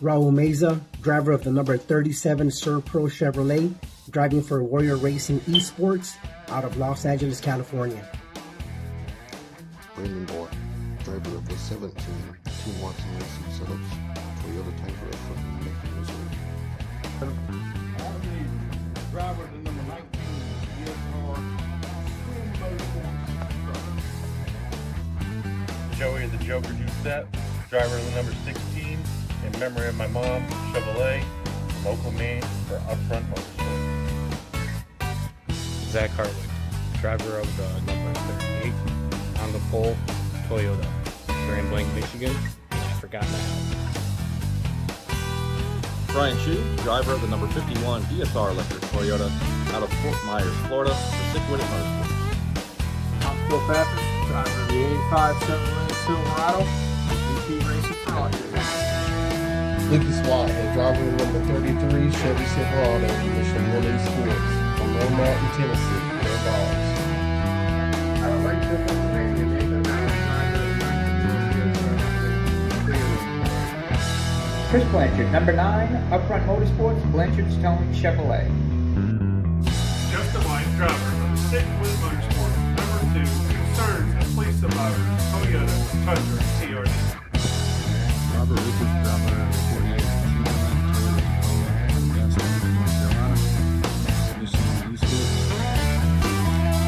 Raul Meza, driver of the number 37 Pro Chevrolet, driving for Warrior Racing Esports out of Los Angeles, California. Brandon Boy, driver of the 17 Team Watson Racing Setups Toyota Tundra from Macon, Missouri. Driver of the number 19 Joey the Joker Doucette, driver of the number 16, in memory of my mom, Chevrolet, from Oakland, Maine, for Upfront Motorsport. Zach Hartwick, driver of the number 38, on the pole, Toyota, Grand Blanc, Michigan, and I forgot now. Brian Chu, driver of the number 51 DSR Electric Toyota out of Fort Myers, Florida, for Sickwood Motorsports. I'm C.O.P.S, driver of the 85 Chevrolet Silverado, VP Racing Power. Lucas White, driver of number 33 Chevy Silverado from Mission Women Sports from Lone Mountain, Tennessee, their dogs. Chris Blanchard, number 9, Upfront Motorsports, Blanchard's Towing Chevrolet. Justin White, driver of Sickwood Motorsports, number 2, Concerns and Police Survivors, Toyota Tundra TRD. Robert Lucas, driver of 48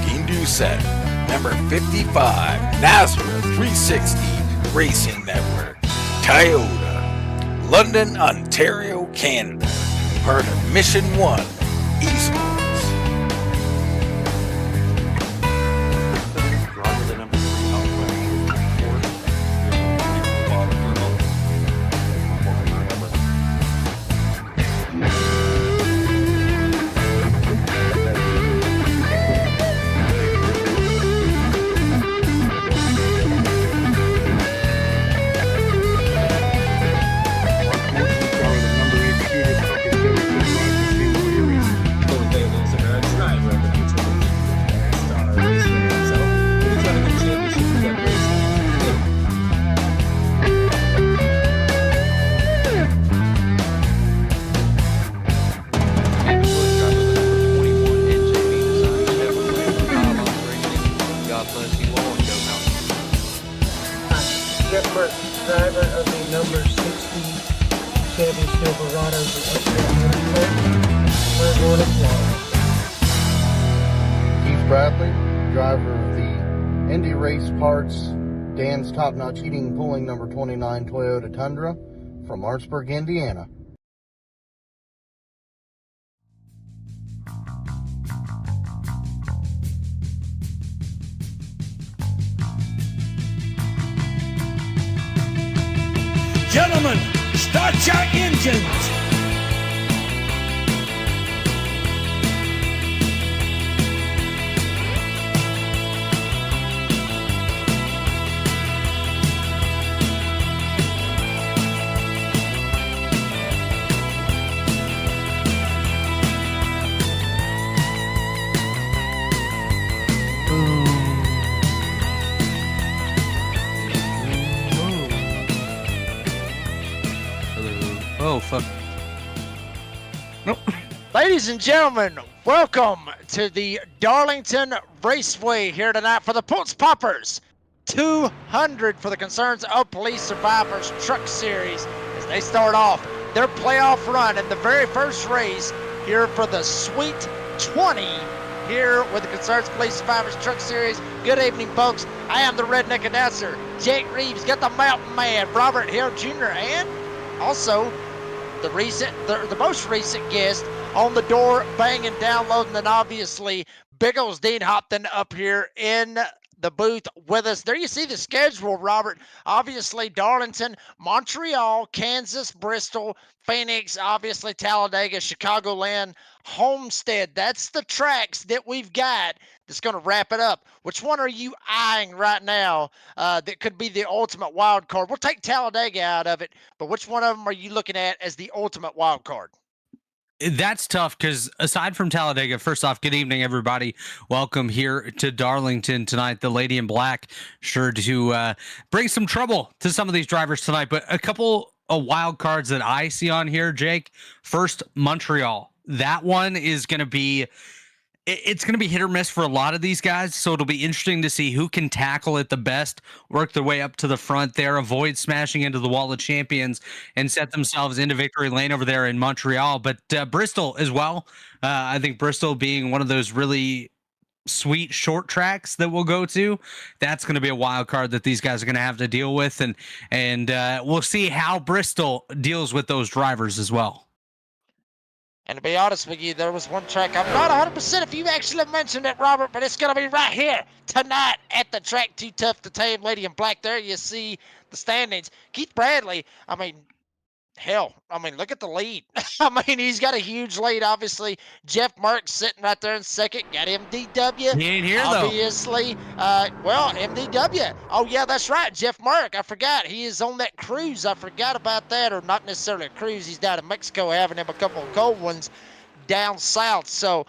Dean Doucette, number 55, Nazareth 360 Racing Network, Toyota, London, Ontario, Canada, part of Mission 1 Esports. Driver of the number 60 Chevy Silverado Keith Bradley, driver of the Indy Race Parts, Dan's Top Notch Heating and Pulling number 29 Toyota Tundra from Martinsburg, Indiana. Gentlemen, start your engines! Oh, fuck. Nope. Ladies and gentlemen, welcome to the Darlington Raceway here tonight for the Pultz Poppers 200 for the Concerns of Police Survivors Truck Series as they start off their playoff run in the very first race here for the Sweet 20 here with the Concerns of Police Survivors Truck Series. Good evening, folks. I am the redneck announcer, Jake Reeves, got the mountain man, Robert Hill Jr., and also the most recent guest on the door, banging, downloading, and obviously Big Old Dean Hopton up here in the booth with us. There you see the schedule, Robert. Obviously Darlington, Montreal, Kansas, Bristol, Phoenix, obviously Talladega, Chicagoland, Homestead. That's the tracks that we've got that's going to wrap it up. Which one are you eyeing right now that could be the ultimate wild card? We'll take Talladega out of it, but which one of them are you looking at as the ultimate wild card? That's tough because aside from Talladega, first off, good evening, everybody. Welcome here to Darlington tonight. The Lady in Black sure to bring some trouble to some of these drivers tonight, but a couple wild cards that I see on here, Jake. First, Montreal. That one is going to be it's going to be hit or miss for a lot of these guys. So it'll be interesting to see who can tackle it the best, work their way up to the front there, avoid smashing into the wall of champions, and set themselves into victory lane over there in Montreal. But Bristol as well. I think Bristol being one of those really sweet short tracks that we'll go to, that's going to be a wild card that these guys are going to have to deal with, and we'll see how Bristol deals with those drivers as well. And to be honest with you, there was one track, I'm not 100% if you actually mentioned it, Robert, but it's going to be right here tonight at the track Too Tough to Tame. Lady in black there, you see the standings. Keith Bradley, I mean, hell, I mean, look at the lead. I mean, he's got a huge lead, obviously. Jeff Marks sitting right there in second. Got MDW. He ain't here, obviously. Well, MDW. Oh, yeah, that's right. Jeff Mark. I forgot. He is on that cruise. I forgot about that. Or not necessarily a cruise. He's down in Mexico having him a couple of cold ones down south. So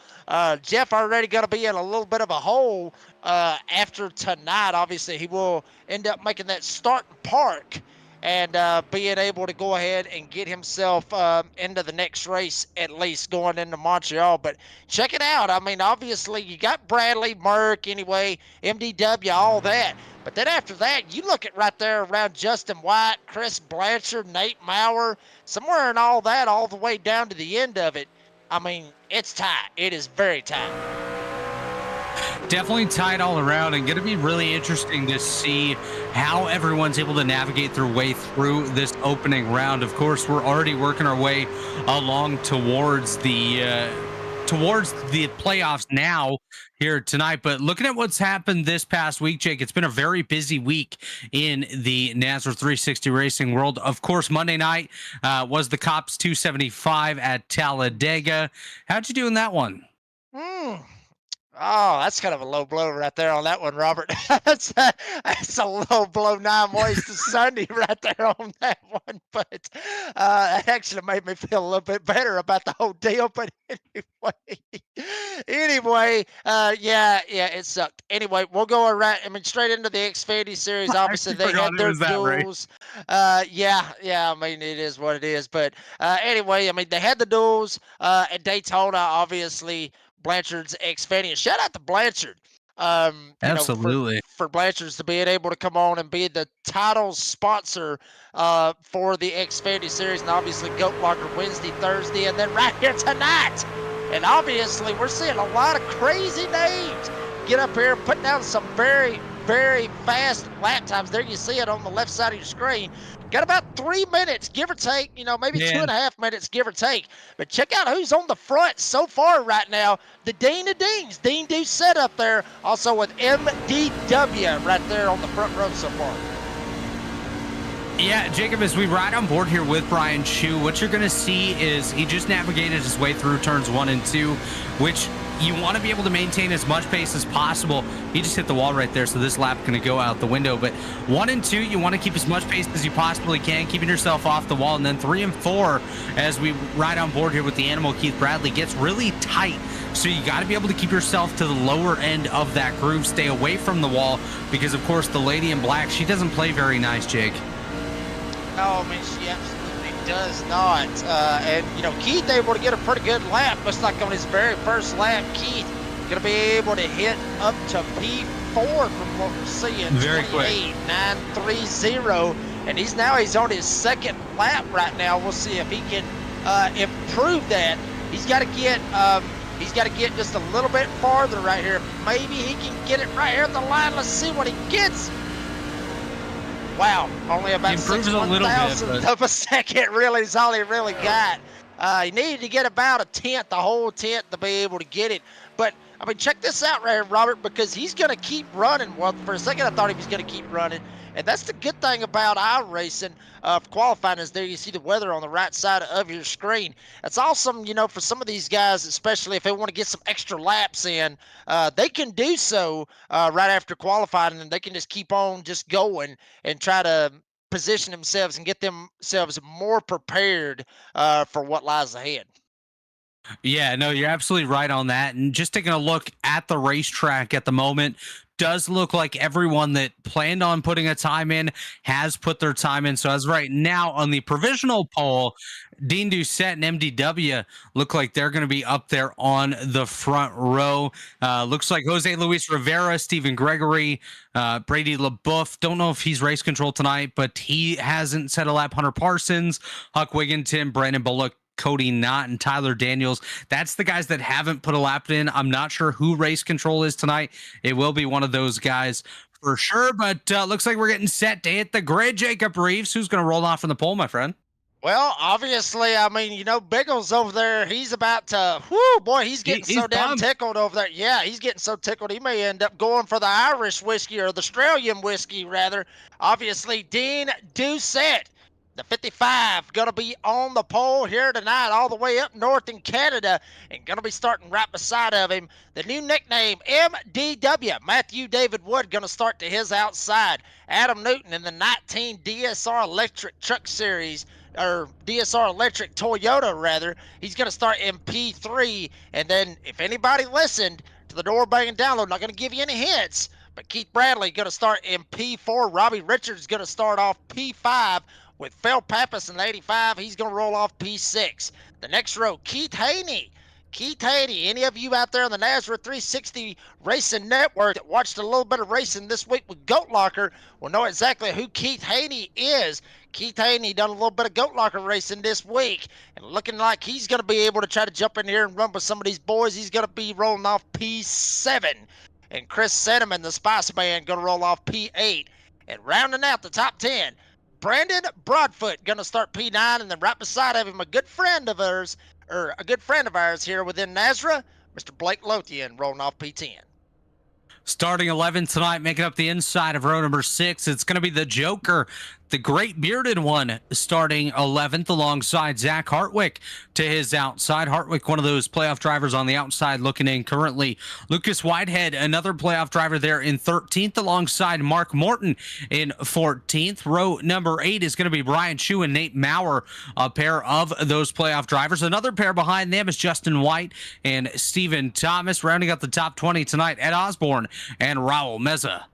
Jeff already going to be in a little bit of a hole after tonight. Obviously, he will end up making that start and park and being able to go ahead and get himself into the next race, at least going into Montreal. But check it out. I mean, obviously, you got Bradley, Merck, anyway, MDW, all that. But then after that, you look at right there around Justin White, Chris Blanchard, Nate Maurer, somewhere in all that, all the way down to the end of it. I mean, it's tight. It is very tight. Definitely tight all around, and going to be really interesting to see how everyone's able to navigate their way through this opening round. Of course, we're already working our way along towards the playoffs now here tonight. But looking at what's happened this past week, Jake, it's been a very busy week in the NASCAR 360 racing world. Of course, Monday night was the C.O.P.S 275 at Talladega. How'd you do in that one? Oh, that's kind of a low blow right there on that one, Robert. that's a low blow 9 ways to Sunday right there on that one. But it actually made me feel a little bit better about the whole deal. But anyway, yeah, it sucked. Anyway, we'll go around. I mean, straight into the Xfinity Series. Obviously, they had their duels. Yeah. I mean, it is what it is. But anyway, I mean, they had the duels at Daytona. Obviously, Blanchard's Xfinity. Shout out to Blanchard. Absolutely. For Blanchard's to being able to come on and be the title sponsor for the Xfinity Series, and obviously Goat Locker Wednesday, Thursday, and then right here tonight. And obviously, we're seeing a lot of crazy names get up here, put down some very, very fast lap times. There you see it on the left side of your screen. Got about 3 minutes, give or take, maybe 2.5 minutes, give or take. But check out who's on the front so far right now. The Dean of Deans, Dean Doucette up there, also with MDW right there on the front row so far. Yeah, Jacob, as we ride on board here with Brian Chu, what you're going to see is he just navigated his way through turns 1 and 2, which you want to be able to maintain as much pace as possible. He just hit the wall right there, so this lap's going to go out the window. But 1 and 2, you want to keep as much pace as you possibly can, keeping yourself off the wall. And then 3 and 4, as we ride on board here with the animal, Keith Bradley, gets really tight. So you got to be able to keep yourself to the lower end of that groove, stay away from the wall, because, of course, the lady in black, she doesn't play very nice, Jake. No, I mean, she absolutely does not. And, Keith able to get a pretty good lap. Looks like on his very first lap, Keith going to be able to hit up to P4 from what we're seeing. Very quick. 28.930. And he's on his second lap right now. We'll see if he can improve that. He's got to get just a little bit farther right here. Maybe he can get it right here at the line. Let's see what he gets. Wow, only about 6/1000th of a second really is all he really got. He needed to get about a whole tenth to be able to get it. But, I mean, check this out right here, Robert, because he's going to keep running. Well, for a second I thought he was going to keep running. And that's the good thing about iRacing qualifying is there you see the weather on the right side of your screen. It's awesome, for some of these guys, especially if they want to get some extra laps in, they can do so right after qualifying, and they can just keep on just going and try to position themselves and get themselves more prepared for what lies ahead. Yeah, no, you're absolutely right on that. And just taking a look at the racetrack at the moment, does look like everyone that planned on putting a time in has put their time in. So as right now on the provisional poll, Dean Doucette and MDW look like they're going to be up there on the front row. Looks like Jose Luis Rivera, Stephen Gregory, Brady LaBeouf. Don't know if he's race control tonight, but he hasn't set a lap. Hunter Parsons, Huck Wigginton, Brandon Bullock, Cody Knott, and Tyler Daniels. That's the guys that haven't put a lap in. I'm not sure who race control is tonight. It will be one of those guys for sure, but looks like we're getting set to hit the grid. Jacob Reeves, who's going to roll off from the pole, my friend? Well, obviously, I mean, Biggles over there, he's about to, whoo, boy, he's getting so damn tickled over there. Yeah, he's getting so tickled, he may end up going for the Irish whiskey, or the Australian whiskey, rather. Obviously, Dean Doucette, the 55, going to be on the pole here tonight, all the way up north in Canada, and going to be starting right beside of him. The new nickname, MDW, Matthew David Wood, going to start to his outside. Adam Newton in the 19 DSR Electric Truck Series, or DSR Electric Toyota, rather. He's going to start in P3, and then if anybody listened to the door banging download, not going to give you any hints, but Keith Bradley going to start in P4. Robbie Richards going to start off P5 with Phil Pappas in the 85. He's going to roll off P6. The next row, Keith Haney. Keith Haney, any of you out there on the Nazareth 360 Racing Network that watched a little bit of racing this week with Goat Locker will know exactly who Keith Haney is. Keith Haney done a little bit of Goat Locker racing this week, and looking like he's going to be able to try to jump in here and run with some of these boys. He's going to be rolling off P7. And Chris Sentiment, the Spice Band, going to roll off P8. And rounding out the top 10, Brandon Broadfoot going to start P9, and then right beside of him, a good friend of ours here within Nazareth, Mr. Blake Lothian, rolling off P10. Starting 11 tonight, making up the inside of row number 6, it's going to be the Joker, the great bearded one, starting 11th alongside Zach Hartwick to his outside. Hartwick, one of those playoff drivers on the outside looking in currently. Lucas Whitehead, another playoff driver there in 13th alongside Mark Morton in 14th. Row number 8 is going to be Brian Chu and Nate Maurer, a pair of those playoff drivers. Another pair behind them is Justin White and Stephen Thomas. Rounding up the top 20 tonight, Ed Osborne and Raul Meza.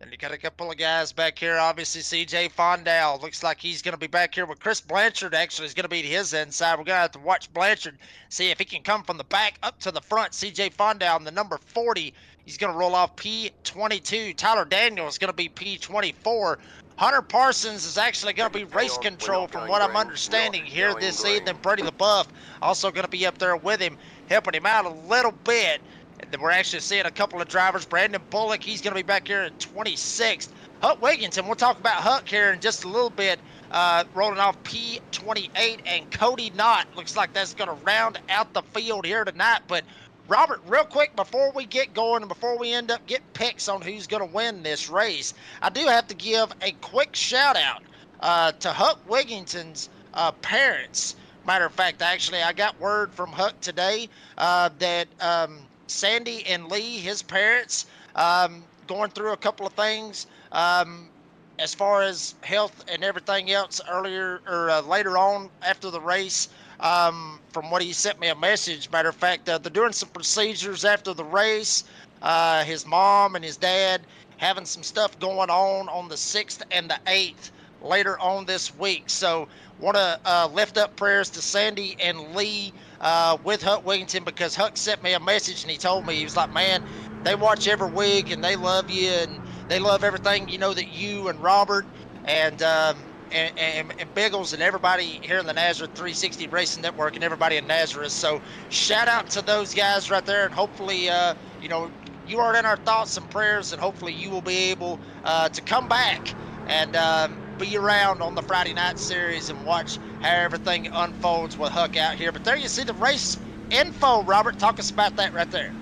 And you got a couple of guys back here. Obviously, C.J. Fondale looks like he's going to be back here with Chris Blanchard. Actually, is going to be to his inside. We're going to have to watch Blanchard, see if he can come from the back up to the front. C.J. Fondale in the number 40. He's going to roll off P22. Tyler Daniels is going to be P24. Hunter Parsons is actually going to be race control from what I'm understanding here this evening. Brady LaBeouf also going to be up there with him, helping him out a little bit. And then we're actually seeing a couple of drivers. Brandon Bullock, he's going to be back here in 26th. Huck Wigginton, we'll talk about Huck here in just a little bit, rolling off P28. And Cody Knott, looks like that's going to round out the field here tonight. But Robert, real quick, before we get going and before we end up getting picks on who's going to win this race, I do have to give a quick shout out to Huck Wigginton's parents. Matter of fact, actually, I got word from Huck today that Sandy and Lee, his parents, going through a couple of things as far as health and everything else earlier or later on after the race. From what he sent me a message, matter of fact, they're doing some procedures after the race. His mom and his dad having some stuff going on the 6th and the 8th later on this week. So want to lift up prayers to Sandy and Lee with Huck Wigginton, because Huck sent me a message and he told me, he was like, man, they watch every week and they love you and they love everything, that you and Robert and Biggles and everybody here in the Nazareth 360 Racing Network and everybody in Nazareth. So shout out to those guys right there, and hopefully you are in our thoughts and prayers, and hopefully you will be able to come back and be around on the Friday night series and watch how everything unfolds with Huck out here. But there you see the race info. Robert, talk us about that right there.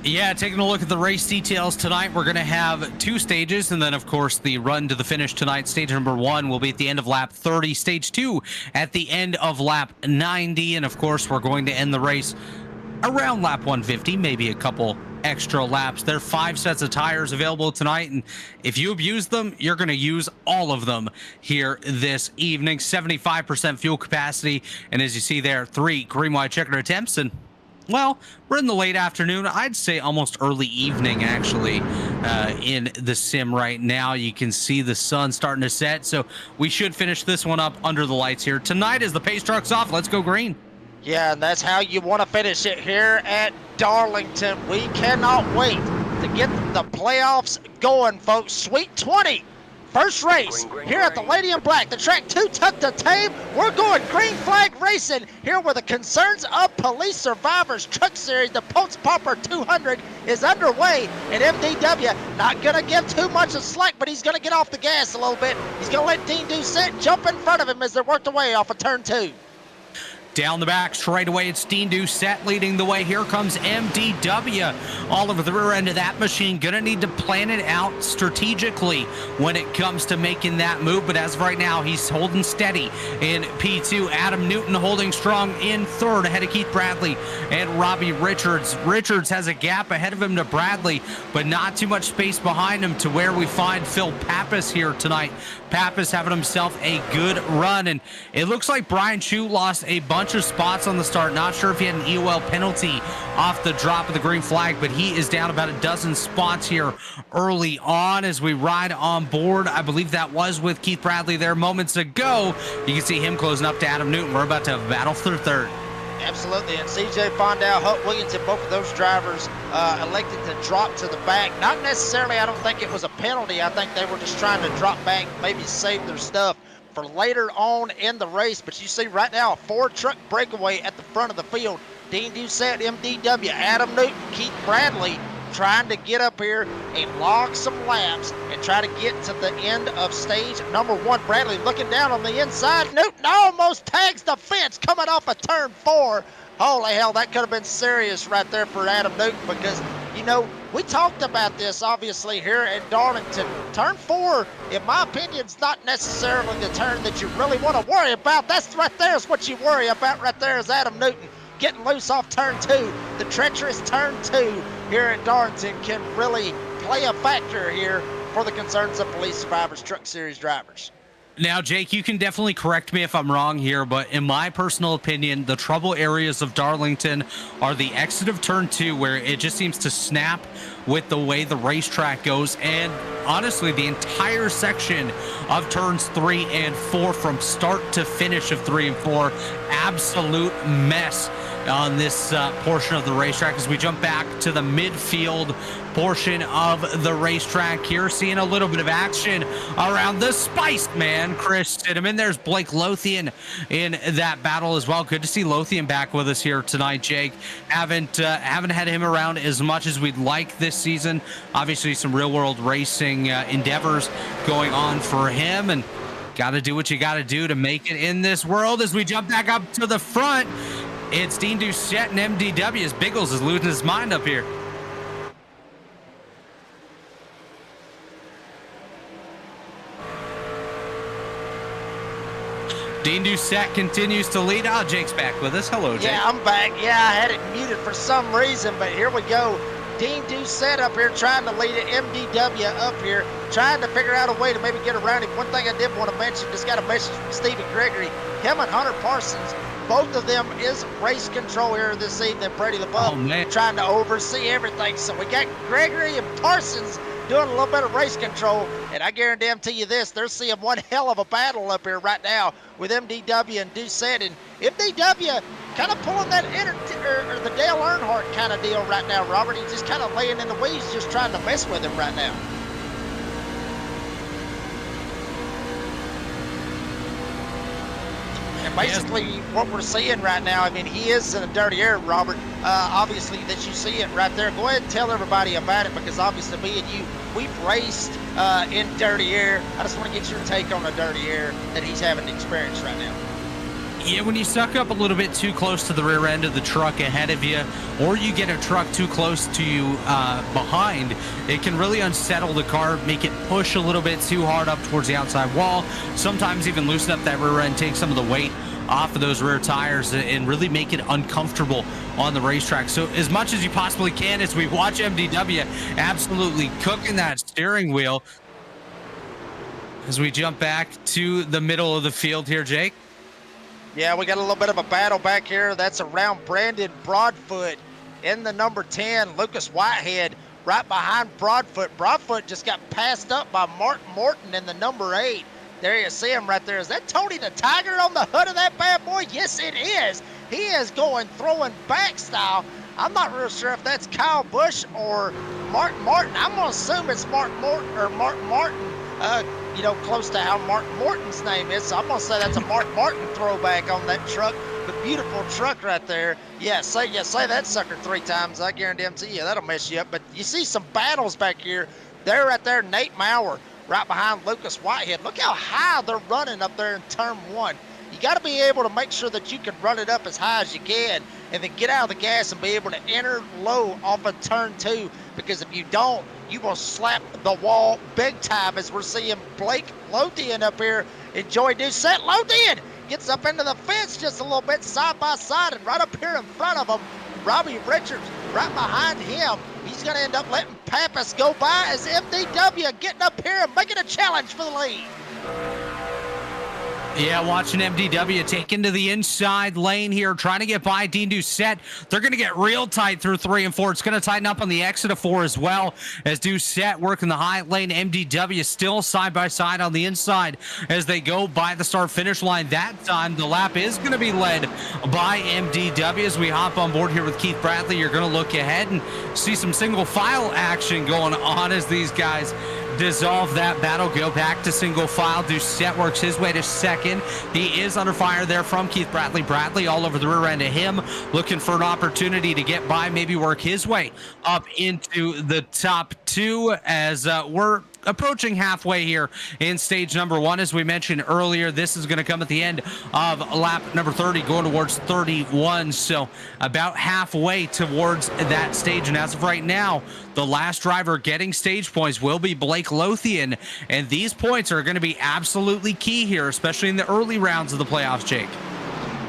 Yeah, taking a look at the race details tonight, we're going to have 2 stages, and then, of course, the run to the finish tonight. Stage number 1 will be at the end of lap 30. Stage 2 at the end of lap 90, and, of course, we're going to end the race around lap 150, maybe a couple extra laps. There are 5 sets of tires available tonight, and if you abuse them, you're going to use all of them here this evening. 75% fuel capacity, and as you see there, 3 green-white-checkered attempts, and well, we're in the late afternoon. I'd say almost early evening, actually, in the sim right now. You can see the sun starting to set, so we should finish this one up under the lights here. Tonight, as the pace truck's off, let's go green. Yeah, and that's how you want to finish it here at Darlington. We cannot wait to get the playoffs going, folks. Sweet 20. First race here at the Lady in Black, the track 2 tucked to tame. We're going green flag racing here where the Concerns of Police Survivors Truck Series, the Pultz Popper 200 is underway, and MDW not going to give too much of slack, but he's going to get off the gas a little bit. He's going to let Dean Doucette jump in front of him as they work their way off of turn 2. Down the back straight away, it's Dean Doucette leading the way. Here comes MDW all over the rear end of that machine. Gonna need to plan it out strategically when it comes to making that move, but as of right now, he's holding steady in P2. Adam Newton holding strong in third ahead of Keith Bradley and Robbie Richards. Richards has a gap ahead of him to Bradley, but not too much space behind him to where we find Phil Pappas here tonight. Pappas having himself a good run, and it looks like Brian Chu lost a bunch of spots on the start. Not sure if he had an EOL penalty off the drop of the green flag, but he is down about a dozen spots here early on as we ride on board. I believe that was with Keith Bradley there moments ago. You can see him closing up to Adam Newton. We're about to battle for third. Absolutely, and CJ Fondell, Hutt Williamson, both of those drivers elected to drop to the back. Not necessarily, I don't think it was a penalty. I think they were just trying to drop back, maybe save their stuff for later on in the race. But you see right now a 4-truck breakaway at the front of the field. Dean Doucette, MDW, Adam Newton, Keith Bradley trying to get up here and log some laps and try to get to the end of stage number 1. Bradley looking down on the inside. Newton almost tags the fence coming off of turn 4. Holy hell, that could have been serious right there for Adam Newton, because, you know, we talked about this obviously here at Darlington. Turn 4, in my opinion, is not necessarily the turn that you really want to worry about. That's right there is what you worry about right there is Adam Newton getting loose off turn 2. The treacherous turn 2 here at Darlington can really play a factor here for the Concerns of Police Survivors Truck Series drivers. Now, Jake, you can definitely correct me if I'm wrong here, but in my personal opinion, the trouble areas of Darlington are the exit of turn 2, where it just seems to snap with the way the racetrack goes, and honestly, the entire section of turns 3 and 4 from start to finish of 3 and 4, absolute mess on this portion of the racetrack as we jump back to the midfield portion of the racetrack here, seeing a little bit of action around the spiced man, Chris Stidham. There's Blake Lothian in that battle as well. Good to see Lothian back with us here tonight, Jake. Haven't had him around as much as we'd like this season. Obviously, some real-world racing endeavors going on for him, and got to do what you got to do to make it in this world. As we jump back up to the front, it's Dean Doucette and MDW as Biggles is losing his mind up here. Dean Doucette continues to lead. Oh, Jake's back with us. Hello, Jake. Yeah, I'm back. Yeah, I had it muted for some reason, but here we go. Dean Doucette up here trying to lead it. MDW up here trying to figure out a way to maybe get around him. One thing I did want to mention, just got a message from Stephen Gregory. Him and Hunter Parsons, both of them is race control here this evening. Brady LeBeau trying to oversee everything. So we got Gregory and Parsons doing a little bit of race control, and I guarantee you this, they're seeing one hell of a battle up here right now with MDW and Doucette, and MDW kind of pulling that or the Dale Earnhardt kind of deal right now, Robert. He's just kind of laying in the weeds, just trying to mess with him right now. And basically what we're seeing right now, I mean, he is in a dirty air, Robert. Obviously that you see it right there. Go ahead and tell everybody about it, because obviously me and you, we've raced in dirty air. I just want to get your take on the dirty air that he's having experience right now. Yeah, when you suck up a little bit too close to the rear end of the truck ahead of you, or you get a truck too close to you behind, it can really unsettle the car, make it push a little bit too hard up towards the outside wall, sometimes even loosen up that rear end, take some of the weight off of those rear tires and really make it uncomfortable on the racetrack. So as much as you possibly can, as we watch MDW absolutely cooking that steering wheel, as we jump back to the middle of the field here, Jake. Yeah, we got a little bit of a battle back here. That's around Brandon Broadfoot in the number 10, Lucas Whitehead right behind Broadfoot. Broadfoot just got passed up by Martin Morton in the number 8. There you see him right there. Is that Tony the Tiger on the hood of that bad boy? Yes, it is. He is going throwing back style. I'm not real sure if that's Kyle Busch or Martin Martin. I'm going to assume it's Martin Morton or Martin Martin. You know, close to how Martin Morton's name is. So I'm going to say that's a Martin Martin throwback on that truck. The beautiful truck right there. Yeah, say that sucker 3 times. I guarantee you that'll mess you up. But you see some battles back here. They're right there, Nate Maurer right behind Lucas Whitehead. Look how high they're running up there in turn 1. You got to be able to make sure that you can run it up as high as you can and then get out of the gas and be able to enter low off of turn 2, because if you don't, you will slap the wall big time, as we're seeing Blake Lothian up here enjoy Doucette. Lothian gets up into the fence just a little bit side by side, and right up here in front of him, Robbie Richards right behind him. He's going to end up letting Pappas go by as MDW getting up here and making a challenge for the lead. Yeah, watching MDW take into the inside lane here, trying to get by Dean Doucette. They're going to get real tight through 3 and 4. It's going to tighten up on the exit of 4 as well, as Doucette working the high lane. MDW still side by side on the inside as they go by the start finish line. That time, the lap is going to be led by MDW. As we hop on board here with Keith Bradley, you're going to look ahead and see some single file action going on as these guys dissolve that battle, go back to single file. Doucette works his way to second. He is under fire there from Keith Bradley. Bradley all over the rear end of him, looking for an opportunity to get by, maybe work his way up into the top 2 as we're approaching halfway here in stage number 1. As we mentioned earlier, this is going to come at the end of lap number 30, going towards 31. So about halfway towards that stage. And as of right now, the last driver getting stage points will be Blake Lothian. And these points are going to be absolutely key here, especially in the early rounds of the playoffs, Jake.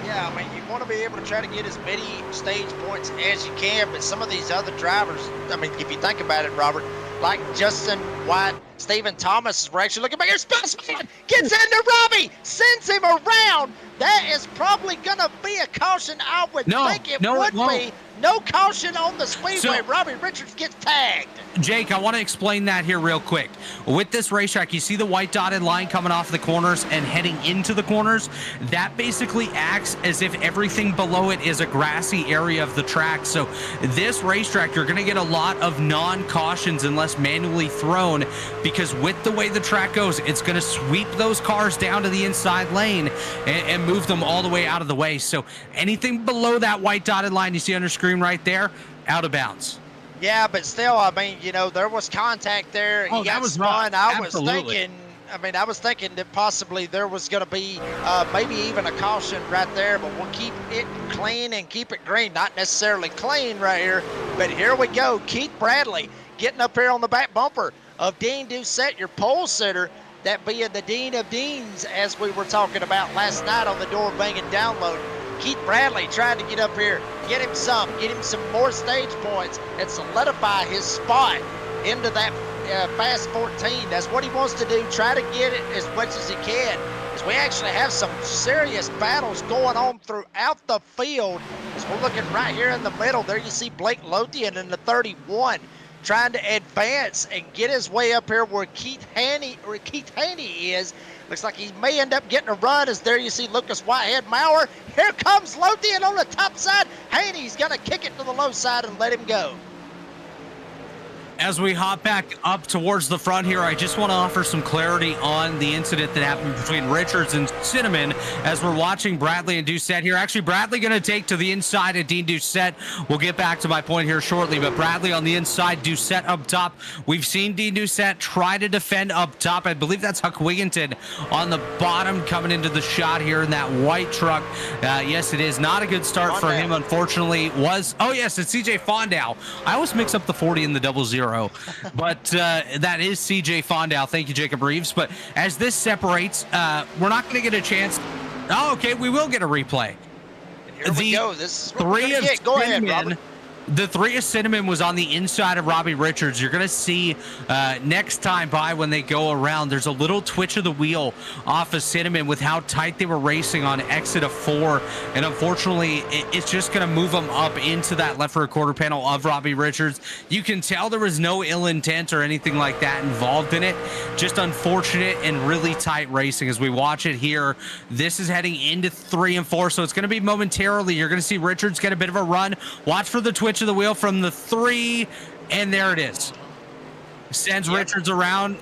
Yeah, I mean, you want to be able to try to get as many stage points as you can, but some of these other drivers, I mean, if you think about it, Robert, like Justin White, Stephen Thomas, we're actually looking back here. Spaceman gets into Robbie, sends him around. That is probably going to be a caution. I would think it would be. No caution on the speedway. So, Robbie Richards gets tagged. Jake, I want to explain that here real quick. With this racetrack, you see the white dotted line coming off the corners and heading into the corners. That basically acts as if everything below it is a grassy area of the track. So this racetrack, you're going to get a lot of non-cautions unless manually thrown, because with the way the track goes, it's going to sweep those cars down to the inside lane and move them all the way out of the way. So anything below that white dotted line you see on your screen right there, out of bounds. Yeah, but still, I mean, you know, there was contact there. Oh, that was spun. I was thinking that possibly there was going to be maybe even a caution right there, but we'll keep it clean and keep it green. Not necessarily clean right here, but here we go. Keith Bradley getting up here on the back bumper of Dean Doucette, your pole sitter, that being the Dean of Deans, as we were talking about last night on the door banging download. Keith Bradley trying to get up here, get him some more stage points, and solidify his spot into that fast 14. That's what he wants to do, try to get it as much as he can. As we actually have some serious battles going on throughout the field. As we're looking right here in the middle, there you see Blake Lothian in the 31 trying to advance and get his way up here where Keith Haney is. Looks like he may end up getting a run, as there you see Lucas Whitehead Maurer. Here comes Lothian on the top side. Haney's going to kick it to the low side and let him go. As we hop back up towards the front here, I just want to offer some clarity on the incident that happened between Richards and Cinnamon as we're watching Bradley and Doucette here. Actually, Bradley going to take to the inside of Dean Doucette. We'll get back to my point here shortly, but Bradley on the inside, Doucette up top. We've seen Dean Doucette try to defend up top. I believe that's Huck Wigginton on the bottom coming into the shot here in that white truck. Yes, it is not a good start for him, unfortunately. Oh, yes, it's CJ Fondow. I always mix up the 40 and the 00. But that is CJ Fondow. Thank you, Jacob Reeves. But as this separates, we're not going to get a chance Oh, okay, we will get a replay. Here we go. This is what we're gonna get. Go ahead, Robert. The 3 of Cinnamon was on the inside of Robbie Richards. You're going to see next time by when they go around, there's a little twitch of the wheel off of Cinnamon with how tight they were racing on exit of 4. And unfortunately, it's just going to move them up into that left rear quarter panel of Robbie Richards. You can tell there was no ill intent or anything like that involved in it. Just unfortunate and really tight racing as we watch it here. This is heading into 3 and 4, so it's going to be momentarily. You're going to see Richards get a bit of a run. Watch for the twitch of the wheel from the 3, and there it is. Sends Richards around,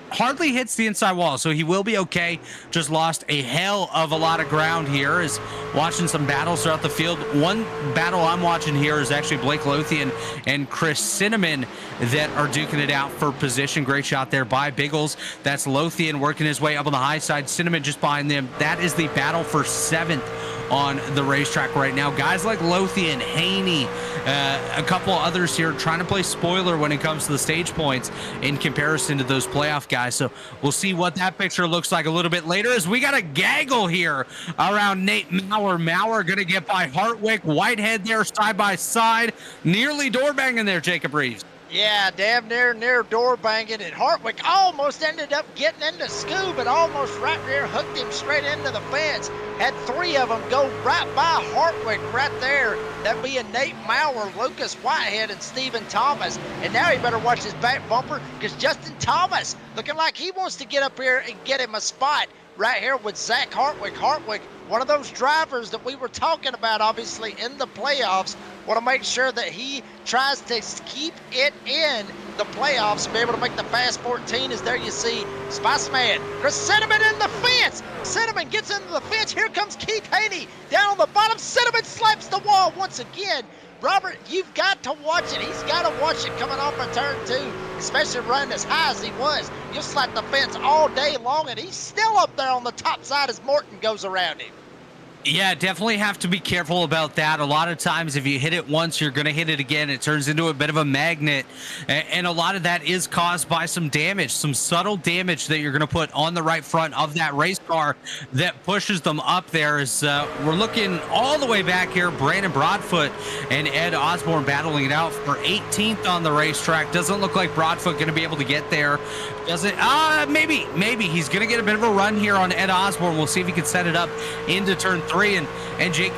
hardly hits the inside wall, so he will be okay. Just lost a hell of a lot of ground here. Is watching some battles throughout the field. One battle I'm watching here is actually Blake Lothian and Chris Cinnamon that are duking it out for position. Great shot there by Biggles. That's Lothian working his way up on the high side. Cinnamon just behind them. That is the battle for 7th on the racetrack right now. Guys like Lothian, Haney, a couple others here trying to play spoiler when it comes to the stage points in comparison to those playoff guys. So we'll see what that picture looks like a little bit later as we got a gaggle here around Nate Maurer. Maurer going to get by Hartwick. Whitehead there side by side. Nearly door banging there, Jacob Reeves. Yeah, damn near door banging, and Hartwick almost ended up getting into Scoob, but almost right there hooked him straight into the fence. Had 3 of them go right by Hartwick right there. That being Nate Maurer, Lucas Whitehead, and Stephen Thomas. And now he better watch his back bumper because Justin Thomas looking like he wants to get up here and get him a spot right here with Zach Hartwick. Hartwick, one of those drivers that we were talking about, obviously, in the playoffs. Want to make sure that he tries to keep it in the playoffs and be able to make the Fast 14. As there you see Spice-Man, Chris Cinnamon in the fence. Cinnamon gets into the fence. Here comes Keith Haney down on the bottom. Cinnamon slaps the wall once again. Robert, you've got to watch it. He's got to watch it coming off of turn 2, especially running as high as he was. You'll slap the fence all day long, and he's still up there on the top side as Morton goes around him. Yeah, definitely have to be careful about that. A lot of times if you hit it once, you're going to hit it again. It turns into a bit of a magnet, and a lot of that is caused by some damage, some subtle damage that you're going to put on the right front of that race car that pushes them up there. As we're looking all the way back here, Brandon Broadfoot and Ed Osborne battling it out for 18th on the racetrack. Doesn't look like Broadfoot going to be able to get there. Doesn't? Maybe he's going to get a bit of a run here on Ed Osborne. We'll see if he can set it up into turn 3. And Jake,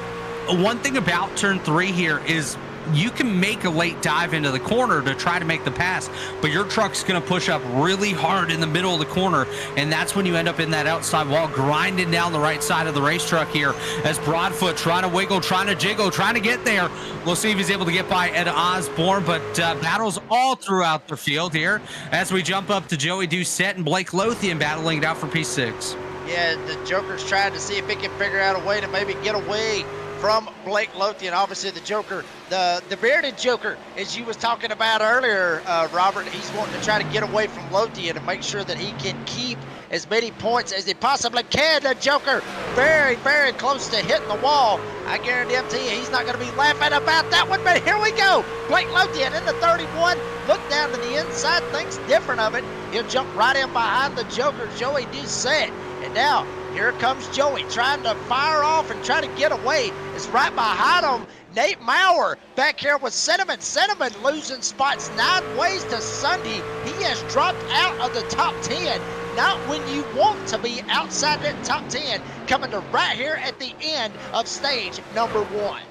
one thing about turn 3 here is you can make a late dive into the corner to try to make the pass, but your truck's going to push up really hard in the middle of the corner, and that's when you end up in that outside wall grinding down the right side of the race truck here as Broadfoot trying to wiggle, trying to jiggle, trying to get there. We'll see if he's able to get by Ed Osborne, but battles all throughout the field here as we jump up to Joey Doucette and Blake Lothian battling it out for P6. Yeah, the Joker's trying to see if he can figure out a way to maybe get away from Blake Lothian. Obviously, the Joker, the bearded Joker, as you was talking about earlier, Robert, he's wanting to try to get away from Lothian and make sure that he can keep as many points as he possibly can. The Joker very, very close to hitting the wall. I guarantee you he's not going to be laughing about that one, but here we go. Blake Lothian in the 31. Look down to the inside, thinks different of it. He'll jump right in behind the Joker, Joey Doucette. And now, here comes Joey trying to fire off and try to get away. It's right behind him. Nate Maurer back here with Cinnamon. Cinnamon losing spots 9 ways to Sunday. He has dropped out of the top 10. Not when you want to be outside that top 10. Coming to right here at the end of stage number 1.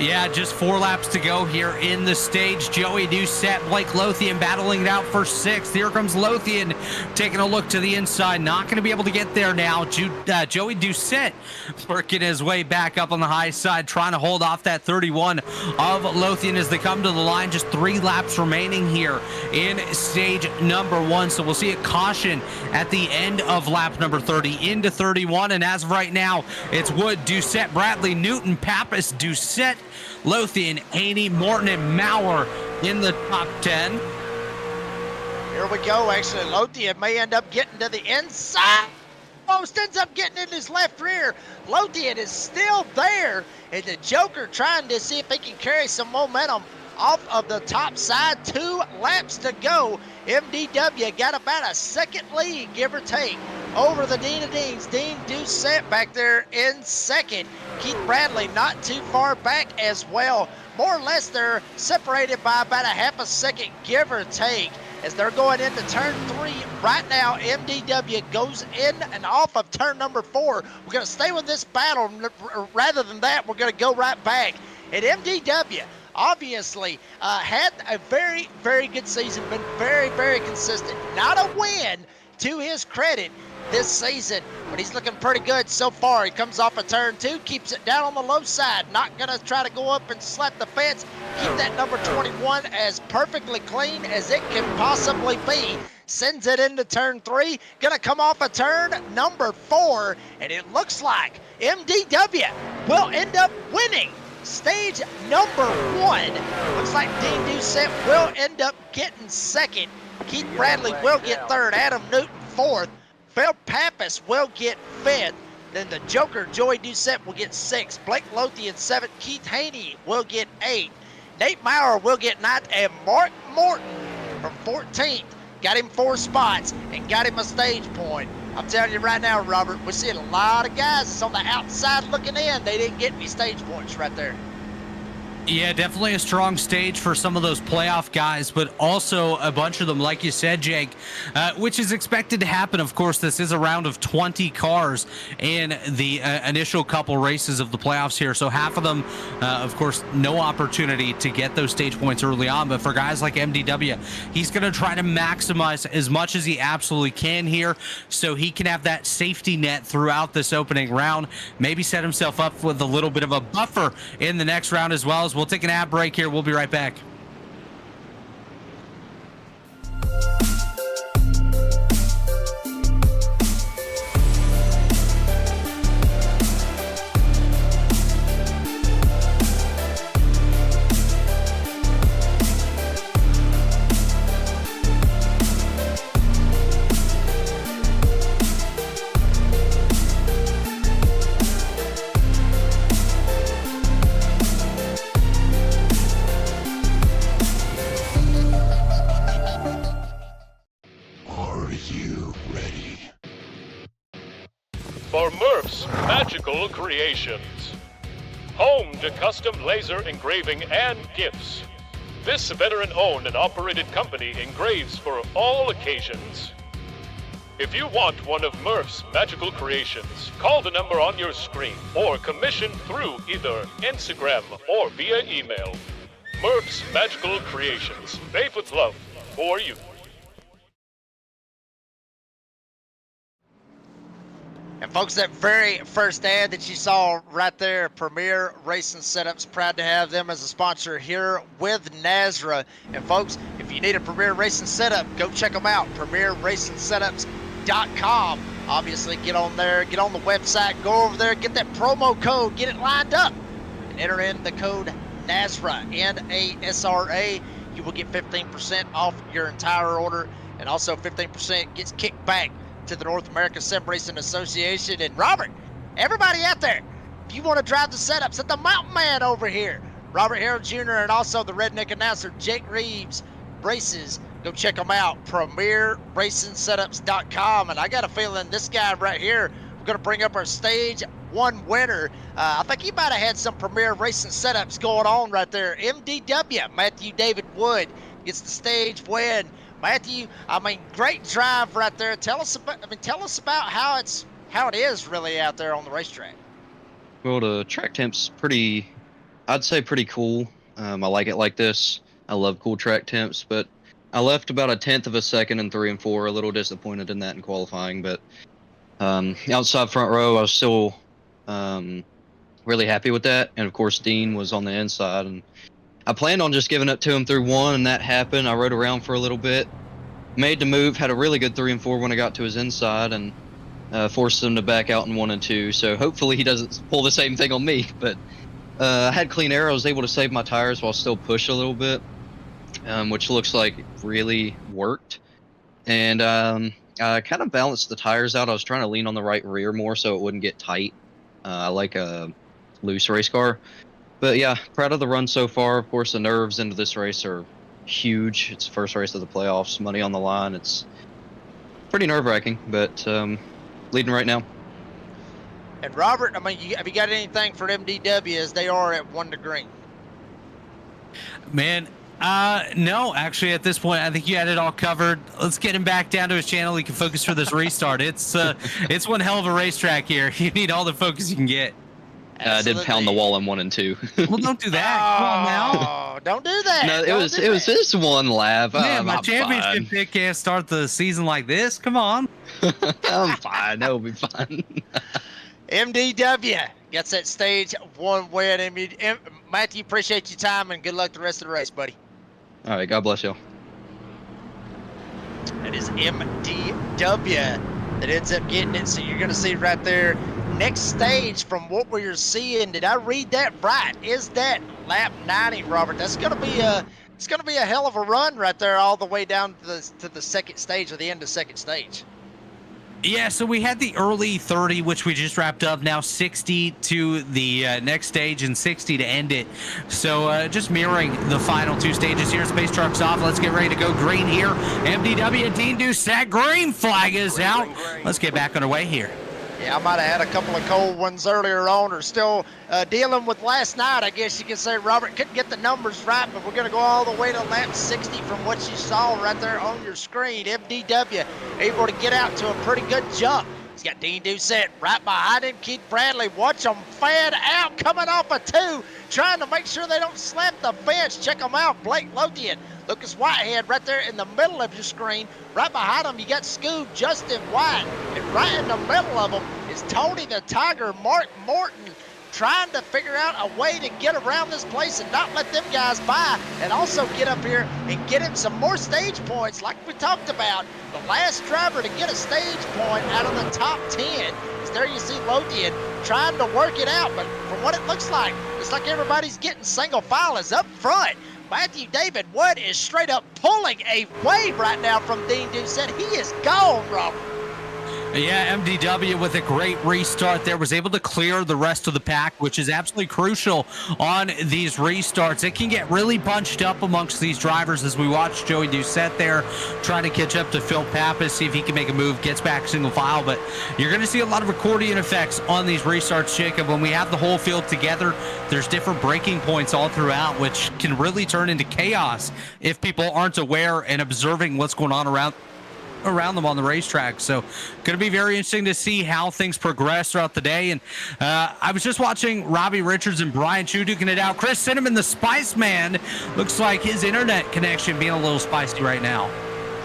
Yeah, just 4 laps to go here in the stage. Joey Doucette, Blake Lothian battling it out for 6th. Here comes Lothian taking a look to the inside. Not going to be able to get there now. Joey Doucette working his way back up on the high side, trying to hold off that 31 of Lothian as they come to the line. Just 3 laps remaining here in stage number 1. So we'll see a caution at the end of lap number 30 into 31. And as of right now, it's Wood, Doucette, Bradley, Newton, Pappas, Doucette, Lothian, Haney, Morton, and Maurer in the top 10. Here we go. Actually, Lothian may end up getting to the inside. Almost ends up getting in his left rear. Lothian is still there, and the Joker trying to see if he can carry some momentum off of the top side. 2 laps to go. MDW got about a second lead, give or take. over the Dean of Deans. Dean Doucette back there in second. Keith Bradley not too far back as well. More or less they're separated by about a half a second, give or take, as they're going into turn 3 right now. MDW goes in and off of turn number 4. We're going to stay with this battle. Rather than that, we're going to go right back. And MDW obviously had a very, very good season, been very, very consistent. Not a win to his credit this season, but he's looking pretty good so far. He comes off a turn 2, keeps it down on the low side, not gonna try to go up and slap the fence. Keep that number 21 as perfectly clean as it can possibly be. Sends it into turn 3, gonna come off a turn number 4, and it looks like MDW will end up winning stage number 1. Looks like Dean Doucette will end up getting second. Keith Bradley will get third. Adam Newton fourth. Phil Pappas will get fifth. Then the Joker, Joey Doucette, will get sixth. Blake Lothian seventh. Keith Haney will get eighth. Nate Maurer will get ninth. And Mark Morton from 14th. Got him 4 spots and got him a stage point. I'm telling you right now, Robert, we're seeing a lot of guys that's on the outside looking in. They didn't get any stage points right there. Yeah, definitely a strong stage for some of those playoff guys, but also a bunch of them, like you said, Jake, which is expected to happen. Of course, this is a round of 20 cars in the initial couple races of the playoffs here. So half of them, of course, no opportunity to get those stage points early on. But for guys like MDW, he's going to try to maximize as much as he absolutely can here so he can have that safety net throughout this opening round. Maybe set himself up with a little bit of a buffer in the next round as well. We'll take an ad break here. We'll be right back. For Murph's Magical Creations, home to custom laser engraving and gifts. This veteran-owned and operated company engraves for all occasions. If you want one of Murph's Magical Creations, call the number on your screen or commission through either Instagram or via email. Murph's Magical Creations, made with love for you. And folks, that very first ad that you saw right there, Premier Racing Setups, proud to have them as a sponsor here with Nazra. And folks, if you need a Premier Racing Setup, go check them out, PremierRacingSetups.com. Obviously, get on there, get on the website, go over there, get that promo code, get it lined up, and enter in the code NASRA, N-A-S-R-A. You will get 15% off your entire order, and also 15% gets kicked back to the North American Sim Racing Association. And Robert, everybody out there, if you want to drive the setups at the Mountain Man over here, Robert Harrell Jr. and also the redneck announcer Jake Reeves Races, go check them out, PremierRacingSetups.com. And I got a feeling this guy right here, we're going to bring up our stage 1 winner. I think he might have had some Premier Racing Setups going on right there. MDW, Matthew David Wood, gets the stage win. Matthew, I mean, great drive right there. Tell us about how it is really out there on the racetrack. Well, the track temp's I'd say pretty cool. I like it like this. I love cool track temps, but I left about a 1/10 of a second in 3 and 4. A little disappointed in that in qualifying, but outside front row, I was still really happy with that. And of course, Dean was on the inside, and I planned on just giving it to him through 1, and that happened. I rode around for a little bit, made the move, had a really good 3 and 4 when I got to his inside, and forced him to back out in 1 and 2. So hopefully he doesn't pull the same thing on me. But I had clean air. I was able to save my tires while still push a little bit, which looks like it really worked. And I kind of balanced the tires out. I was trying to lean on the right rear more so it wouldn't get tight. I like a loose race car. But yeah, proud of the run so far. Of course, the nerves into this race are huge. It's the first race of the playoffs, money on the line. It's pretty nerve-wracking, but leading right now. And Robert, I mean, have you got anything for MDW as they are at 1 to green? Man, no, actually at this point, I think you had it all covered. Let's get him back down to his channel. He can focus for this restart. It's one hell of a racetrack here. You need all the focus you can get. I did pound the wall in 1 and 2. Well, don't do that. Come on now. Don't do that. No, it was just one lap. Man, my I'm championship fine. pick can't start the season like this. Come on. I'm fine. That will be fine. MDW gets that stage 1 win. Matthew, appreciate your time and good luck the rest of the race, buddy. All right, God bless y'all. It is MDW that ends up getting it. So you're going to see right there. Next stage from what we're seeing. Did I read that right? Is that lap 90, Robert? That's going to be a hell of a run right there, all the way down to the second stage or the end of second stage. Yeah, so we had the early 30, which we just wrapped up. Now 60 to the next stage and 60 to end it. So just mirroring the final 2 stages here. Space truck's off. Let's get ready to go green here. MDW, Dean Doucette, green flag is out. Let's get back underway here. Yeah, I might have had a couple of cold ones earlier on, or still dealing with last night, I guess you could say. Robert couldn't get the numbers right, but we're going to go all the way to lap 60 from what you saw right there on your screen. MDW able to get out to a pretty good jump. He's got Dean Doucette right behind him. Keith Bradley, watch them fan out, coming off a 2, trying to make sure they don't slap the fence. Check them out, Blake Lothian, Lucas Whitehead right there in the middle of your screen. Right behind him, you got Scoob, Justin White, and right in the middle of them is Tony the Tiger, Mark Morton, trying to figure out a way to get around this place and not let them guys by, and also get up here and get him some more stage points like we talked about. The last driver to get a stage point out of the top 10 is there. You see Lothian trying to work it out, but from what it looks like, it's like everybody's getting single file is up front. Matthew David Wood is straight up pulling away right now from Dean Doucette. He is gone, Robert. Yeah, MDW with a great restart there was able to clear the rest of the pack, which is absolutely crucial on these restarts. It can get really bunched up amongst these drivers as we watch Joey Doucette there trying to catch up to Phil Pappas, see if he can make a move, gets back single file. But you're going to see a lot of accordion effects on these restarts, Jacob. When we have the whole field together, there's different breaking points all throughout, which can really turn into chaos if people aren't aware and observing what's going on around them on the racetrack. So going to be very interesting to see how things progress throughout the day. And I was just watching Robbie Richards and Brian Chu duking it out. Chris Cinnamon, the Spice Man, looks like his internet connection being a little spicy right now.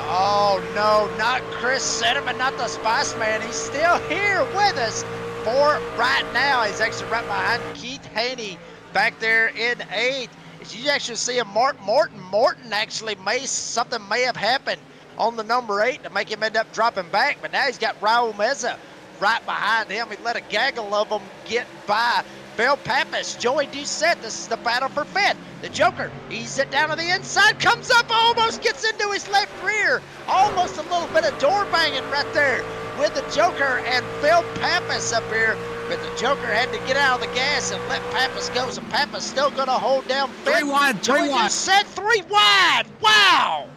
Oh no, not Chris Cinnamon, not the Spice Man. He's still here with us for right now. He's actually right behind Keith Haney back there in 8th. As you actually see a Mark Morton. Morton actually something may have happened on the number 8 to make him end up dropping back, but now he's got Raul Meza right behind him. He let a gaggle of them get by. Phil Pappas, Joey Doucette, this is the battle for 5th. The Joker, he's it down to the inside, comes up, almost gets into his left rear. Almost a little bit of door banging right there with the Joker and Phil Pappas up here. But the Joker had to get out of the gas and let Pappas go, so Pappas still going to hold down 5th. 3 wide, 3 wide. Doucette, 3 wide, wow!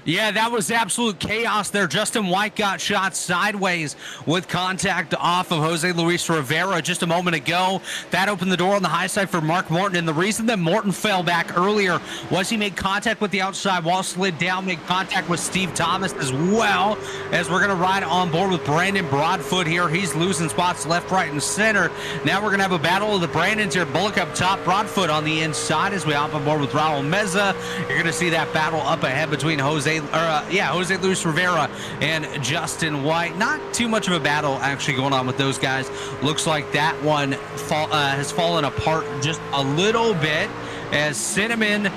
Yeah, that was absolute chaos there. Justin White got shot sideways with contact off of Jose Luis Rivera just a moment ago. That opened the door on the high side for Mark Morton. And the reason that Morton fell back earlier was he made contact with the outside wall, slid down, made contact with Steve Thomas as well. As we're going to ride on board with Brandon Broadfoot here. He's losing spots left, right, and center. Now we're going to have a battle of the Brandons here. Bullock up top, Broadfoot on the inside as we hop on board with Raul Meza. You're going to see that battle up ahead between Jose Luis Rivera and Justin White. Not too much of a battle actually going on with those guys. Looks like that one has fallen apart just a little bit as Cinnamon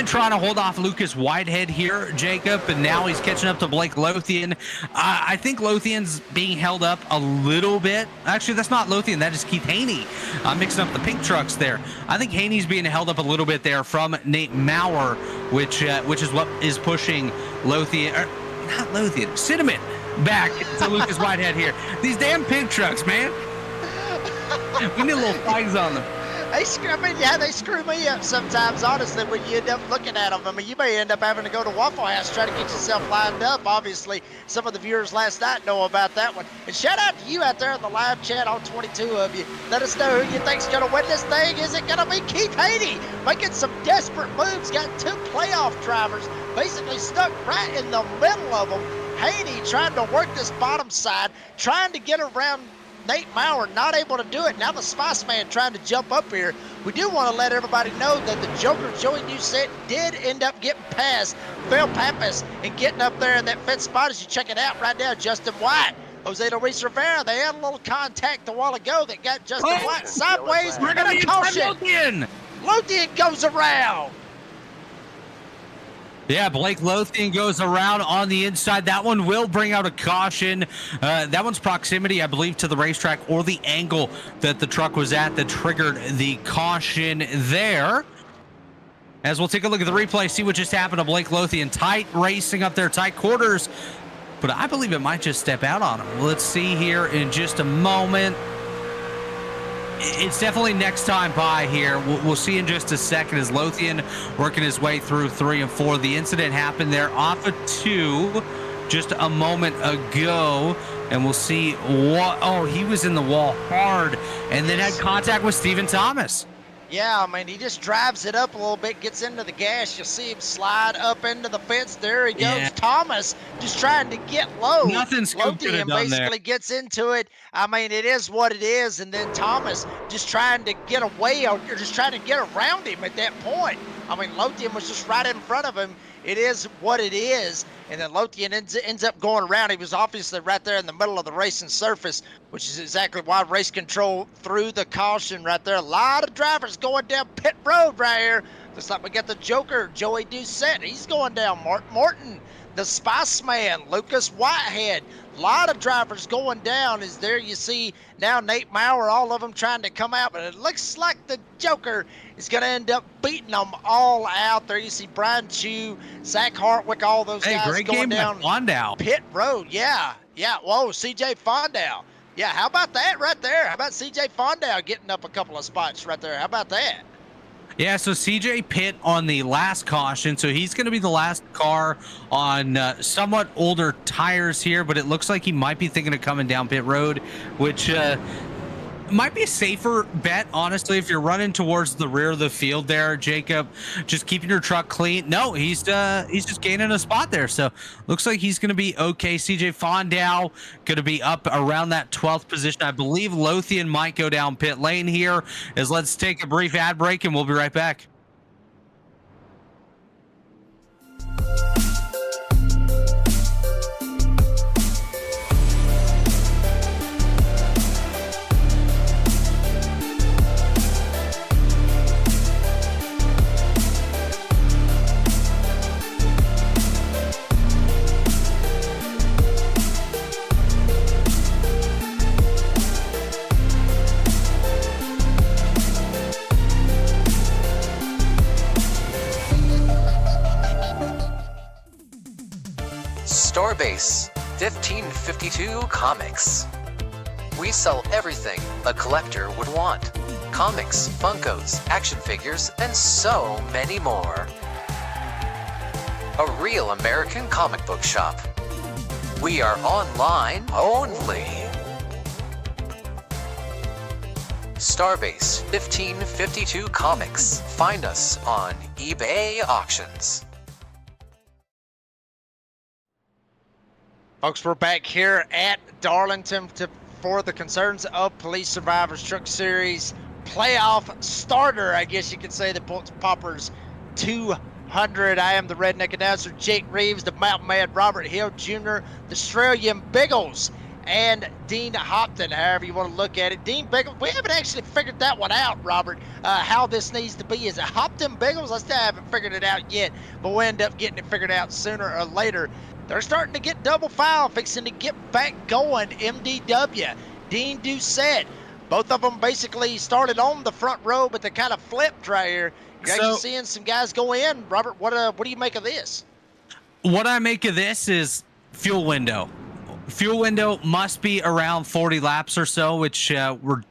trying to hold off Lucas Whitehead here, Jacob, and now he's catching up to Blake Lothian. I think Lothian's being held up a little bit. Actually, that's not Lothian. That is Keith Haney. I'm mixing up the pink trucks there. I think Haney's being held up a little bit there from Nate Maurer, which is what is pushing Cinnamon back to Lucas Whitehead here. These damn pink trucks, man. We need little flags on them. They screw me up sometimes, honestly, when you end up looking at them. I mean, you may end up having to go to Waffle House, try to get yourself lined up. Obviously, some of the viewers last night know about that one. And shout out to you out there in the live chat, all 22 of you. Let us know who you think's going to win this thing. Is it going to be Keith Haney making some desperate moves? Got 2 playoff drivers basically stuck right in the middle of them. Haney trying to work this bottom side, trying to get around Nate Maurer, not able to do it. Now the Spice Man trying to jump up here. We do want to let everybody know that the Joker, Joey Doucette, did end up getting past Phil Pappas and getting up there in that 5th spot. As you check it out right now, Justin White, Jose Luis Rivera, they had a little contact a while ago that got Justin White sideways. We're going to caution. Lothian goes around. Yeah, Blake Lothian goes around on the inside. That one will bring out a caution. That one's proximity, I believe, to the racetrack or the angle that the truck was at that triggered the caution there. As we'll take a look at the replay, see what just happened to Blake Lothian. Tight racing up there, tight quarters. But I believe it might just step out on him. Let's see here in just a moment. It's definitely next time by here. We'll see in just a second as Lothian working his way through 3 and 4. The incident happened there off of 2 just a moment ago. And we'll see what. Oh, he was in the wall hard and then had contact with Stephen Thomas. Yeah, I mean, he just drives it up a little bit, gets into the gas. You'll see him slide up into the fence. There he goes. Yeah. Thomas just trying to get low. Nothing Scoop could have done basically there. Gets into it. I mean, it is what it is. And then Thomas just trying to get away or just trying to get around him at that point. I mean, Lothian was just right in front of him. It is what it is. And then Lothian ends up going around. He was obviously right there in the middle of the racing surface, which is exactly why race control threw the caution right there. A lot of drivers going down pit road right here. Looks like we got the Joker, Joey Doucette. He's going down. Mark Morton, the Spice Man, Lucas Whitehead. A lot of drivers going down. Is there you see now Nate Maurer, all of them trying to come out, but it looks like the Joker is going to end up beating them all out. There you see Brian Chu, Zach Hartwick, all those guys great going game down Fondow. pit road. Yeah. Whoa, CJ Fondow. Yeah, how about that right there? How about CJ Fondow getting up a couple of spots right there? How about that? Yeah, so CJ pit on the last caution, so he's going to be the last car on somewhat older tires here, but it looks like he might be thinking of coming down pit road, which might be a safer bet, honestly, if you're running towards the rear of the field there, Jacob, just keeping your truck clean. No, he's just gaining a spot there, so looks like he's going to be okay. CJ Fondow going to be up around that 12th position. I believe Lothian might go down pit lane here. As let's take a brief ad break, and we'll be right back. Starbase 1552 Comics. We sell everything a collector would want. Comics, Funkos, action figures, and so many more. A real American comic book shop. We are online only. Starbase 1552 Comics. Find us on eBay Auctions. Folks, we're back here at Darlington for the Concerns of Police Survivors Truck Series playoff starter, I guess you could say, the Pultz Poppers 200. I am the redneck announcer, Jake Reeves, the Mountain Man, Robert Hill Jr., the Australian Biggles, and Dean Hopton, however you want to look at it. Dean Biggles, we haven't actually figured that one out, Robert, how this needs to be. Is it Hopton Biggles? I still haven't figured it out yet, but we'll end up getting it figured out sooner or later. They're starting to get double foul, fixing to get back going. MDW, Dean Doucette, both of them basically started on the front row, but they kind of flipped right here. You're actually seeing some guys go in. Robert, what do you make of this? What I make of this is fuel window. Fuel window must be around 40 laps or so, which we're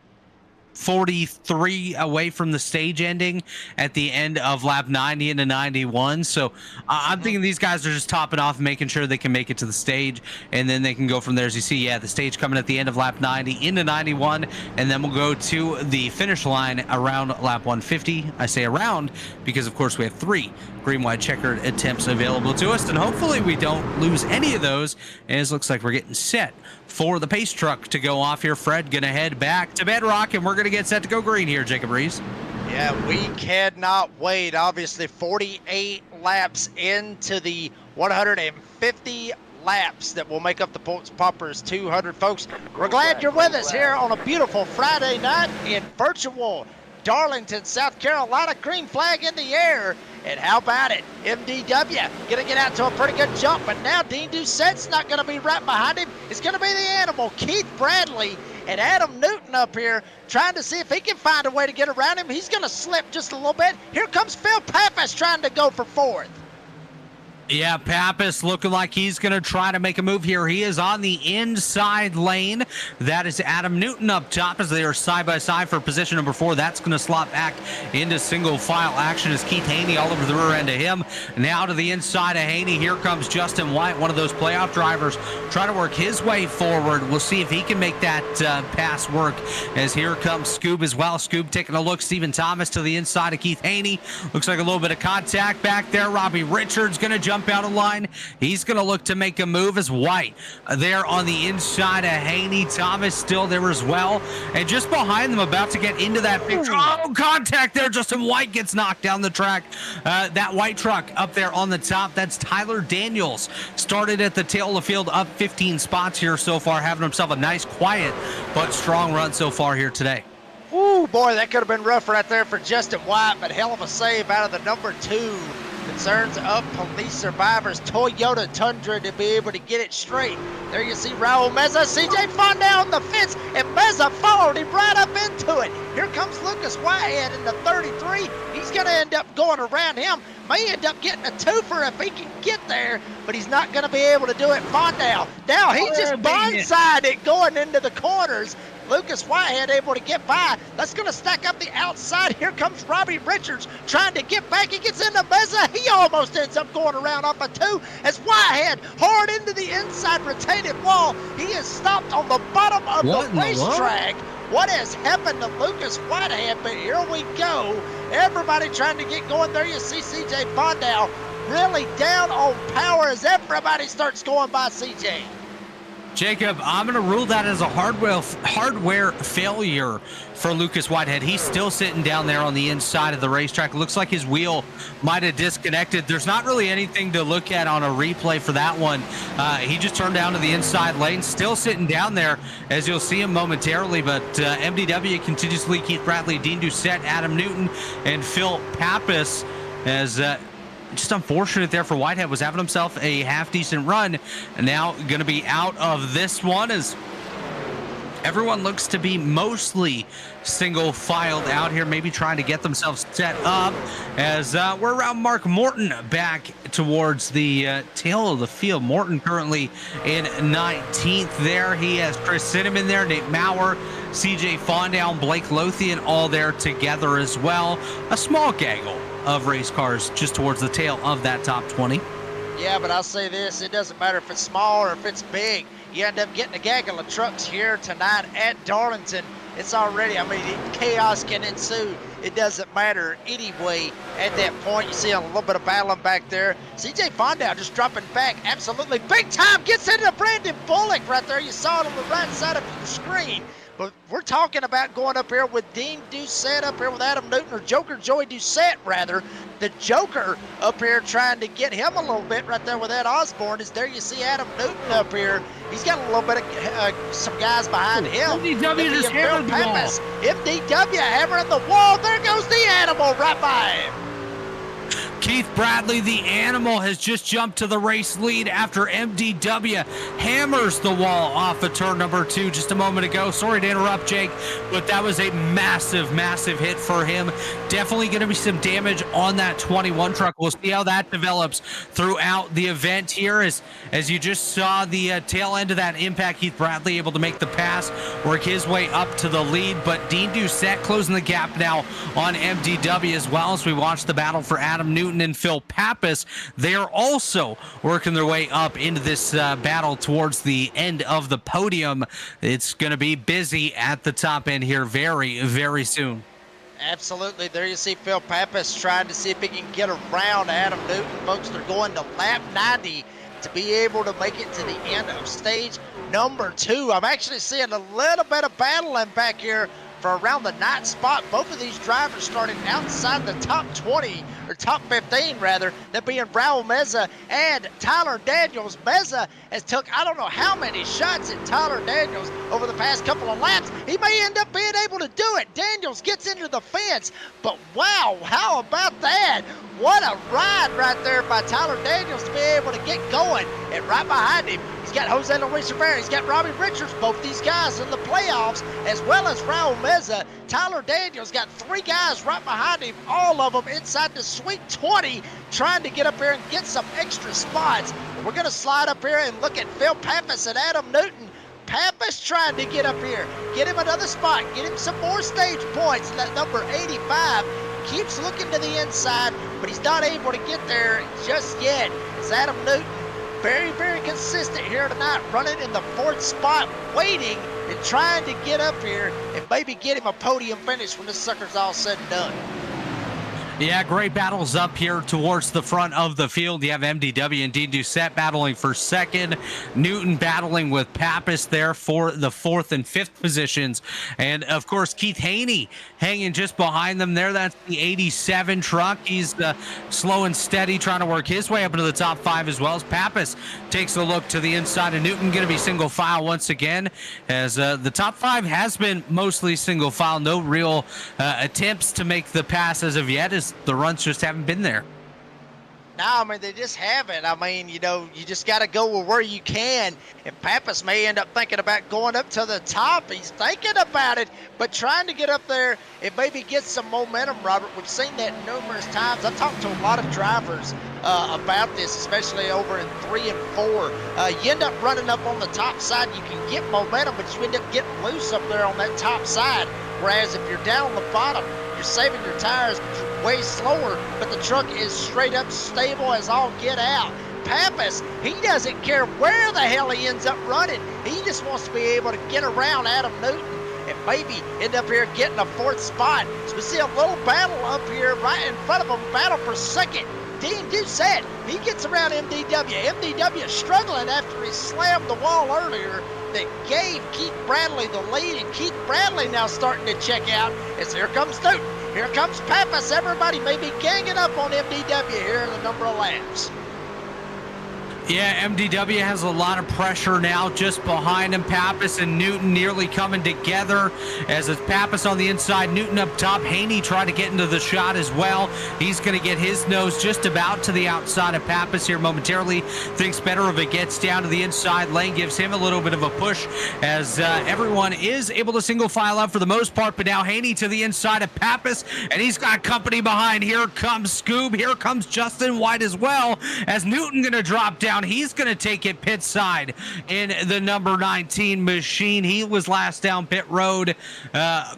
43 away from the stage ending at the end of lap 90 into 91. So I'm thinking these guys are just topping off, making sure they can make it to the stage, and then they can go from there. As you see, the stage coming at the end of lap 90 into 91, and then we'll go to the finish line around lap 150. I say around because, of course, we have 3 green-white-checkered attempts available to us, and hopefully we don't lose any of those, as it looks like we're getting set for the pace truck to go off here. Fred gonna head back to Bedrock, and we're gonna get set to go green here, Jacob Reese. Yeah, we cannot wait. Obviously, 48 laps into the 150 laps that will make up the Pultz Poppers 200. Folks, we're glad you're with us here on a beautiful Friday night in virtual Darlington, South Carolina. Green flag in the air. And how about it? MDW gonna get out to a pretty good jump, but now Dean Doucette's not gonna be right behind him. It's gonna be the animal, Keith Bradley, and Adam Newton up here trying to see if he can find a way to get around him. He's gonna slip just a little bit. Here comes Phil Pappas trying to go for 4th. Yeah, Pappas looking like he's going to try to make a move here. He is on the inside lane. That is Adam Newton up top as they are side by side for position number 4. That's going to slot back into single file action as Keith Haney all over the rear end of him. Now to the inside of Haney. Here comes Justin White, one of those playoff drivers, trying to work his way forward. We'll see if he can make that pass work, as here comes Scoob as well. Scoob taking a look. Stephen Thomas to the inside of Keith Haney. Looks like a little bit of contact back there. Robbie Richards going to jump out of line. He's going to look to make a move as White there on the inside of Haney. Thomas still there as well. And just behind them, about to get into that big contact there. Justin White gets knocked down the track. That white truck up there on the top, that's Tyler Daniels. Started at the tail of the field, up 15 spots here so far, having himself a nice, quiet, but strong run so far here today. Ooh, boy, that could have been rough right there for Justin White, but hell of a save out of the number 2. Concerns of police survivors, Toyota Tundra, to be able to get it straight. There you see Raul Meza, CJ Fondell on the fence, and Meza followed him right up into it. Here comes Lucas Whitehead in the 33. He's going to end up going around him. May end up getting a twofer if he can get there, but he's not going to be able to do it. Fondell, now he just blindsided it going into the corners. Lucas Whitehead able to get by. That's going to stack up the outside. Here comes Robbie Richards trying to get back. He gets into Meza. He almost ends up going around off a 2 as Whitehead hard into the inside retaining wall. He is stopped on the bottom of the racetrack. What has happened to Lucas Whitehead? But here we go. Everybody trying to get going. There you see CJ Fondell really down on power as everybody starts going by CJ. Jacob, I'm going to rule that as a hardware failure for Lucas Whitehead. He's still sitting down there on the inside of the racetrack. It looks like his wheel might have disconnected. There's not really anything to look at on a replay for that one. He just turned down to the inside lane, still sitting down there, as you'll see him momentarily. But MDW continues to lead Keith Bradley, Dean Doucette, Adam Newton, and Phil Pappas, as just unfortunate there for Whitehead, was having himself a half-decent run, and now going to be out of this one as everyone looks to be mostly single-filed out here, maybe trying to get themselves set up, as we're around Mark Morton back towards the tail of the field. Morton currently in 19th there. He has Chris Cinnamon there, Nate Maurer, CJ Fondell, Blake Lothian all there together as well. A small gaggle of race cars just towards the tail of that top 20. Yeah, but I'll say this, it doesn't matter if it's small or if it's big. You end up getting a gaggle of trucks here tonight at Darlington. It's already, chaos can ensue. It doesn't matter anyway at that point. You see a little bit of battling back there. CJ Fondell just dropping back absolutely big time. Gets into Brandon Bullock right there. You saw it on the right side of the screen. But we're talking about going up here with Dean Doucette up here with Adam Newton, or Joker Joey Doucette, rather. The Joker up here trying to get him a little bit right there with Ed Osborne. Is there you see Adam Newton up here. He's got a little bit of some guys behind him. MDW just hammered the wall. MDW hammering the wall. There goes the animal right by him. Keith Bradley, the animal, has just jumped to the race lead after MDW hammers the wall off of turn number 2 just a moment ago. Sorry to interrupt, Jake, but that was a massive hit for him. Definitely going to be some damage on that 21 truck. We'll see how that develops throughout the event here. As you just saw the tail end of that impact, Keith Bradley able to make the pass, work his way up to the lead, but Dean Doucette closing the gap now on MDW as well as we watch the battle for Adam Newton and Phil Pappas. They are also working their way up into this battle towards the end of the podium. It's going to be busy at the top end here very soon. Absolutely. There you see Phil Pappas trying to see if he can get around Adam Newton. Folks, they're going to lap 90 to be able to make it to the end of stage number 2. I'm actually seeing a little bit of battling back here for around the 9th spot. Both of these drivers starting outside the top 20, or top 15 rather, that being Raul Meza and Tyler Daniels. Meza has took I don't know how many shots at Tyler Daniels over the past couple of laps. He may end up being able to do it. Daniels gets into the fence, but wow, how about that? What a ride right there by Tyler Daniels to be able to get going. And right behind him, he's got Jose Luis Rivera, he's got Robbie Richards, both these guys in the playoffs, as well as Raul Meza. Tyler Daniels got 3 guys right behind him, all of them inside the sweet 20, trying to get up here and get some extra spots. We're going to slide up here and look at Phil Pappas and Adam Newton. Pappas trying to get up here, get him another spot, get him some more stage points. That number 85 keeps looking to the inside, but he's not able to get there just yet. It's Adam Newton, very consistent here tonight, running in the 4th spot, waiting and trying to get up here and maybe get him a podium finish when this sucker's all said and done. Yeah, great battles up here towards the front of the field. You have MDW and Dean Doucette battling for 2nd. Newton battling with Pappas there for the 4th and 5th positions. And, of course, Keith Haney hanging just behind them there. That's the 87 truck. He's slow and steady, trying to work his way up into the top 5 as well as Pappas takes a look to the inside. And Newton going to be single file once again, as the top 5 has been mostly single file. No real attempts to make the pass as of yet, as the runs just haven't been there. No, I mean, they just haven't. I mean, you know, you just got to go where you can. And Pappas may end up thinking about going up to the top. He's thinking about it, but trying to get up there and maybe get some momentum, Robert. We've seen that numerous times. I've talked to a lot of drivers about this, especially over in 3 and 4. You end up running up on the top side. You can get momentum, but you end up getting loose up there on that top side. Whereas if you're down on the bottom, you're saving your tires, but you're way slower, but the truck is straight up stable as all get out. Pappas, he doesn't care where the hell he ends up running. He just wants to be able to get around Adam Newton and maybe end up here getting a 4th spot. So we see a little battle up here right in front of him, battle for 2nd. Dean Doucette, he gets around MDW. MDW struggling after he slammed the wall earlier that gave Keith Bradley the lead, and Keith Bradley now starting to check out as here comes Newton, here comes Pappas. Everybody may be ganging up on MDW here in a number of laps. Yeah, MDW has a lot of pressure now just behind him. Pappas and Newton nearly coming together as it's Pappas on the inside, Newton up top. Haney tried to get into the shot as well. He's going to get his nose just about to the outside of Pappas here momentarily. Thinks better of it, gets down to the inside lane, gives him a little bit of a push as everyone is able to single file up for the most part. But now Haney to the inside of Pappas, and he's got company behind. Here comes Scoob. Here comes Justin White as well, as Newton going to drop down. He's going to take it pit side in the number 19 machine. He was last down pit road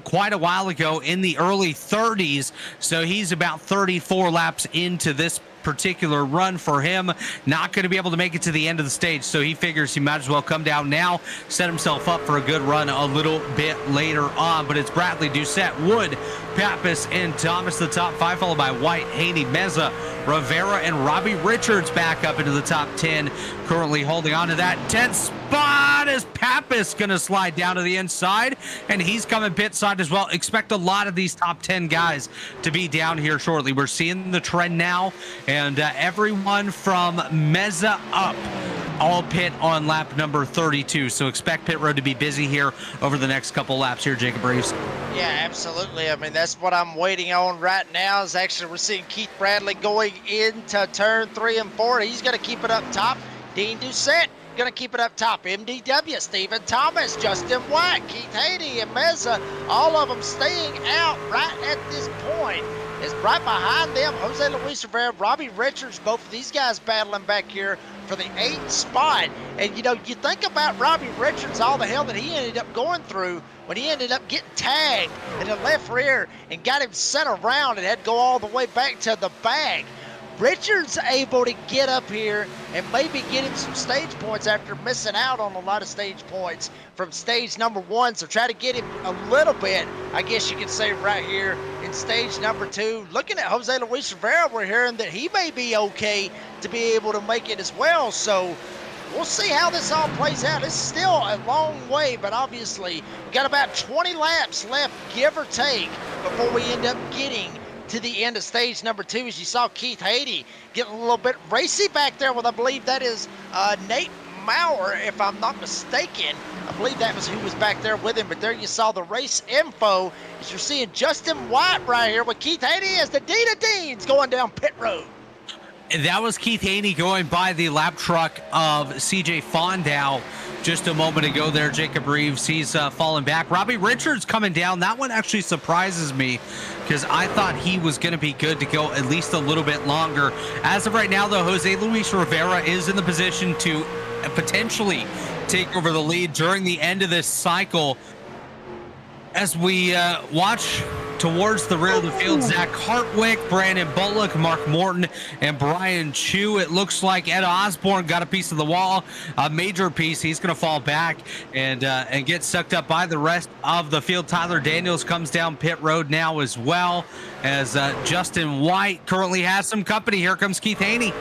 quite a while ago in the early 30s, so he's about 34 laps into this particular run for him. Not going to be able to make it to the end of the stage, so he figures he might as well come down now, set himself up for a good run a little bit later on. But it's Bradley, Doucette, Wood, Pappas, and Thomas, the top 5, followed by White, Haney, Meza, Rivera, and Robbie Richards back up into the top 10, currently holding on to that 10th spot as Pappas going to slide down to the inside, and he's coming pit side as well. Expect a lot of these top 10 guys to be down here shortly. We're seeing the trend now, and everyone from Meza up all pit on lap number 32. So expect pit road to be busy here over the next couple laps here, Jacob Reeves. Yeah, absolutely. I mean, that's what I'm waiting on right now is actually we're seeing Keith Bradley going into turn 3 and 4. He's going to keep it up top. Dean Doucette going to keep it up top. MDW, Stephen Thomas, Justin White, Keith Haney, and Meza, all of them staying out right at this point. Is right behind them, Jose Luis Rivera, Robbie Richards, both of these guys battling back here for the 8th spot. And, you know, you think about Robbie Richards, all the hell that he ended up going through when he ended up getting tagged in the left rear and got him sent around and had to go all the way back to the bag. Richards able to get up here and maybe get him some stage points after missing out on a lot of stage points from stage number 1. So try to get him a little bit, I guess you could say, right here in stage number 2. Looking at Jose Luis Rivera, we're hearing that he may be okay to be able to make it as well. So we'll see how this all plays out. It's still a long way, but obviously we got about 20 laps left, give or take, before we end up getting to the end of stage number 2. As you saw Keith Haney getting a little bit racy back there with, I believe that is Nate Maurer, if I'm not mistaken. I believe that was who was back there with him, but there you saw the race info as you're seeing Justin White right here with Keith Haney as the Dita Deans going down pit road. That was Keith Haney going by the lap truck of CJ Fondow just a moment ago there. Jacob Reeves, he's falling back. Robbie Richards coming down. That one actually surprises me because I thought he was going to be good to go at least a little bit longer. As of right now, though, Jose Luis Rivera is in the position to potentially take over the lead during the end of this cycle. As we watch towards the rear of the field, Zach Hartwick, Brandon Bullock, Mark Morton, and Brian Chu. It looks like Ed Osborne got a piece of the wall, a major piece. He's going to fall back and get sucked up by the rest of the field. Tyler Daniels comes down pit road now as well, as Justin White currently has some company. Here comes Keith Haney.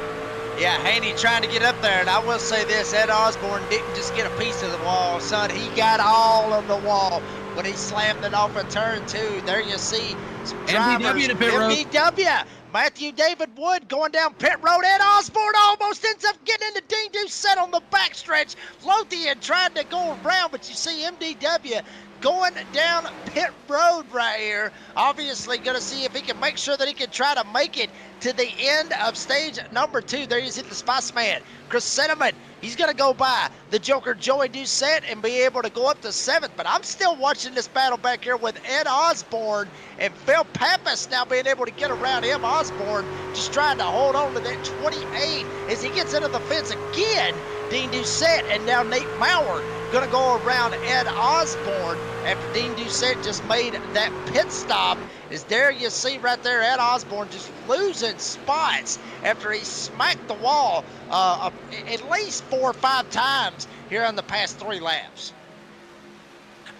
Yeah, Haney trying to get up there, and I will say this, Ed Osborne didn't just get a piece of the wall, son. He got all of the wall when he slammed it off of turn 2. There you see some drivers. MDW to pit road. MDW. Matthew David Wood going down pit road. Ed Osborne almost ends up getting into Dean Doucette on the backstretch. Lothian tried to go around, but you see MDW going down pit road right here. Obviously going to see if he can make sure that he can try to make it to the end of stage number 2. There you see the Spice Man, Chris Cinnamon. He's going to go by the Joker Joey Doucette and be able to go up to 7th. But I'm still watching this battle back here with Ed Osborne and Phil Pappas now being able to get around him. Osborne just trying to hold on to that 28 as he gets into the fence again. Dean Doucette and now Nate Maurer going to go around Ed Osborne after Dean Doucette just made that pit stop. Is there you see right there Ed Osborne just losing spots after he smacked the wall at least 4 or 5 times here on the past 3 laps.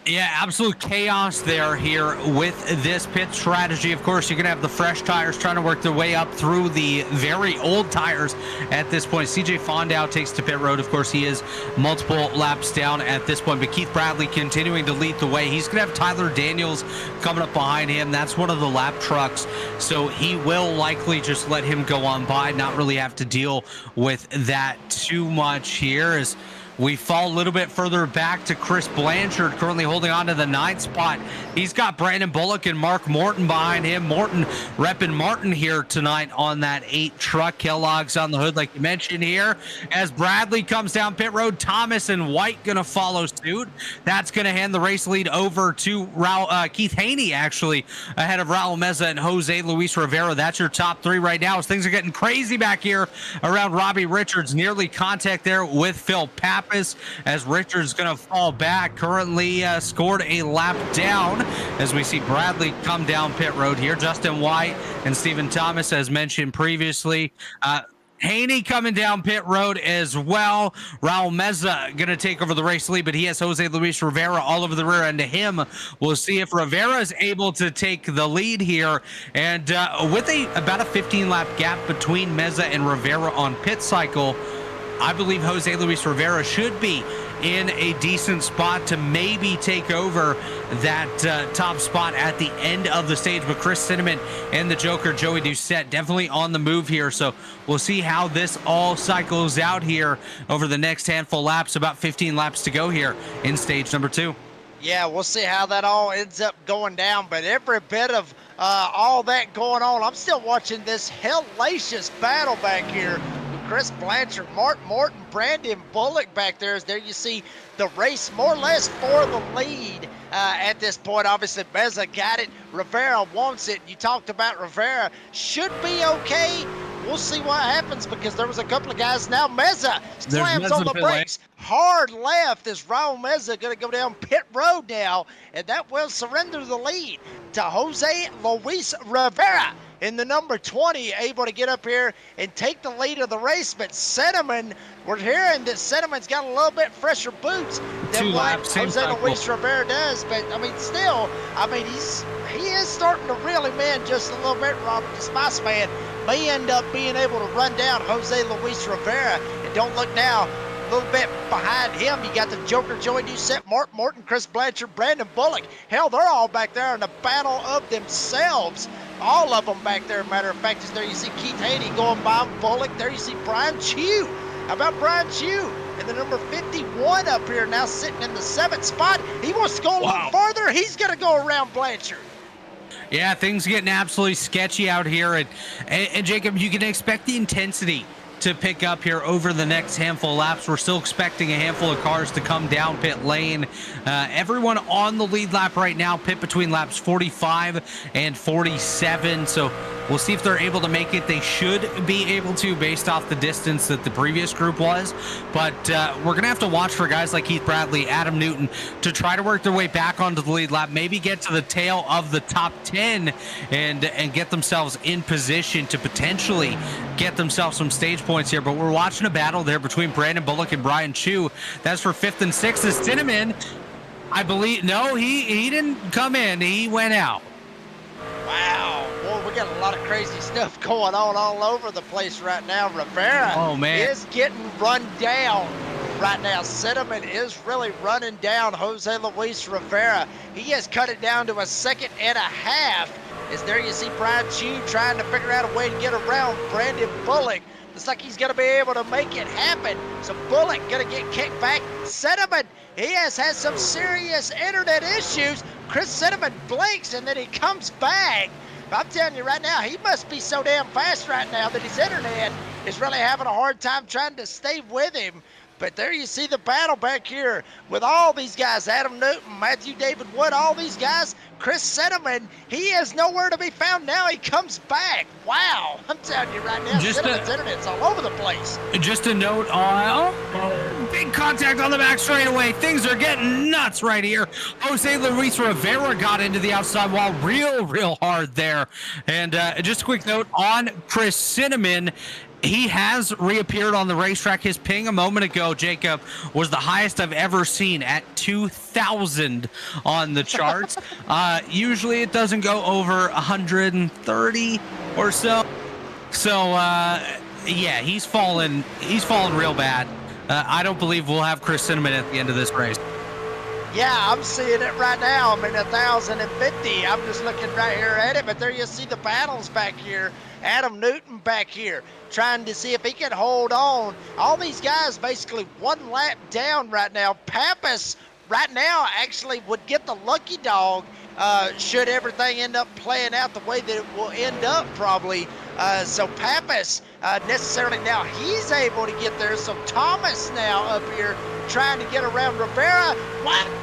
Yeah, absolute chaos there here with this pit strategy. Of course, you're going to have the fresh tires trying to work their way up through the very old tires at this point. CJ Fondow takes to pit road. Of course, he is multiple laps down at this point, but Keith Bradley continuing to lead the way. He's going to have Tyler Daniels coming up behind him. That's one of the lap trucks, so he will likely just let him go on by, not really have to deal with that too much here as we fall a little bit further back to Chris Blanchard, currently holding on to the 9th spot. He's got Brandon Bullock and Mark Morton behind him. Morton repping Martin here tonight on that 8 truck. Kellogg's on the hood, like you mentioned here. As Bradley comes down pit road, Thomas and White going to follow suit. That's going to hand the race lead over to Keith Haney, actually, ahead of Raul Meza and Jose Luis Rivera. That's your top 3 right now as things are getting crazy back here around Robbie Richards. Nearly contact there with Phil Pappas as Richards going to fall back. Currently scored a lap down as we see Bradley come down pit road here. Justin White and Stephen Thomas, as mentioned previously. Haney coming down pit road as well. Raul Meza going to take over the race lead, but he has Jose Luis Rivera all over the rear end of him. We'll see if Rivera is able to take the lead here. And with about a 15-lap gap between Meza and Rivera on pit cycle, I believe Jose Luis Rivera should be in a decent spot to maybe take over that top spot at the end of the stage. But Chris Cinnamon and the Joker, Joey Doucette, definitely on the move here. So we'll see how this all cycles out here over the next handful of laps. About 15 laps to go here in stage number 2. Yeah, we'll see how that all ends up going down, but every bit of all that going on, I'm still watching this hellacious battle back here. Chris Blanchard, Mark Morton, Brandon Bullock back there. There you see the race more or less for the lead at this point. Obviously, Meza got it. Rivera wants it. You talked about Rivera. Should be okay. We'll see what happens because there was a couple of guys. Now Meza slams on the brakes. Hard left is Raul Meza going to go down pit road now, and that will surrender the lead to Jose Luis Rivera in the number 20, able to get up here and take the lead of the race. But Cinnamon, we're hearing that Cinnamon's got a little bit fresher boots than what Jose Luis Rivera does. But I mean, still, I mean, he is starting to reel him in just a little bit. Robert, the Spice Man may end up being able to run down Jose Luis Rivera. And don't look now, a little bit behind him, you got the Joker Joey Doucette, Mark Morton, Chris Blanchard, Brandon Bullock. Hell, they're all back there in the battle of themselves. All of them back there, matter of fact, is there you see Keith Haney going by Bullock. There you see Brian Chew. How about Brian Chew? And the number 51 up here now sitting in the 7th spot. He wants to go a little farther. He's going to go around Blanchard. Yeah, things getting absolutely sketchy out here. And Jacob, you can expect the intensity to pick up here over the next handful of laps. We're still expecting a handful of cars to come down pit lane. Everyone on the lead lap right now, pit between laps 45 and 47. So we'll see if they're able to make it. They should be able to based off the distance that the previous group was. But we're going to have to watch for guys like Keith Bradley, Adam Newton to try to work their way back onto the lead lap, maybe get to the tail of the top 10 and get themselves in position to potentially get themselves some stage points here. But we're watching a battle there between Brandon Bullock and Brian Chew. That's for 5th and 6th. Is Cinnamon, I believe, no, he didn't come in. He went out. Wow, boy, we got a lot of crazy stuff going on all over the place right now. Rivera is getting run down right now. Cinnamon is really running down Jose Luis Rivera. He has cut it down to a 2.5 seconds. As there you see Brian Chew trying to figure out a way to get around Brandon Bullock. Looks like he's going to be able to make it happen. So Bullock going to get kicked back. Cinnamon, he has had some serious internet issues. Chris Cinnamon blinks and then he comes back. I'm telling you right now, he must be so damn fast right now that his internet is really having a hard time trying to stay with him. But there you see the battle back here with all these guys. Adam Newton, Matthew David Wood, all these guys. Chris Cinnamon, he is nowhere to be found now. He comes back. Wow. I'm telling you right now, Cinnamon's internet's all over the place. Just a note on big contact on the back straightaway. Things are getting nuts right here. Jose Luis Rivera got into the outside wall real hard there. And just a quick note on Chris Cinnamon. He has reappeared on the racetrack. His ping a moment ago, Jacob, was the highest I've ever seen at 2,000 on the charts. Usually it doesn't go over 130 or so. So, yeah, he's fallen real bad. I don't believe we'll have Chris Cinnamon at the end of this race. Yeah, I'm seeing it right now. I'm in 1,050. I'm just looking right here at it, but there you see the battles back here. Adam Newton back here trying to see if he can hold on. All these guys basically one lap down right now. Pappas right now actually would get the lucky dog should everything end up playing out the way that it will end up probably. So Pappas necessarily now he's able to get there. So Thomas now up here trying to get around Rivera. Wow.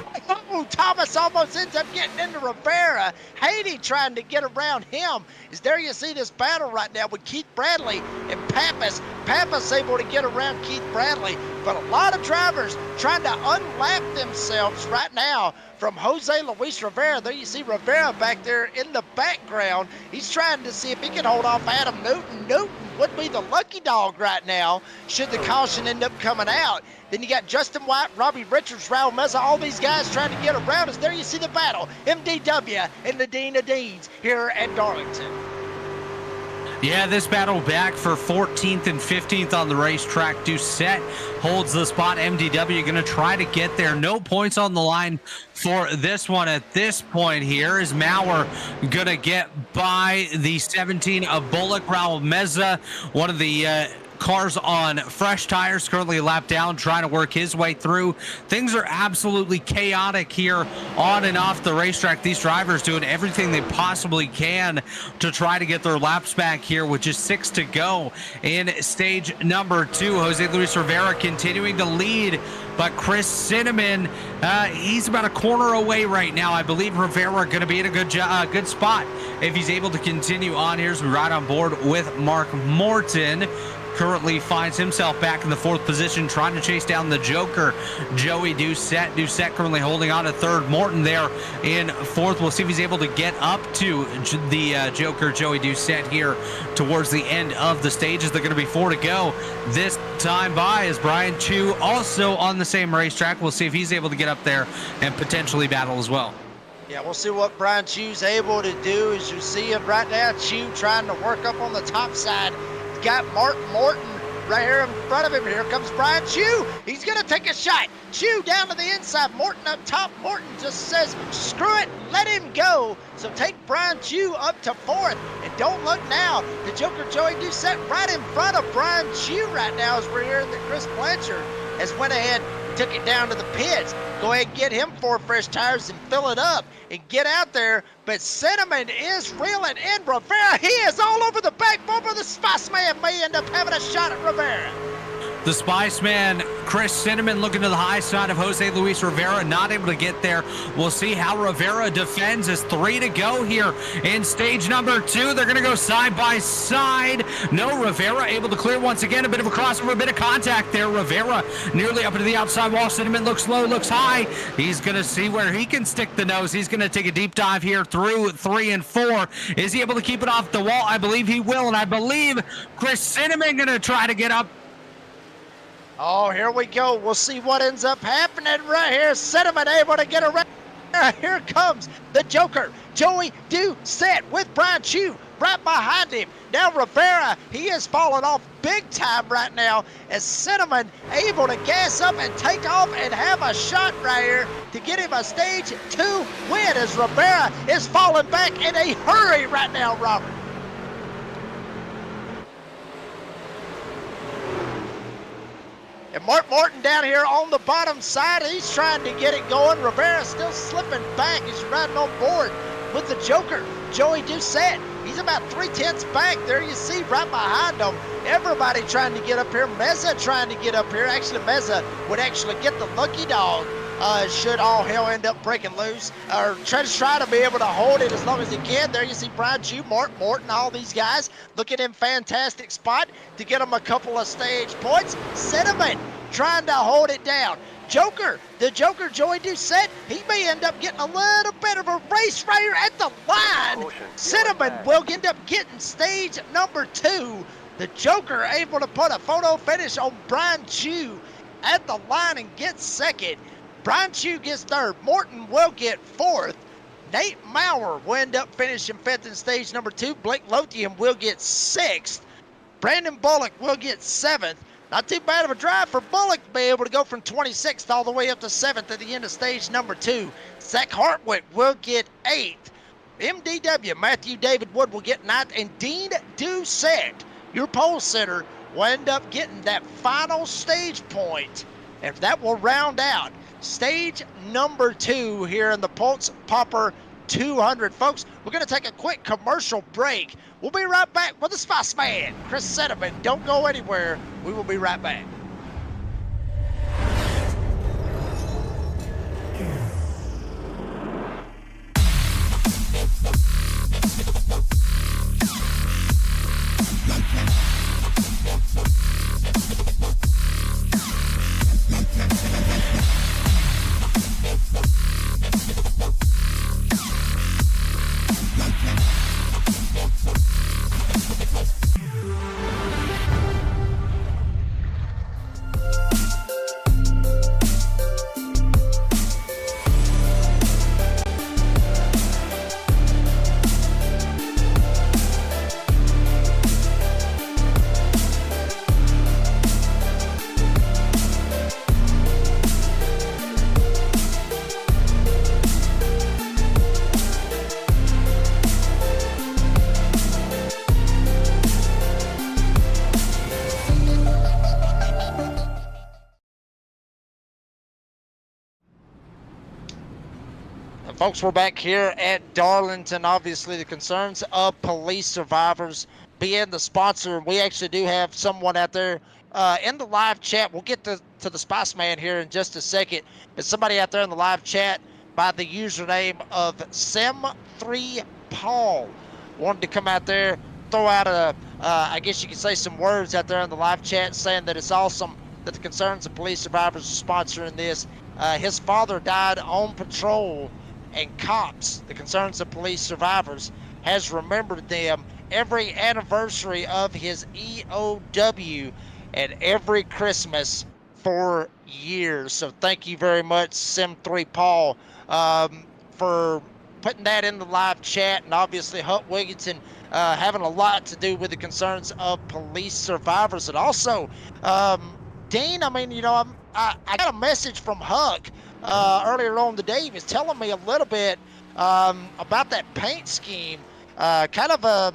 Oh, Thomas almost ends up getting into Rivera. Haney trying to get around him. Is there you see this battle right now with Keith Bradley and Pappas. Pappas able to get around Keith Bradley, but a lot of drivers trying to unlap themselves right now from Jose Luis Rivera. There you see Rivera back there in the background. He's trying to see if he can hold off Adam Newton. Newton would be the lucky dog right now should the caution end up coming out. Then you got Justin White, Robbie Richards, Raul Meza, all these guys trying to get around us. There you see the battle. MDW and the Dean of Deans here at Darlington. Yeah, this battle back for 14th and 15th on the racetrack. Doucette holds the spot. MDW going to try to get there. No points on the line for this one at this point here. Is Maurer going to get by the 17 of Bullock? Raul Meza, one of the cars on fresh tires, currently a lap down, trying to work his way through. Things are absolutely chaotic here on and off the racetrack. These drivers doing everything they possibly can to try to get their laps back here with just 6 to go in stage number 2. Jose Luis Rivera continuing to lead, but Chris Cinnamon, he's about a corner away right now. I believe Rivera going to be in a good spot if he's able to continue on here as we ride on board with Mark Morton. Currently finds himself back in the 4th position, trying to chase down the Joker, Joey Doucette. Doucette currently holding on to 3rd. Morton there in 4th. We'll see if he's able to get up to the Joker, Joey Doucette, here towards the end of the stages. They're going to be 4 to go this time by, as Brian Chu also on the same racetrack. We'll see if he's able to get up there and potentially battle as well. Yeah, we'll see what Brian Chu's able to do. As you see him right now, Chu trying to work up on the top side. Got Mark Morton right here in front of him. Here comes Brian Chu. He's going to take a shot. Chu down to the inside. Morton up top. Morton just says, screw it, let him go. So take Brian Chu up to 4th. And don't look now. The Joker, Joey Doucette, right in front of Brian Chu right now as we're here in the Chris Blanchard has went ahead, took it down to the pits. Go ahead and get him 4 fresh tires and fill it up and get out there. But Cinnamon is reeling in Rivera. He is all over the back bumper. The Spice Man may end up having a shot at Rivera. The Spice Man, Chris Cinnamon, looking to the high side of Jose Luis Rivera, not able to get there. We'll see how Rivera defends as 3 to go here in stage number 2. They're going to go side by side. No, Rivera able to clear once again. A bit of a crossover, a bit of contact there. Rivera nearly up into the outside wall. Cinnamon looks low, looks high. He's going to see where he can stick the nose. He's going to take a deep dive here through 3 and 4. Is he able to keep it off the wall? I believe he will, and I believe Chris Cinnamon going to try to get up. Oh, here we go. We'll see what ends up happening right here. Cinnamon able to get around. Here comes the Joker, Joey Doucette with Brian Chu right behind him. Now Rivera, he is falling off big time right now as Cinnamon able to gas up and take off and have a shot right here to get him a stage 2 win as Rivera is falling back in a hurry right now, Robert. And Mark Morton down here on the bottom side, he's trying to get it going. Rivera still slipping back. He's riding on board with the Joker, Joey Doucette. He's about 3/10 back. There you see right behind him. Everybody trying to get up here. Meza trying to get up here. Actually, Meza would actually get the lucky dog should all hell end up breaking loose. Or try to be able to hold it as long as he can. There you see Brian Chu, Mark Morton, all these guys looking in fantastic spot to get them a couple of stage points. Cinnamon trying to hold it down. Joker, the Joker, Joey Doucette, he may end up getting a little bit of a race right here at the line. Cinnamon will end up getting stage number 2. The Joker able to put a photo finish on Brian Chu at the line and get 2nd. Brian Chu gets 3rd. Morton will get 4th. Nate Maurer will end up finishing 5th in stage number 2. Blake Lothian will get 6th. Brandon Bullock will get 7th. Not too bad of a drive for Bullock to be able to go from 26th all the way up to 7th at the end of stage number 2. Zach Hartwick will get 8th. MDW, Matthew David Wood will get 9th. And Dean Doucette, your pole sitter, will end up getting that final stage point. And that will round out stage number 2 here in the Pultz Popper 200. Folks, we're going to take a quick commercial break. We'll be right back with the Spice Man, Chris Cinnamon. Don't go anywhere. We will be right back. Folks, we're back here at Darlington. Obviously, the concerns of police survivors being the sponsor. We actually do have someone out there in the live chat. We'll get to the Spice Man here in just a second. But somebody out there in the live chat by the username of Sim3Paul wanted to come out there, throw out I guess you could say some words out there in the live chat saying that it's awesome that the concerns of police survivors are sponsoring this. His father died on patrol, and C.O.P.S, the concerns of police survivors, has remembered them every anniversary of his EOW and every Christmas for years. So thank you very much, Sim3Paul, for putting that in the live chat. And obviously Huck Wigginton having a lot to do with the concerns of police survivors. And also, Dean, I mean, you know, I got a message from Huck earlier on today. He was telling me a little bit about that paint scheme. Kind of a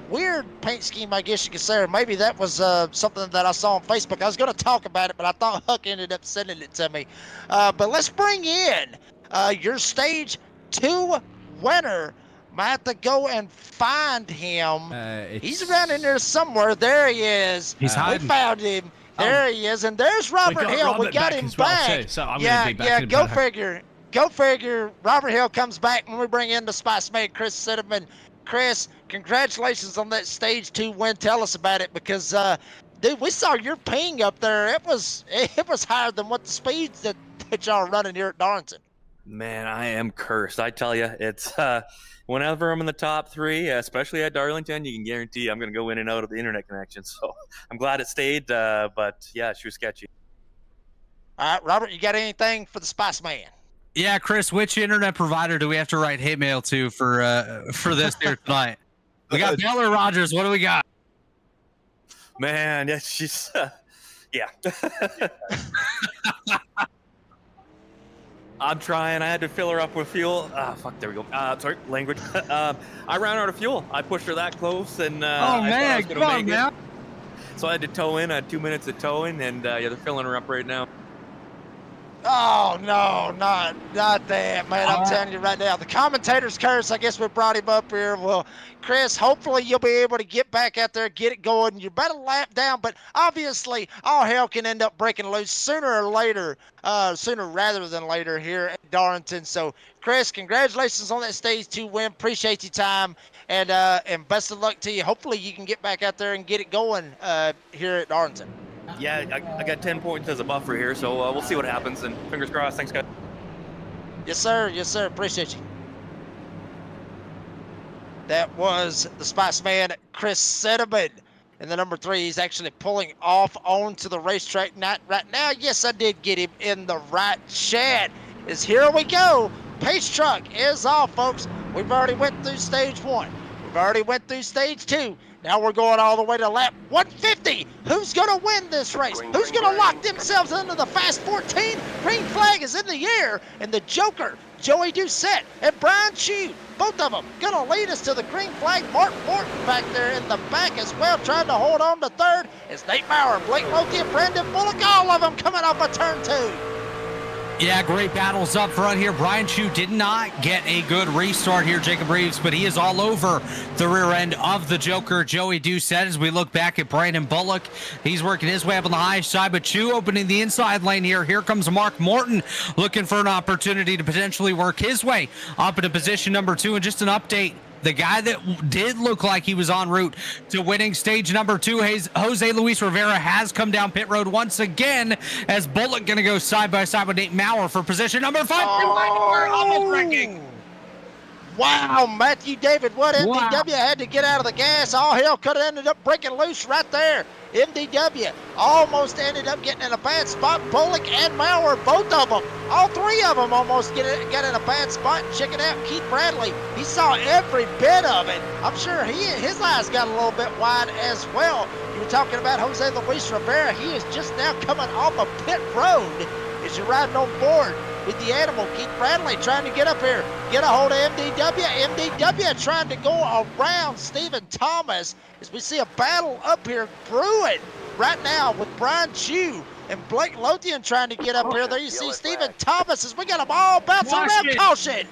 weird paint scheme, I guess you could say, or maybe that was something that I saw on Facebook. I was going to talk about it, but I thought Huck ended up sending it to me. But let's bring in your Stage 2 winner. Might have to go and find him. He's around in there somewhere. There he is. He's hiding. We found him. There he is. And there's Robert Hill. We got him back. So I'm yeah, gonna be back in go about figure. Go figure. Robert Hill comes back when we bring in the Spice Man, Chris Cinnamon. Chris, congratulations on that Stage 2 win. Tell us about it, because dude, we saw your ping up there. It was higher than what the speeds that y'all are running here at Darlington. Man, I am cursed. I tell you, it's whenever I'm in the top 3, especially at Darlington, you can guarantee I'm going to go in and out of the internet connection. So I'm glad it stayed, but yeah, it sure sketchy. All right, Robert, you got anything for the Spice Man? Yeah, Chris, which internet provider do we have to write hate mail to for this here tonight? We got Taylor Rogers. What do we got? Man, yeah, she's yeah. I'm trying. I had to fill her up with fuel. Fuck, there we go. Sorry, language. I ran out of fuel. I pushed her that close, and oh man, come on, man. So I had to tow in. I had 2 minutes of towing, and yeah, they're filling her up right now. Oh no, not that, man. I'm telling you right now, the commentator's curse. I guess we brought him up here. Well, Chris, hopefully you'll be able to get back out there, get it going. You're about a lap down, but obviously all hell can end up breaking loose sooner or later, sooner rather than later here at Darlington. So, Chris, congratulations on that Stage 2 win. Appreciate your time, and best of luck to you. Hopefully you can get back out there and get it going here at Darlington. Yeah, I got 10 points as a buffer here, so we'll see what happens, and fingers crossed. Thanks, guys. Yes, sir. Yes, sir. Appreciate you. That was the Spice Man, Chris Cinnamon. In the number 3, he's actually pulling off onto the racetrack. Not right now. Yes, I did get him in the right chat. Here we go. Pace truck is off, folks. We've already went through Stage 1. We've already went through Stage 2. Now we're going all the way to lap 150. Who's going to win this race? Who's going to lock themselves into the Fast 14? Green flag is in the air, and the Joker, Joey Doucette, and Brian Chew, both of them going to lead us to the green flag. Mark Morton back there in the back as well, trying to hold on to third. It's Nate Maurer, Blake Loki, and Brandon Bullock, all of them coming off of turn 2. Yeah, great battles up front here. Brian Chew did not get a good restart here, Jacob Reeves, but he is all over the rear end of the Joker, Joey Doucette. As we look back at Brandon Bullock, he's working his way up on the high side, but Chew opening the inside lane here. Here comes Mark Morton looking for an opportunity to potentially work his way up into position number 2. And just an update, the guy that did look like he was en route to winning stage number 2, Jose Luis Rivera, has come down pit road once again, as Bullock going to go side by side with Nate Maurer for position number 5. Oh. Wow, Matthew David, what MDW had to get out of the gas. All hell could have ended up breaking loose right there. MDW almost ended up getting in a bad spot. Bullock and Maurer, both of them, all 3 of them almost got in a bad spot. Check it out, Keith Bradley, he saw every bit of it. I'm sure his eyes got a little bit wide as well. You were talking about Jose Luis Rivera. He is just now coming off of pit road as you're riding on board with the animal. Keith Bradley trying to get up here, get a hold of MDW. MDW trying to go around Stephen Thomas as we see a battle up here brewing right now with Brian Chew and Blake Lothian trying to get up here. There you see Stephen Thomas as we got them all bouncing around. Caution.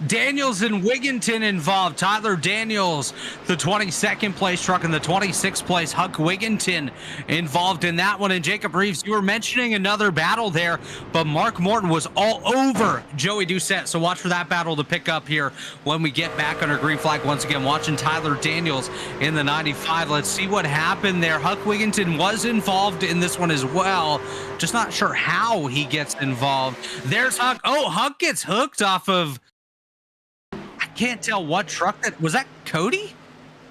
Daniels and Wigginton involved. Tyler Daniels, the 22nd place truck, and the 26th place Huck Wigginton involved in that one. And Jacob Reeves, you were mentioning another battle there, but Mark Morton was all over Joey Doucette. So watch for that battle to pick up here when we get back under green flag once again. Watching Tyler Daniels in the 95. Let's see what happened there. Huck Wigginton was involved in this one as well. Just not sure how he gets involved. There's Huck. Oh, Huck gets hooked off of, I can't tell what truck that was. That Cody?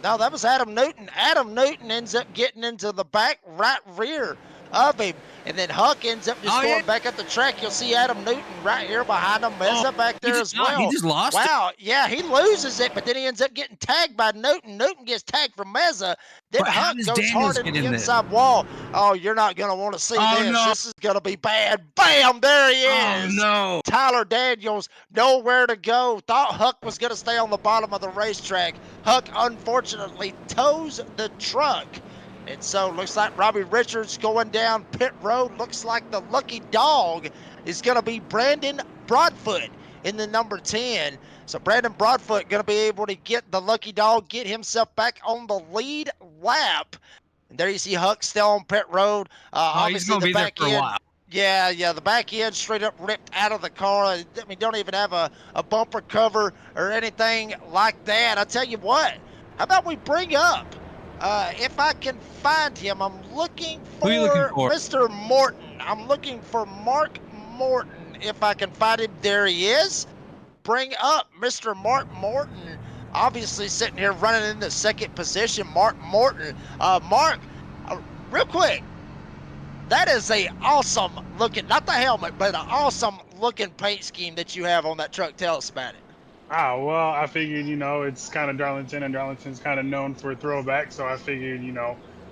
No, that was Adam Newton. Adam Newton ends up getting into the back right rear of him, and then Huck ends up just going back up the track. You'll see Adam Newton right here behind him. Meza back there as well. He just lost it. Yeah, he loses it, but then he ends up getting tagged by Newton. Newton gets tagged from Meza. Then Huck goes hard into the inside wall. Oh, you're not going to want to see this. No. This is going to be bad. Bam, there he is. Oh, no. Tyler Daniels, nowhere to go. Thought Huck was going to stay on the bottom of the racetrack. Huck, unfortunately, tows the truck. And so looks like Robbie Richards going down pit road. Looks like the lucky dog is going to be Brandon Broadfoot in the number 10. So Brandon Broadfoot going to be able to get the lucky dog, get himself back on the lead lap. And there you see Huck still on pit road. Obviously the back end. Yeah, the back end straight up ripped out of the car. I mean, don't even have a bumper cover or anything like that. I tell you what, how about we bring up, if I can find him, I'm looking for Mr. Morton. I'm looking for Mark Morton. If I can find him, there he is. Bring up Mr. Mark Morton. Obviously sitting here running in the second position, Mark Morton. Mark, real quick, that is a awesome looking, not the helmet, but an awesome looking paint scheme that you have on that truck. Tell us about it. Oh, well, I figured, it's kind of Darlington, and Darlington's kind of known for throwback, so I figured,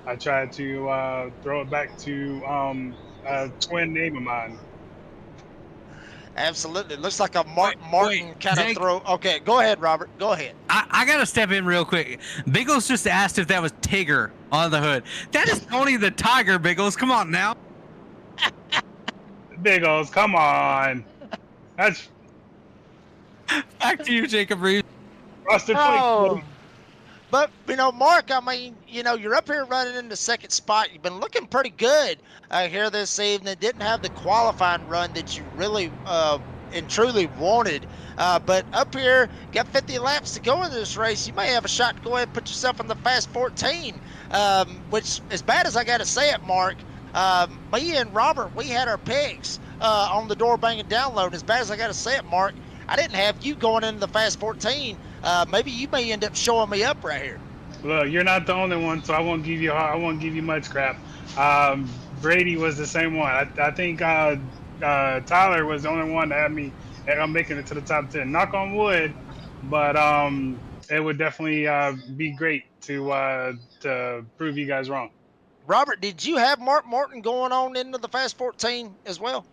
I tried to throw it back to a twin name of mine. Absolutely. It looks like a Martin kind of throw. Okay, go ahead, Robert. Go ahead. I got to step in real quick. Biggles just asked if that was Tigger on the hood. That is Tony the Tiger, Biggles. Come on now. Biggles, come on. That's... Back to you, Jacob Reeves. Frosted Flakes. But, Mark, I mean, you're up here running in the second spot. You've been looking pretty good here this evening. Didn't have the qualifying run that you really and truly wanted. But up here, got 50 laps to go in this race. You may have a shot to go ahead and put yourself in the Fast 14, which, as bad as I got to say it, Mark, me and Robert, we had our picks on the door banging download. As bad as I got to say it, Mark, I didn't have you going into the Fast 14. Maybe you may end up showing me up right here. Look, you're not the only one, so I won't give you much crap. Brady was the same one. I think Tyler was the only one that had me making it to the top 10. Knock on wood, but it would definitely be great to prove you guys wrong. Robert, did you have Mark Morton going on into the Fast 14 as well?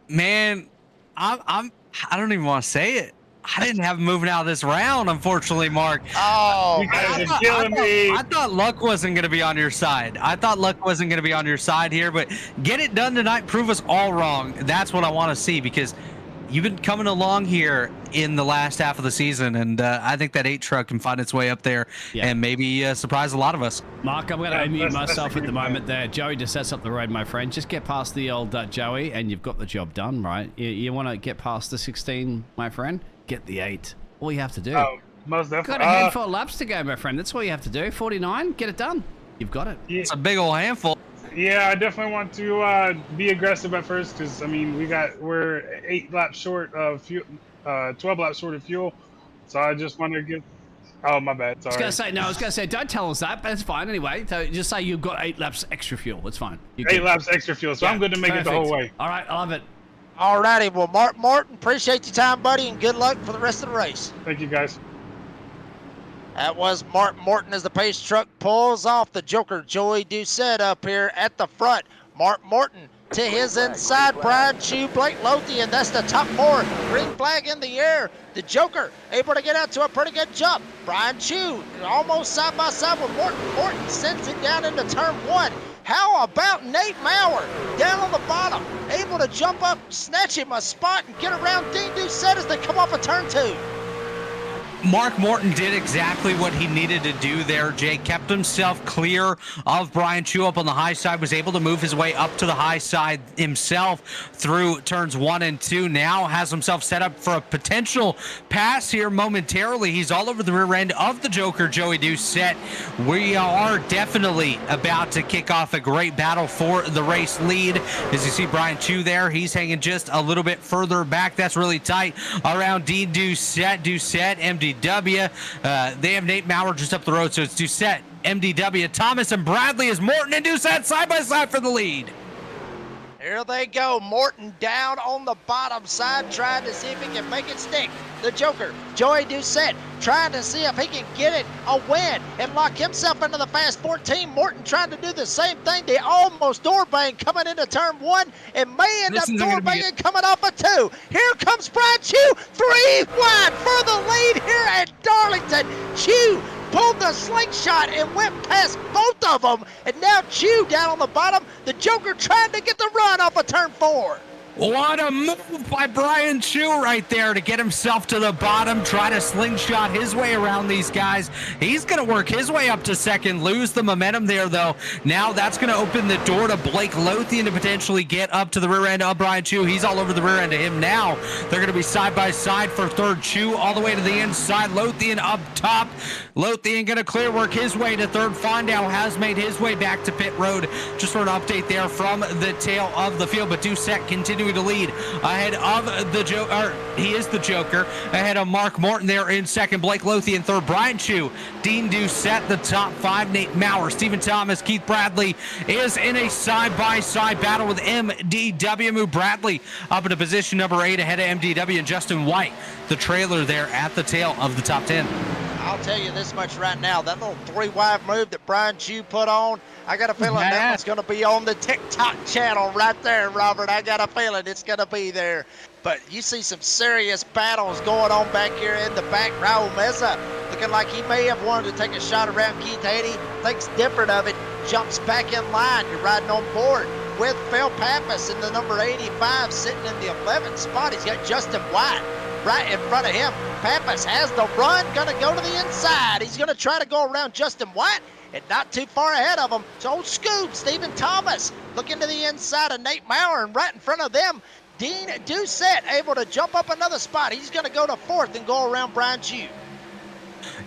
Man, I don't even want to say it. I didn't have him moving out of this round, unfortunately, Mark. Oh, you guys are killing me. I thought luck wasn't going to be on your side. Here, but get it done tonight. Prove us all wrong. That's what I want to see, because you've been coming along here in the last half of the season, and I think that 8 truck can find its way up there and maybe surprise a lot of us. Mark, I'm going to unmute myself at the moment there. Joey just sets up the road, my friend. Just get past the old Joey, and you've got the job done, right? You want to get past the 16, my friend? Get the 8. All you have to do. Oh, most definitely. Got a handful of laps to go, my friend. That's all you have to do. 49, get it done. You've got it. Yeah. It's a big old handful. Yeah, I definitely want to be aggressive at first, because we're 8 laps short of fuel, 12 laps short of fuel. So I just want to get. Oh, my bad. Sorry. I was gonna say, don't tell us that, but it's fine anyway. So just say you've got 8 laps extra fuel. It's fine. 8 laps extra fuel, so I'm good to make it the whole way. All right, I love it. All righty. Well, Mark Morton, appreciate your time, buddy, and good luck for the rest of the race. Thank you, guys. That was Mark Morton as the pace truck pulls off the Joker Joey Doucette up here at the front. Mark Morton to his inside. Brian Chu, Blake Lothian, that's the top 4. Green flag in the air. The Joker able to get out to a pretty good jump. Brian Chu almost side by side with Morton. Morton sends it down into turn 1. How about Nate Maurer down on the bottom, able to jump up, snatch him a spot, and get around Dean Doucette as they come off of turn 2. Mark Morton did exactly what he needed to do there, Jake. Kept himself clear of Brian Chu up on the high side, was able to move his way up to the high side himself through turns 1 and 2. Now has himself set up for a potential pass here momentarily. He's all over the rear end of the Joker, Joey Doucette. We are definitely about to kick off a great battle for the race lead. As you see Brian Chu there, he's hanging just a little bit further back. That's really tight around Dean Doucette. Doucette, MDW. They have Nate Maurer just up the road, so it's Doucette, MDW, Thomas, and Bradley as Morton and Doucette side by side for the lead. Here they go. Morton down on the bottom side, trying to see if he can make it stick. The Joker, Joey Doucette, trying to see if he can get it a win and lock himself into the fast 14. Morton trying to do the same thing. They almost door bang coming into turn 1 and may end up door banging coming off of 2. Here comes Brian Chu, 3 wide for the lead here at Darlington. Chu pulled the slingshot and went past both of them, and now Chu down on the bottom. The Joker trying to get the run off of turn 4. What a move by Brian Chu right there to get himself to the bottom, try to slingshot his way around these guys. He's going to work his way up to second, lose the momentum there, though. Now that's going to open the door to Blake Lothian to potentially get up to the rear end of Brian Chu. He's all over the rear end of him now. They're going to be side by side for third. Chu all the way to the inside. Lothian up top. Lothian going to clear work his way to third. Fondow has made his way back to pit road. Just for an update there from the tail of the field, but Doucette continuing to lead ahead of the Joker. He is the Joker ahead of Mark Morton there in second. Blake Lothian third. Brian Chu, Dean Doucette the top 5. Nate Maurer, Stephen Thomas, Keith Bradley is in a side-by-side battle with MDW. Move Bradley up into position number 8 ahead of MDW, and Justin White, the trailer there at the tail of the top 10. I'll tell you this much right now, that little 3-wide move that Brian Chu put on, I got a feeling that one's going to be on the TikTok channel right there, Robert. I got a feeling it's going to be there. But you see some serious battles going on back here in the back. Raul Meza looking like he may have wanted to take a shot around Keith Haiti. Thinks different of it. Jumps back in line. You're riding on board with Phil Pappas in the number 85 sitting in the 11th spot. He's got Justin White right in front of him. Pappas has the run, gonna go to the inside. He's gonna try to go around Justin White and not too far ahead of him. So old Scoop, Stephen Thomas, looking to the inside of Nate Maurer, and right in front of them, Dean Doucette able to jump up another spot. He's gonna go to 4th and go around Brian Chu.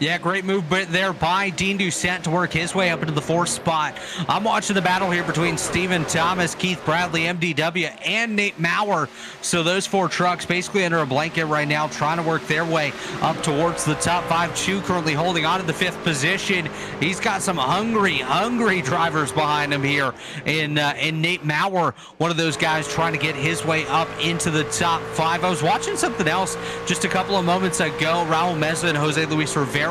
Yeah, great movement there by Dean Doucette to work his way up into the 4th spot. I'm watching the battle here between Stephen Thomas, Keith Bradley, MDW, and Nate Maurer. So those 4 trucks basically under a blanket right now, trying to work their way up towards the top 5. Chu currently holding on to the 5th position. He's got some hungry drivers behind him here. And Nate Maurer, one of those guys trying to get his way up into the top 5. I was watching something else just a couple of moments ago. Raul Meza and Jose Luis Rivera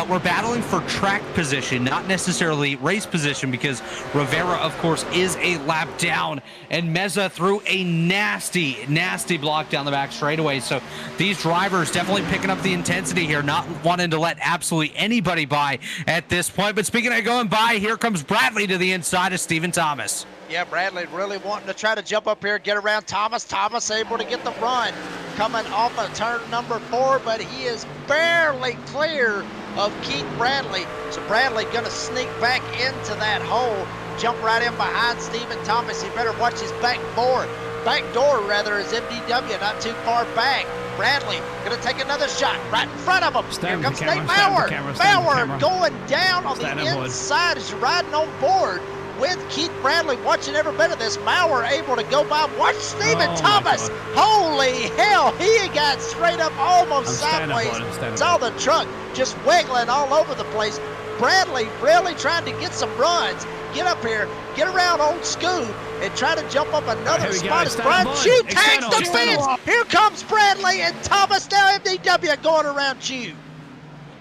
were battling for track position, not necessarily race position, because Rivera, of course, is a lap down, and Meza threw a nasty block down the back straightaway. So these drivers definitely picking up the intensity here, not wanting to let absolutely anybody by at this point. But speaking of going by, here comes Bradley to the inside of Stephen Thomas. Yeah, Bradley really wanting to try to jump up here, get around Thomas. Thomas able to get the run coming off of turn number 4, but he is barely clear of Keith Bradley. So Bradley gonna sneak back into that hole, jump right in behind Stephen Thomas. He better watch his back door as MDW not too far back. Bradley gonna take another shot right in front of him. Here comes Nate Maurer. Maurer going down on the inside as you're riding on board with Keith Bradley, watching every bit of this. Maurer able to go by. Watch Stephen Thomas. Holy hell, he got straight up almost sideways. Saw the truck just wiggling all over the place. Bradley really trying to get some runs. Get up here, get around old Scoop, and try to jump up another spot as Brian Chu tags the fence. Here comes Bradley and Thomas. Now MDW going around Chu.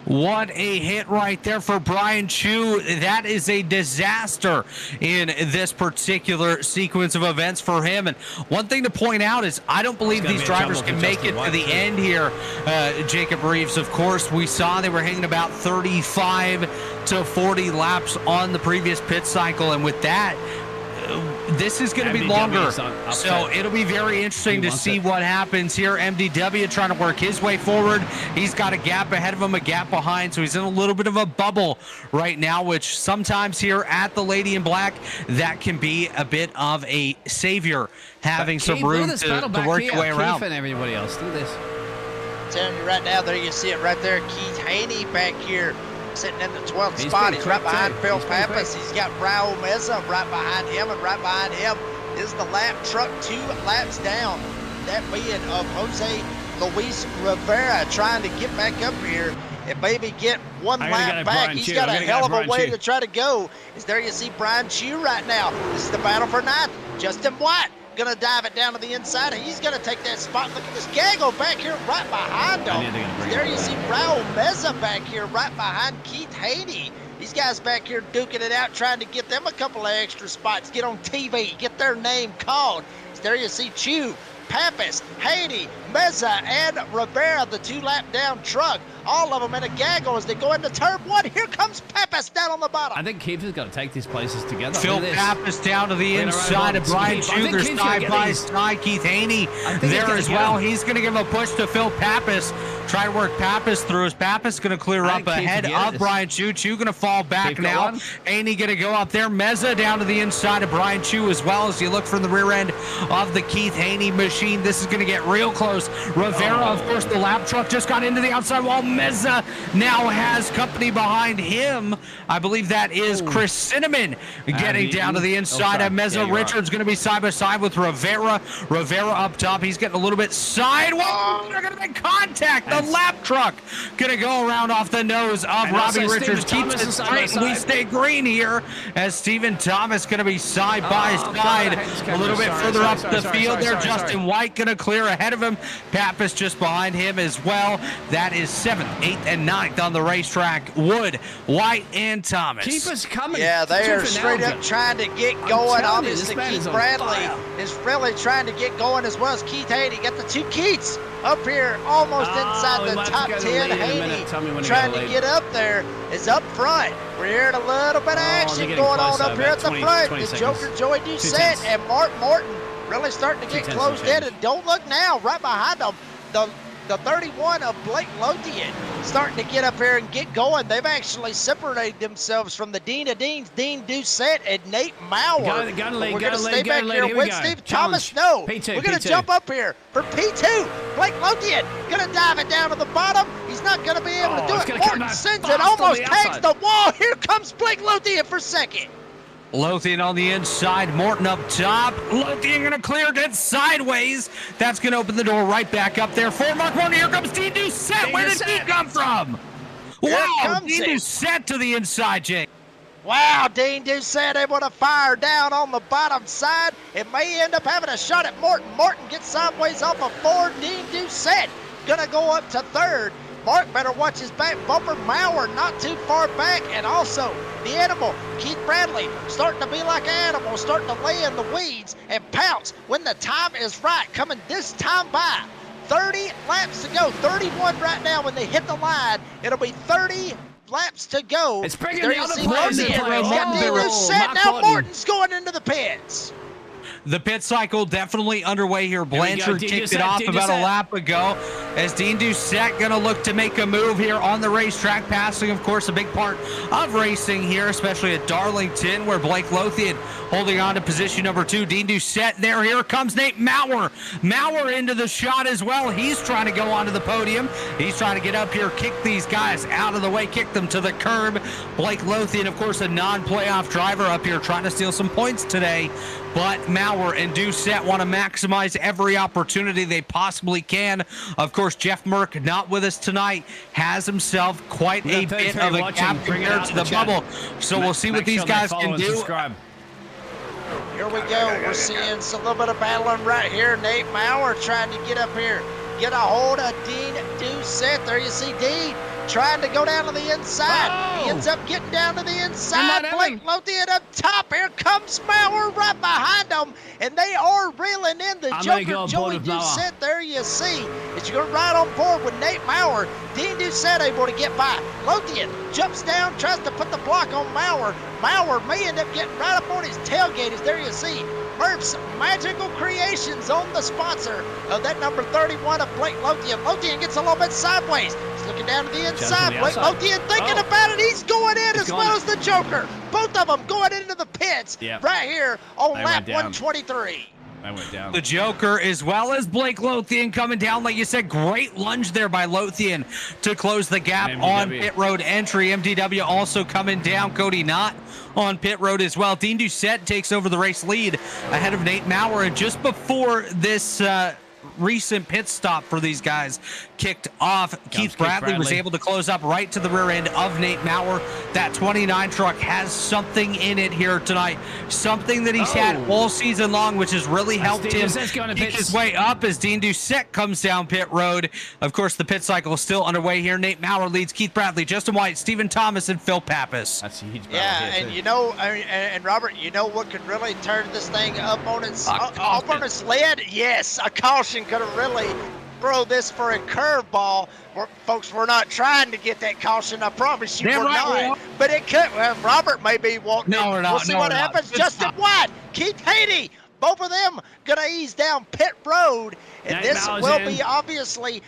What a hit right there for Brian Chu. That is a disaster in this particular sequence of events for him. And one thing to point out is I don't believe these drivers can make it to the end here. Jacob Reeves, of course, we saw they were hanging about 35 to 40 laps on the previous pit cycle. And with that, this is going to be longer, so it'll be very interesting to see what happens here. MDW trying to work his way forward. He's got a gap ahead of him, a gap behind, so he's in a little bit of a bubble right now, which sometimes here at the Lady in Black, that can be a bit of a savior, having some room to work your way around. And everybody else do this. I'm telling you right now, there you see it right there. Keith Haney back here, sitting in the 12th spot. He's right behind Phil Pappas. He's got Raul Meza right behind him, and right behind him is the lap truck 2 laps down. That being of Jose Luis Rivera trying to get back up here and maybe get one lap back. He's got a hell of a way to try to go. Is there you see Brian Chu right now. This is the battle for 9th. Justin White gonna dive it down to the inside. He's gonna take that spot. Look at this gaggle back here right behind him. There you see Raul Meza back here right behind Keith Haney. These guys back here duking it out, trying to get them a couple of extra spots, get on TV, get their name called. There you see Chu, Pappas, Haney, Meza, and Rivera, the 2-lap down truck. All of them in a gaggle as they go into turn 1. Here comes Pappas down on the bottom. I think Keith has got to take these places together. Phil Pappas down to the inside of Brian Chu. They're side by side. Keith Haney there as well. He's going to give a push to Phil Pappas. Try to work Pappas through. Is Pappas going to clear up ahead of Brian Chu? Chu going to fall back now. Haney going to go up there. Meza down to the inside of Brian Chu as well as you look from the rear end of the Keith Haney machine. This is going to get real close. Rivera, of course, the lap truck just got into the outside wall. Meza now has company behind him. I believe that is Chris Cinnamon getting down to the inside of Meza. Richards going to be side by side with Rivera. Rivera up top. He's getting a little bit sideways. They're going to make contact. The lap truck going to go around off the nose of Robbie Richards. Keeps it straight. We stay green here as Stephen Thomas going to be side by side. A little bit further up the field there. Justin White going to clear ahead of him. Pappas just behind him as well. That is 7th, 8th, and 9th on the racetrack. Wood, White, and Thomas. Keep us coming. Yeah, they are straight up trying to get going. Obviously, Keith Bradley is really trying to get going as well as Keith Haney. Got the 2 Keats up here almost inside the top 10. Haney trying to get up there is up front. We're hearing a little bit of action going on up here at the front. The Joker Joey Doucette and Mark Morton really starting to get closed in. And don't look now, right behind them, the 31 of Blake Lothian starting to get up here and get going. They've actually separated themselves from the Dean of Deans, Dean Doucette and Nate Mauer. We're going to stay back here with Steve Thomas. No, we're going to jump up here for P2. Blake Lothian going to dive it down to the bottom. He's not going to be able to do it. Morton sends it, almost tags the wall. Here comes Blake Lothian for second. Lothian on the inside, Morton up top. Lothian going to clear it sideways. That's going to open the door right back up there for Mark Morton. Here comes Dean Doucette. Where did he come from? Wow, Dean Doucette to the inside, Jake. Wow, Dean Doucette able to fire down on the bottom side. It may end up having a shot at Morton. Morton gets sideways off of 4. Dean Doucette going to go up to 3rd. Mark better watch his back bumper. Mauer not too far back. And also the animal, Keith Bradley, starting to be like an animal, starting to lay in the weeds and pounce when the time is right. Coming this time by. 30 laps to go. 31 right now when they hit the line. It'll be 30 laps to go. It's bringing the other players in. Now Morton's going into the pits. The pit cycle definitely underway here. Blanchard kicked it off about a lap ago as Dean Doucette going to look to make a move here on the racetrack. Passing, of course, a big part of racing here, especially at Darlington, where Blake Lothian holding on to position number 2. Dean Doucette there. Here comes Nate Mauer. Mauer into the shot as well. He's trying to go onto the podium. He's trying to get up here, kick these guys out of the way, kick them to the curb. Blake Lothian, of course, a non-playoff driver up here trying to steal some points today. But Mauer and Doucette want to maximize every opportunity they possibly can. Of course, Jeff Merck, not with us tonight, has himself quite a bit of a gap compared to the bubble. So we'll see what these guys can do. Here we go. We're seeing a little bit of battling right here. Nate Mauer trying to get up here, get a hold of Dean Doucette. There you see Dean trying to go down to the inside. He ends up getting down to the inside. Blake Lothian up top. Here comes Maurer right behind him, and they are reeling in the Joker. Joey Doucette, there you see. It's going to ride on board with Nate Maurer. Dean Doucette able to get by. Lothian jumps down, tries to put the block on Maurer. Maurer may end up getting right up on his tailgate, as there you see. Murph's Magical Creations on the sponsor of that number 31 of Blake Lothian. Lothian gets a little bit sideways. He's looking down to the inside. Blake Lothian thinking about it. He's going in as well as the Joker. Both of them going into the pits right here on lap 123. I went down. The Joker, as well as Blake Lothian coming down. Like you said, great lunge there by Lothian to close the gap on pit road entry. MDW also coming down. Cody Knott on pit road as well. Dean Doucette takes over the race lead ahead of Nate Maurer. And just before this recent pit stop for these guys kicked off, Keith Bradley was able to close up right to the rear end of Nate Maurer. That 29 truck has something in it here tonight, something that he's had all season long, which has really helped him kick his way up as Dean Doucette comes down pit road. Of course, the pit cycle is still underway here. Nate Maurer leads Keith Bradley, Justin White, Stephen Thomas, and Phil Pappas. That's a huge battle. Yeah, and you know, and Robert, you know what could really turn this thing up on its lid? Yes, a caution could have really throw this for a curveball. Folks, we're not trying to get that caution. I promise you, we're not. But it could. Well, Robert may be walking. No, we're not. We'll see what happens. Justin White, Keith Haney, both of them gonna ease down pit road, and this will be obviously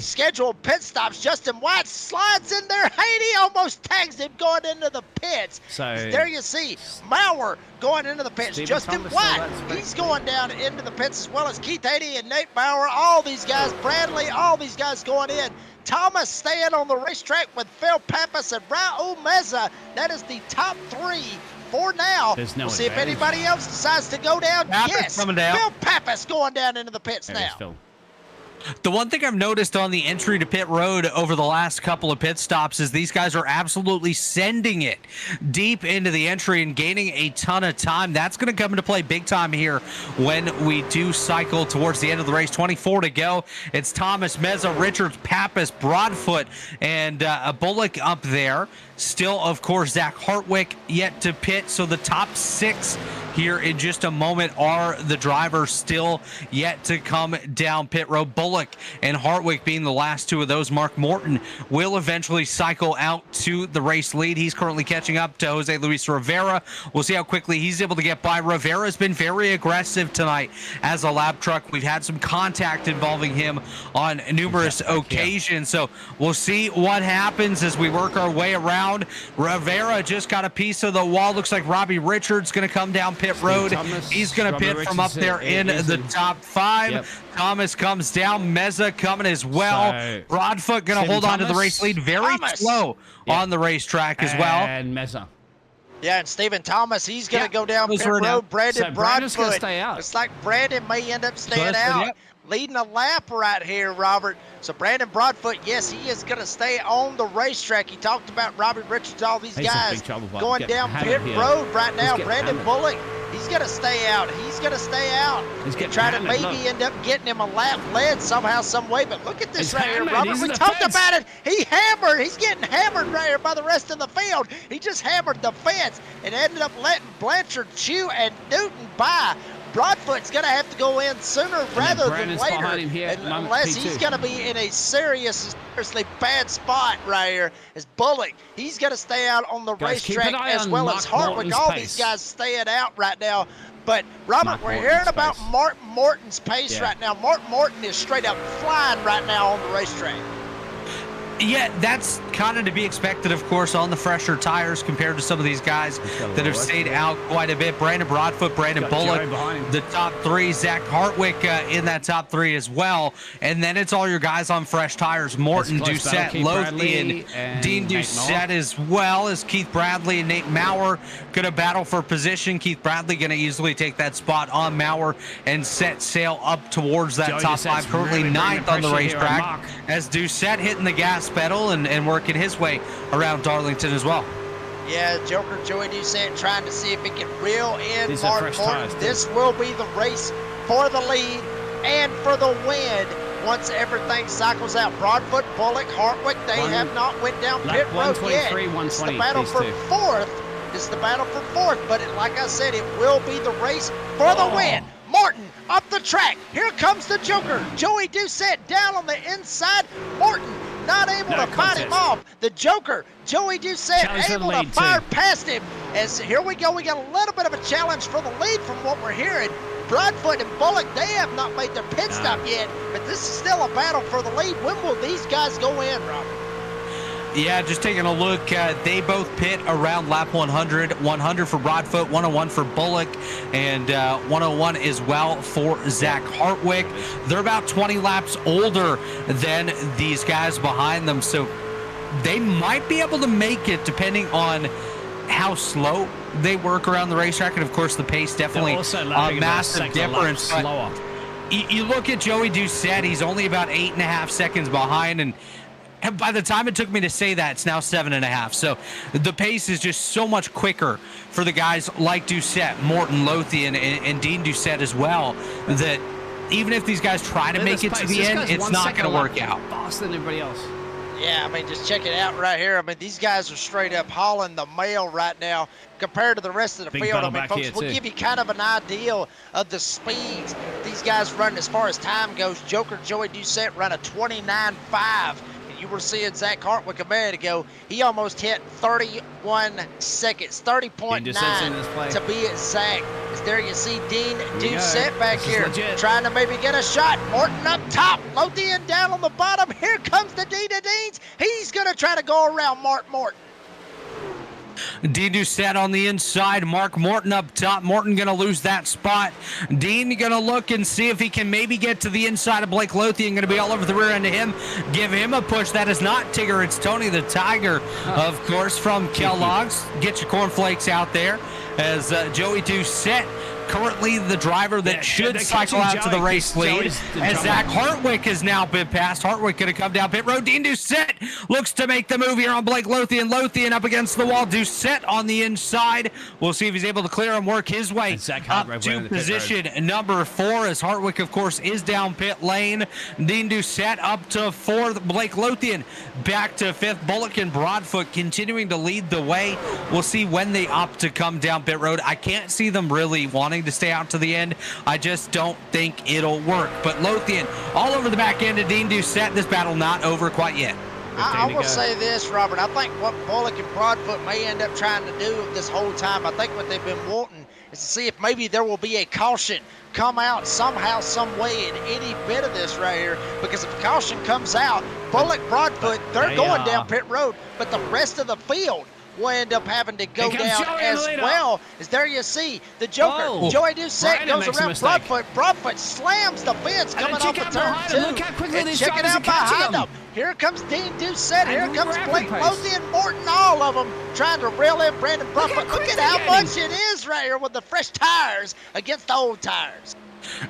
scheduled pit stops. Justin White slides in there. Haney almost tags him going into the pits. So there you see Maurer going into the pits. Justin White, he's going down into the pits, as well as Keith Haney and Nate Maurer. All these guys, Bradley, all these guys going in. Thomas staying on the racetrack with Phil Pappas and Raul Meza. That is the top three for now. We'll see if anybody else decides to go down. Yes, Phil Pappas going down into the pits now. The one thing I've noticed on the entry to pit road over the last couple of pit stops is these guys are absolutely sending it deep into the entry and gaining a ton of time. That's going to come into play big time here when we do cycle towards the end of the race. 24 to go. It's Thomas, Meza, Richards, Pappas, Broadfoot, and a Bullock up there. Still, of course, Zach Hartwick yet to pit. So the top six here in just a moment are the drivers still yet to come down pit road. Bullock and Hartwick being the last two of those. Mark Morton will eventually cycle out to the race lead. He's currently catching up to Jose Luis Rivera. We'll see how quickly he's able to get by. Rivera's been very aggressive tonight as a lap truck. We've had some contact involving him on numerous occasions. So we'll see what happens as we work our way around. Rivera just got a piece of the wall. Looks like Robbie Richards going to come down pit road. He's going to pit from up there in the top five. Thomas comes down. Meza coming as well. Broadfoot going to hold on to the race lead. Very slow on the racetrack as well. And Meza. Yeah, and Stephen Thomas, he's going to go down pit road. Brandon Broadfoot. Stay out. Looks like Brandon may end up staying out. Leading a lap right here, Robert. So Brandon Broadfoot, yes, he is going to stay on the racetrack. He talked about Robbie Richards, all these guys going down pit road right now. Brandon Bullock, he's going to stay out. He's going to stay out. He's going to try to maybe end up getting him a lap led somehow, some way. But look at this right here, Robert. We talked about it. He hammered. He's getting hammered right here by the rest of the field. He just hammered the fence and ended up letting Blanchard, Chew, and Newton by. Broadfoot's going to have to go in sooner rather than later, unless he's going to be in a seriously bad spot right here. As Bullock, he's going to stay out on the racetrack, as well as Hartwick. All these guys staying out right now. But, Robert, we're hearing about Mark Morton's pace right now. Mark Morton is straight up flying right now on the racetrack. Yeah, that's kind of to be expected, of course, on the fresher tires compared to some of these guys that have stayed out quite a bit. Brandon Broadfoot, Brandon Bullock, the top three. Zach Hartwick in that top three as well. And then it's all your guys on fresh tires. Morton, Doucette, Lothian, Dean Doucette, as well as Keith Bradley and Nate Maurer going to battle for position. Keith Bradley going to easily take that spot on Maurer and set sail up towards that top five. Currently ninth on the racetrack as Doucette hitting the gas pedal and working his way around Darlington as well. Yeah, Joker Joey Doucette trying to see if he can reel in Mark Morton. This will be the race for the lead and for the win once everything cycles out. Broadfoot, Bullock, Hartwick, they have not went down pit road yet. It's the battle for fourth. It's the battle for fourth, but like I said, it will be the race for the win. Morton up the track. Here comes the Joker. Joey Doucette down on the inside. Morton not able to fight him off. The Joker, Joey Doucette, able to fire past him. As here we go, we got a little bit of a challenge for the lead from what we're hearing. Broadfoot and Bullock, they have not made their pit stop yet, but this is still a battle for the lead. When will these guys go in, Robert? Yeah, just taking a look, they both pit around lap 100. 100 for Broadfoot, 101 for Bullock, and 101 as well for Zach Hartwick. They're about 20 laps older than these guys behind them, so they might be able to make it depending on how slow they work around the racetrack, and of course the pace definitely a massive difference. But you look at Joey Doucette, he's only about 8.5 seconds behind, and by the time it took me to say that, it's now 7.5. So the pace is just so much quicker for the guys like Doucette, Morton, Lothian, and Dean Doucette as well, that even if these guys try to make it to the end, it's not going to work out. Faster than everybody else. Yeah, I mean, just check it out right here. I mean, these guys are straight up hauling the mail right now compared to the rest of the field. I mean, folks, we'll give you kind of an idea of the speeds these guys run as far as time goes. Joker Joey Doucette run a 29.5. You were seeing Zach Hartwick a minute ago. He almost hit 31 seconds, 30.9 to be exact. As there you see Dean Doucette back here trying to maybe get a shot. Morton up top, Lothian down on the bottom. Here comes the Dean of Deans. He's going to try to go around Mark Morton. Dean Doucette on the inside, Mark Morton up top. Morton going to lose that spot. Dean going to look and see if he can maybe get to the inside of Blake Lothian. Going to be all over the rear end of him. Give him a push. That is not Tigger. It's Tony the Tiger, of course, from Kellogg's. Get your cornflakes out there. As Joey Doucette, currently the driver that should cycle out to the race lead. As Zach Hartwick has now been passed. Hartwick going to come down pit road. Dean Doucette looks to make the move here on Blake Lothian. Lothian up against the wall. Doucette on the inside. We'll see if he's able to clear and work his way up to position number 4, as Hartwick, of course, is down pit lane. Dean Doucette up to 4. Blake Lothian back to 5th. Bullock and Broadfoot continuing to lead the way. We'll see when they opt to come down pit road. I can't see them really wanting to stay out to the end. I just don't think it'll work. But Lothian all over the back end of Dean Doucette. This battle not over quite yet. I will say this, Robert. I think what Bullock and Broadfoot may end up trying to do this whole time, I think what they've been wanting is to see if maybe there will be a caution come out somehow, some way in any bit of this right here. Because if caution comes out, Bullock, Broadfoot, they're going down pit road. But the rest of the field will end up having to go down as well. As there you see the Joker, Joey Doucette goes around Broadfoot. Broadfoot slams the fence coming off the turn 2. Look how quickly these check it out behind them. Here comes Dean Doucette. Here comes Blake Lothian, Morton, all of them trying to reel in Brandon Broadfoot. Look at how much it is right here with the fresh tires against the old tires.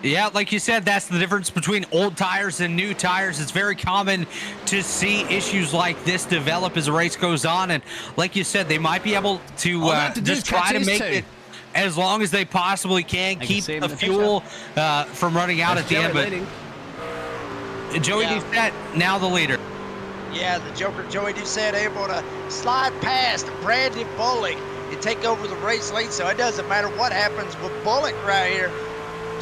Yeah, like you said, that's the difference between old tires and new tires. It's very common to see issues like this develop as the race goes on. And like you said, they might be able to just try to make it as long as they possibly can, keep the fuel from running out at the end. But Joey Doucette, now the leader. Yeah, the Joker, Joey Doucette, able to slide past Brandon Bullock and take over the race lead. So it doesn't matter what happens with Bullock right here.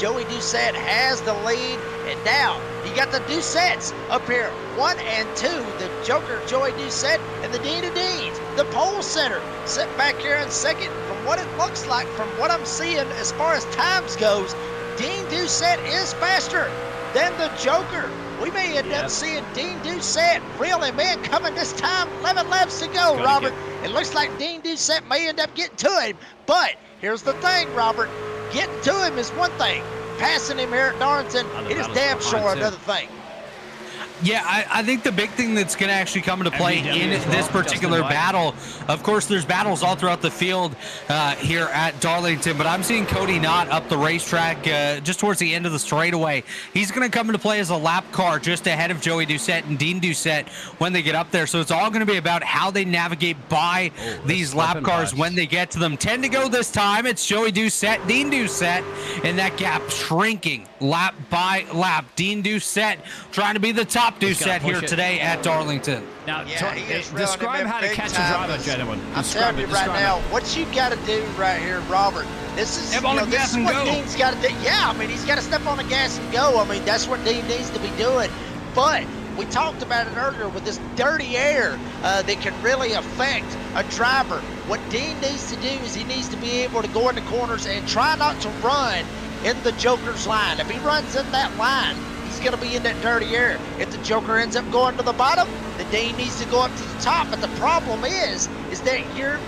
Joey Doucette has the lead, and now you got the Doucettes up here, 1 and 2. The Joker, Joey Doucette, and the Dean of Deans, the pole center, sit back here in second. From what it looks like, from what I'm seeing as far as times goes, Dean Doucette is faster than the Joker. We may end up seeing Dean Doucette reel him in, coming this time. 11 laps to go, Robert. It looks like Dean Doucette may end up getting to him, but here's the thing, Robert. Getting to him is one thing. Passing him here at Darlington, it is damn sure another thing. Yeah, I think the big thing that's going to actually come into play in this particular battle, of course, there's battles all throughout the field here at Darlington, but I'm seeing Cody Knott up the racetrack just towards the end of the straightaway. He's going to come into play as a lap car just ahead of Joey Doucette and Dean Doucette when they get up there. So it's all going to be about how they navigate by these lap cars when they get to them. 10 to go this time. It's Joey Doucette, Dean Doucette, and that gap shrinking lap by lap. Dean Doucette trying to be the top Doucette here today at Darlington. Now, describe how to catch a driver, gentlemen. I'm telling you right now, what you got to do right here, Robert. This is, this is what Dean's got to do. Yeah, I mean, he's got to step on the gas and go. I mean, that's what Dean needs to be doing. But we talked about it earlier with this dirty air that can really affect a driver. What Dean needs to do is he needs to be able to go into corners and try not to run in the Joker's line. If he runs in that line, he's going to be in that dirty air. If the Joker ends up going to the bottom, the Dean needs to go up to the top. But the problem is that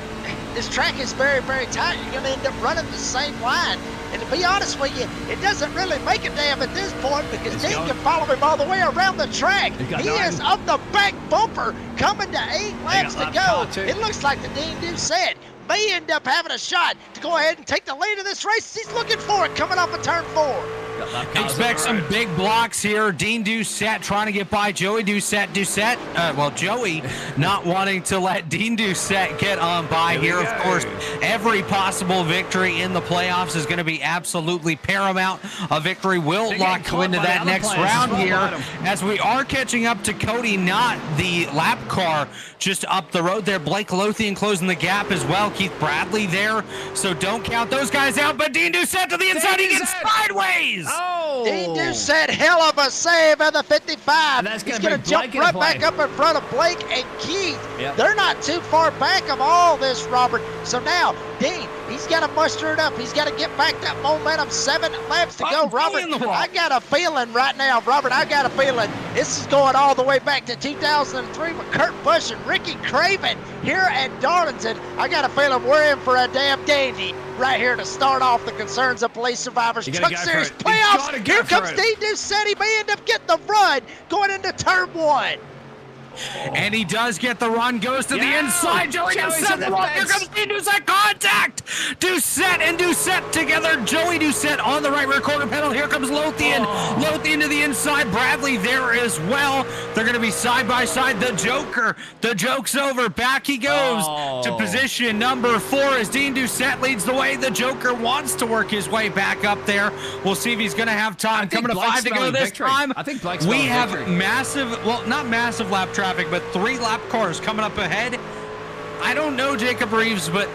this track is very, very tight. You're going to end up running the same line. And to be honest with you, it doesn't really make a damn at this point because Dean can follow him all the way around the track. He is up the back bumper coming to 8 laps to go. It looks like the Dean Doucette may end up having a shot to go ahead and take the lead of this race. He's looking for it coming off of turn 4. Expect some big blocks here. Dean Doucette trying to get by Joey Doucette. Joey not wanting to let Dean Doucette get on by here. Of course, every possible victory in the playoffs is going to be absolutely paramount. A victory will lock you into that next round here as we are catching up to Cody Knott, the lap car just up the road there. Blake Lothian closing the gap as well. Keith Bradley there. So don't count those guys out, but Dean Doucette to the inside. He gets sideways. Oh. Dean Doucette, hell of a save at the 55. He's going to jump right back up in front of Blake and Keith. Yep. They're not too far back of all this, Robert. So now, Dean, he's got to muster it up. He's got to get back that momentum. 7 laps to go, Robert. I got a feeling right now, Robert, I got a feeling this is going all the way back to 2003 with Kurt Busch and Ricky Craven here at Darlington. I got a feeling we're in for a damn dandy right here to start off the Concerns of Police Survivors Truck Series playoffs. Here comes Dean Doucette. He may end up getting the run going into turn 1. And he does get the run, goes to the inside. Joey Doucette, here comes Dean Doucette, contact! Doucette and Doucette together. Joey Doucette on the right rear quarter panel. Here comes Lothian. Lothian to the inside. Bradley there as well. They're going to be side by side. The Joker. The joke's over. Back he goes to position number 4 as Dean Doucette leads the way. The Joker wants to work his way back up there. We'll see if he's going to have time. Coming to 5 to go this time. I think Blake's we have massive, well, not massive lap traffic, but 3 lap cars coming up ahead. I don't know, Jacob Reeves, but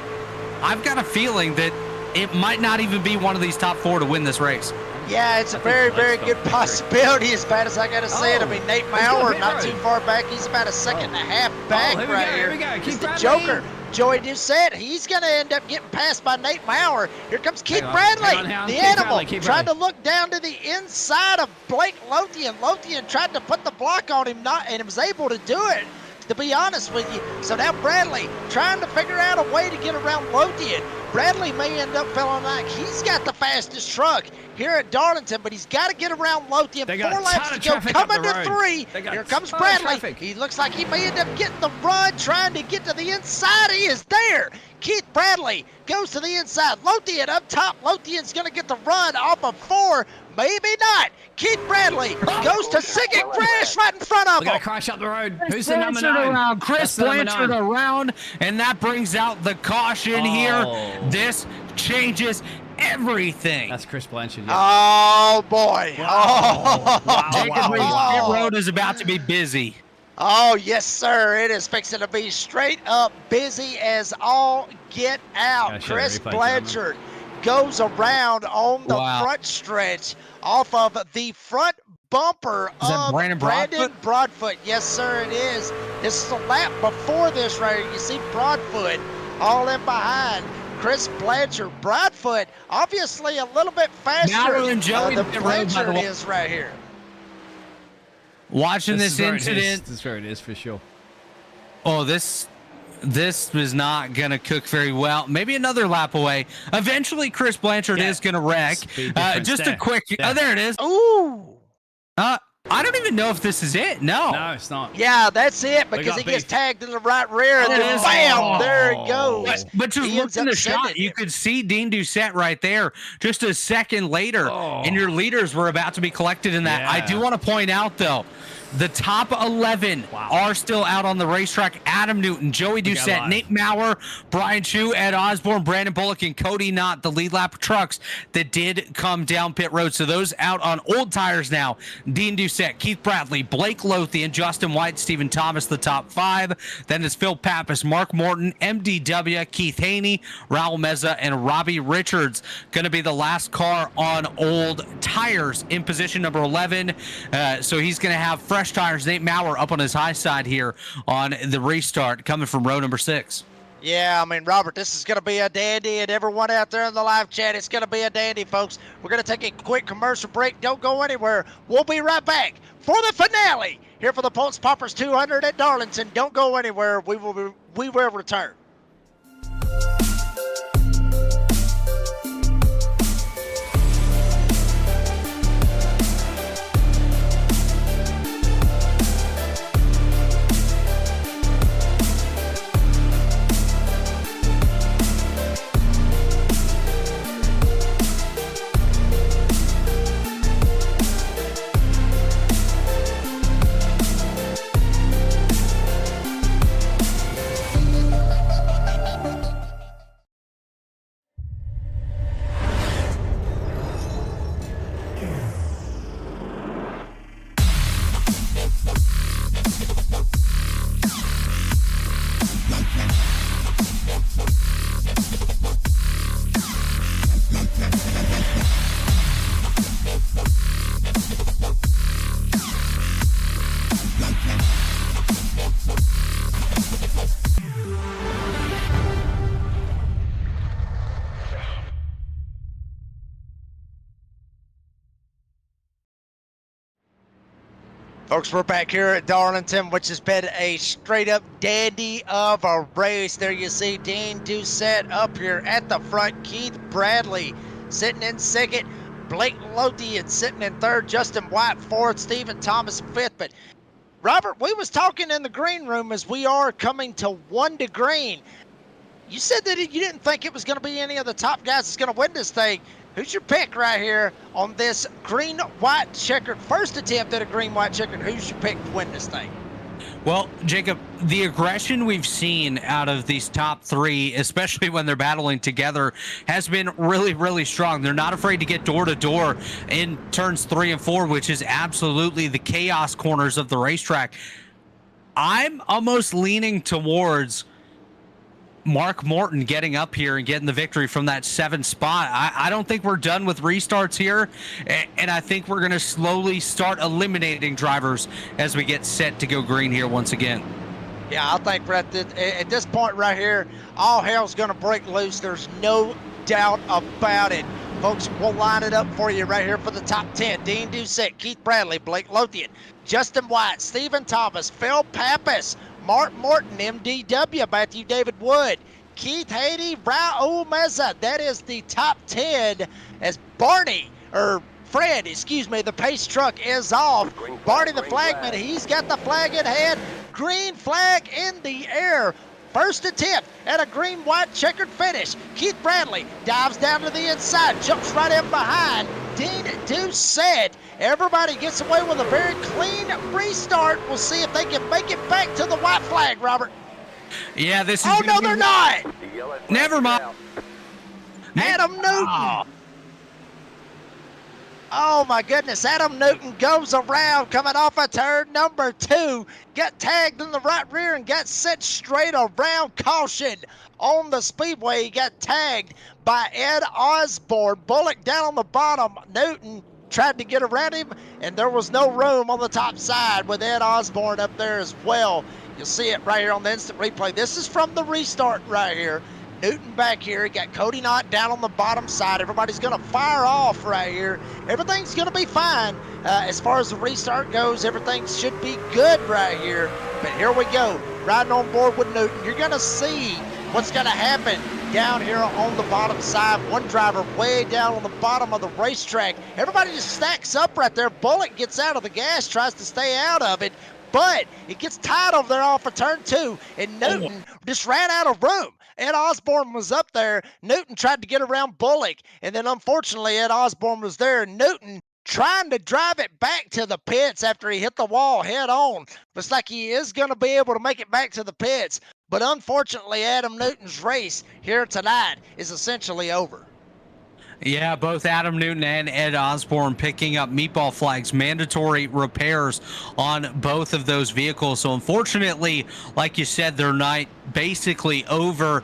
I've got a feeling that it might not even be one of these top 4 to win this race. Yeah, it's a very, very good possibility, as bad as I got to say it. I mean, Nate Maurer not too far back. He's about a second and a half back right here. Here we go. It's the Joker. Joey Doucette, he's going to end up getting passed by Nate Maurer. Here comes Keith Bradley, the animal, trying to look down to the inside of Blake Lothian. Lothian tried to put the block on him, and was able to do it, to be honest with you. So now Bradley trying to figure out a way to get around Lothian. Bradley may end up feeling like he's got the fastest truck here at Darlington, but he's got to get around Lothian. 4 laps to go, coming to 3. Here comes Bradley. He looks like he may end up getting the run, trying to get to the inside. He is there. Keith Bradley goes to the inside. Lothian up top. Lothian's going to get the run off of 4. Maybe not. Keith Bradley goes to second, crash right in front of him. We got to crash up the road. Who's the number 9? Chris Blanchard around, and that brings out the caution here. This changes everything. That's Chris Blanchard. Yeah. Oh, boy. Wow. Jacob Reeves, pit road is about to be busy. Oh, yes, sir. It is fixing to be straight up busy as all get out. Chris Blanchard goes around on the front stretch off of the front bumper of Brandon Broadfoot. Yes, sir, it is. This is a lap before this right here. You see Broadfoot all in behind Chris Blanchard. Broadfoot, obviously a little bit faster than Blanchard is right here. Watching this incident. This is where it is for sure. Oh, this was not going to cook very well. Maybe another lap away. Eventually, Chris Blanchard is going to wreck. Just a quick. Oh, there it is. Ooh. I don't even even know if this is it. No. No, it's not. Yeah, that's it, They because got he gets beef. tagged in the right rear, and It then is. bam, there it goes. But just He look ends in up the shot. sending You him. could see Dean Doucette right there just a second later, and your leaders were about to be collected in that. I do want to point out, though, the top 11 are still out on the racetrack. Adam Newton, Joey Doucette, Nate Maurer, Brian Chu, Ed Osborne, Brandon Bullock, and Cody Knott, the lead lap trucks that did come down pit road. So those out on old tires now. Dean Doucette, Keith Bradley, Blake Lothian, Justin White, Stephen Thomas, the top 5. Then it's Phil Pappas, Mark Morton, MDW, Keith Haney, Raul Meza, and Robbie Richards. Going to be the last car on old tires in position number 11. So he's going to have fresh tires. Nate Maurer up on his high side here on the restart coming from row number 6. Yeah, I mean, Robert, this is going to be a dandy, and everyone out there in the live chat, it's going to be a dandy, folks. We're going to take a quick commercial break. Don't go anywhere. We'll be right back for the finale here for the Pultz Poppers 200 at Darlington. Don't go anywhere. We will return. Folks, we're back here at Darlington, which has been a straight-up dandy of a race. There you see Dean Doucette up here at the front. Keith Bradley sitting in second. Blake Lothian sitting in third. Justin White fourth. Stephen Thomas fifth. But, Robert, we was talking in the green room as we are coming to 1 to green. You said that you didn't think it was going to be any of the top guys that's going to win this thing. Who's your pick right here on this green-white-checkered first attempt at a green-white-checkered? Who's your pick to win this thing? Well, Jacob, the aggression we've seen out of these top 3, especially when they're battling together, has been really, really strong. They're not afraid to get door-to-door in turns 3 and 4, which is absolutely the chaos corners of the racetrack. I'm almost leaning towards Mark Morton getting up here and getting the victory from that 7th spot. I don't think we're done with restarts here, and I think we're going to slowly start eliminating drivers as we get set to go green here once again. Yeah, I think at this point right here, all hell's going to break loose. There's no doubt about it. Folks, we'll line it up for you right here for the top 10. Dean Doucette, Keith Bradley, Blake Lothian, Justin White, Stephen Thomas, Phil Pappas, Mark Morton, MDW, Matthew David Wood, Keith Haney, Raul Meza. That is the top 10 as Fred, the pace truck is off. Barney the flagman, he's got the flag in hand. Green flag in the air. First attempt at a green-white-checkered finish. Keith Bradley dives down to the inside, jumps right in behind Dean Doucette. Everybody gets away with a very clean restart. We'll see if they can make it back to the white flag, Robert. Yeah, this is... Oh, no, they're not! Never mind. Adam Newton. Oh, my goodness. Adam Newton goes around coming off of turn number 2. Got tagged in the right rear and got set straight around. Caution on the speedway. He got tagged by Ed Osborne. Bullock down on the bottom. Newton tried to get around him, and there was no room on the top side with Ed Osborne up there as well. You'll see it right here on the instant replay. This is from the restart right here. Newton back here. He got Cody Knott down on the bottom side. Everybody's going to fire off right here. Everything's going to be fine. As far as the restart goes, everything should be good right here. But here we go. Riding on board with Newton. You're going to see what's going to happen down here on the bottom side. One driver way down on the bottom of the racetrack. Everybody just stacks up right there. Bullock gets out of the gas, tries to stay out of it, but it gets tied over there off of turn 2, and Newton just ran out of room. Ed Osborne was up there. Newton tried to get around Bullock, and then unfortunately Ed Osborne was there. Newton trying to drive it back to the pits after he hit the wall head on. Looks like he is going to be able to make it back to the pits, but unfortunately Adam Newton's race here tonight is essentially over. Yeah, both Adam Newton and Ed Osborne picking up meatball flags, mandatory repairs on both of those vehicles. So unfortunately, like you said, their night basically over.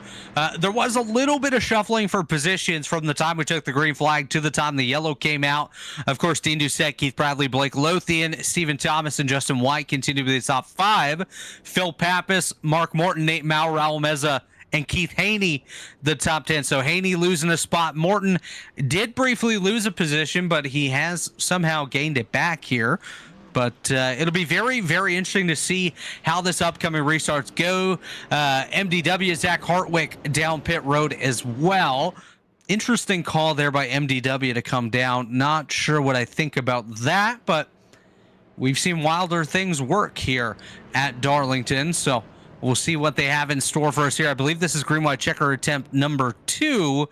There was a little bit of shuffling for positions from the time we took the green flag to the time the yellow came out. Of course, Dean Doucette, Keith Bradley, Blake Lothian, Stephen Thomas, and Justin White continue to be the top 5. Phil Pappas, Mark Morton, Nate Maurer, Raul Meza, and Keith Haney, the top 10. So Haney losing a spot. Morton did briefly lose a position, but he has somehow gained it back here. But it'll be very, very interesting to see how this upcoming restarts go. MDW, Zach Hartwick down pit road as well. Interesting call there by MDW to come down. Not sure what I think about that, but we've seen wilder things work here at Darlington. So we'll see what they have in store for us here. I believe this is Green-white-checkered attempt number 2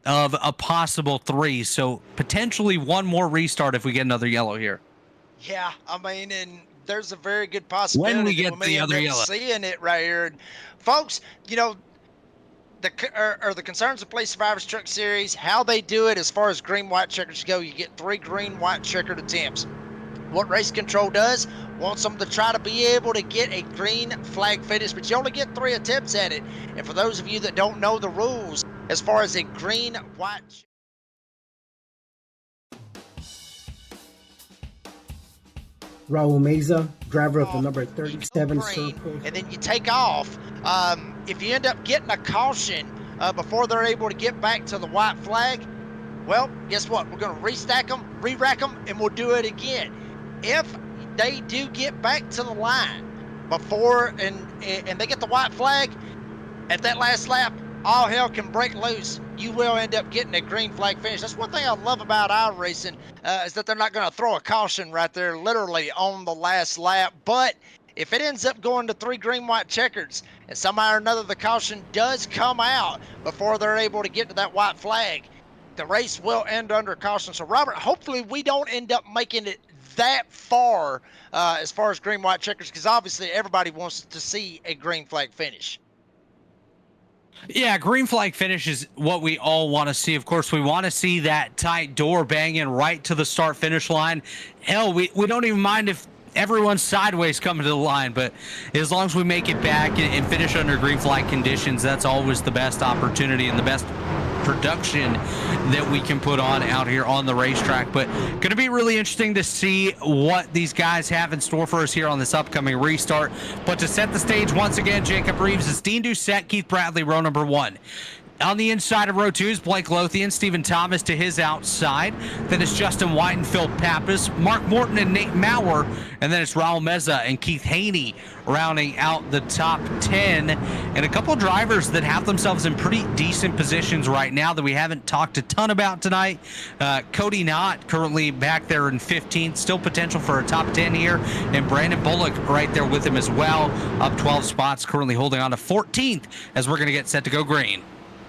of a possible 3. So potentially one more restart if we get another yellow here. Yeah, I mean, and there's a very good possibility when we get that we the other end up yellow. seeing it right here. And folks, you know, the Concerns of Police Survivors Truck Series, how they do it as far as green-white-checkers go, you get 3 green-white-checkered attempts. What Race Control does, wants them to try to be able to get a green flag finish, but you only get 3 attempts at it. And for those of you that don't know the rules, as far as a green-white, Raul Meza, driver of the number 37 Circle. and then you take off. If you end up getting a caution before they're able to get back to the white flag, well, guess what? We're going to restack them, re-rack them, and we'll do it again. If they do get back to the line before and they get the white flag at that last lap, all hell can break loose. You will end up getting a green flag finish. That's one thing I love about iRacing, is that they're not going to throw a caution right there literally on the last lap. But if it ends up going to 3 green-white-checkers and somehow or another the caution does come out before they're able to get to that white flag, the race will end under caution. So Robert, hopefully we don't end up making it that far as green-white-checkers, because obviously everybody wants to see a green flag finish. Yeah, green flag finish is what we all want to see. Of course, we want to see that tight door banging right to the start finish line. Hell, we don't even mind if everyone's sideways coming to the line, but as long as we make it back and finish under green flag conditions, that's always the best opportunity and the best production that we can put on out here on the racetrack. But going to be really interesting to see what these guys have in store for us here on this upcoming restart. But to set the stage once again, Jacob Reeves is Dean Doucette, Keith Bradley, row number 1. On the inside of row 2 is Blake Lothian, Stephen Thomas to his outside. Then it's Justin White and Phil Pappas, Mark Morton and Nate Maurer. And then it's Raul Meza and Keith Haney rounding out the top 10. And a couple drivers that have themselves in pretty decent positions right now that we haven't talked a ton about tonight. Cody Knott currently back there in 15th, still potential for a top 10 here. And Brandon Bullock right there with him as well, up 12 spots, currently holding on to 14th as we're going to get set to go green.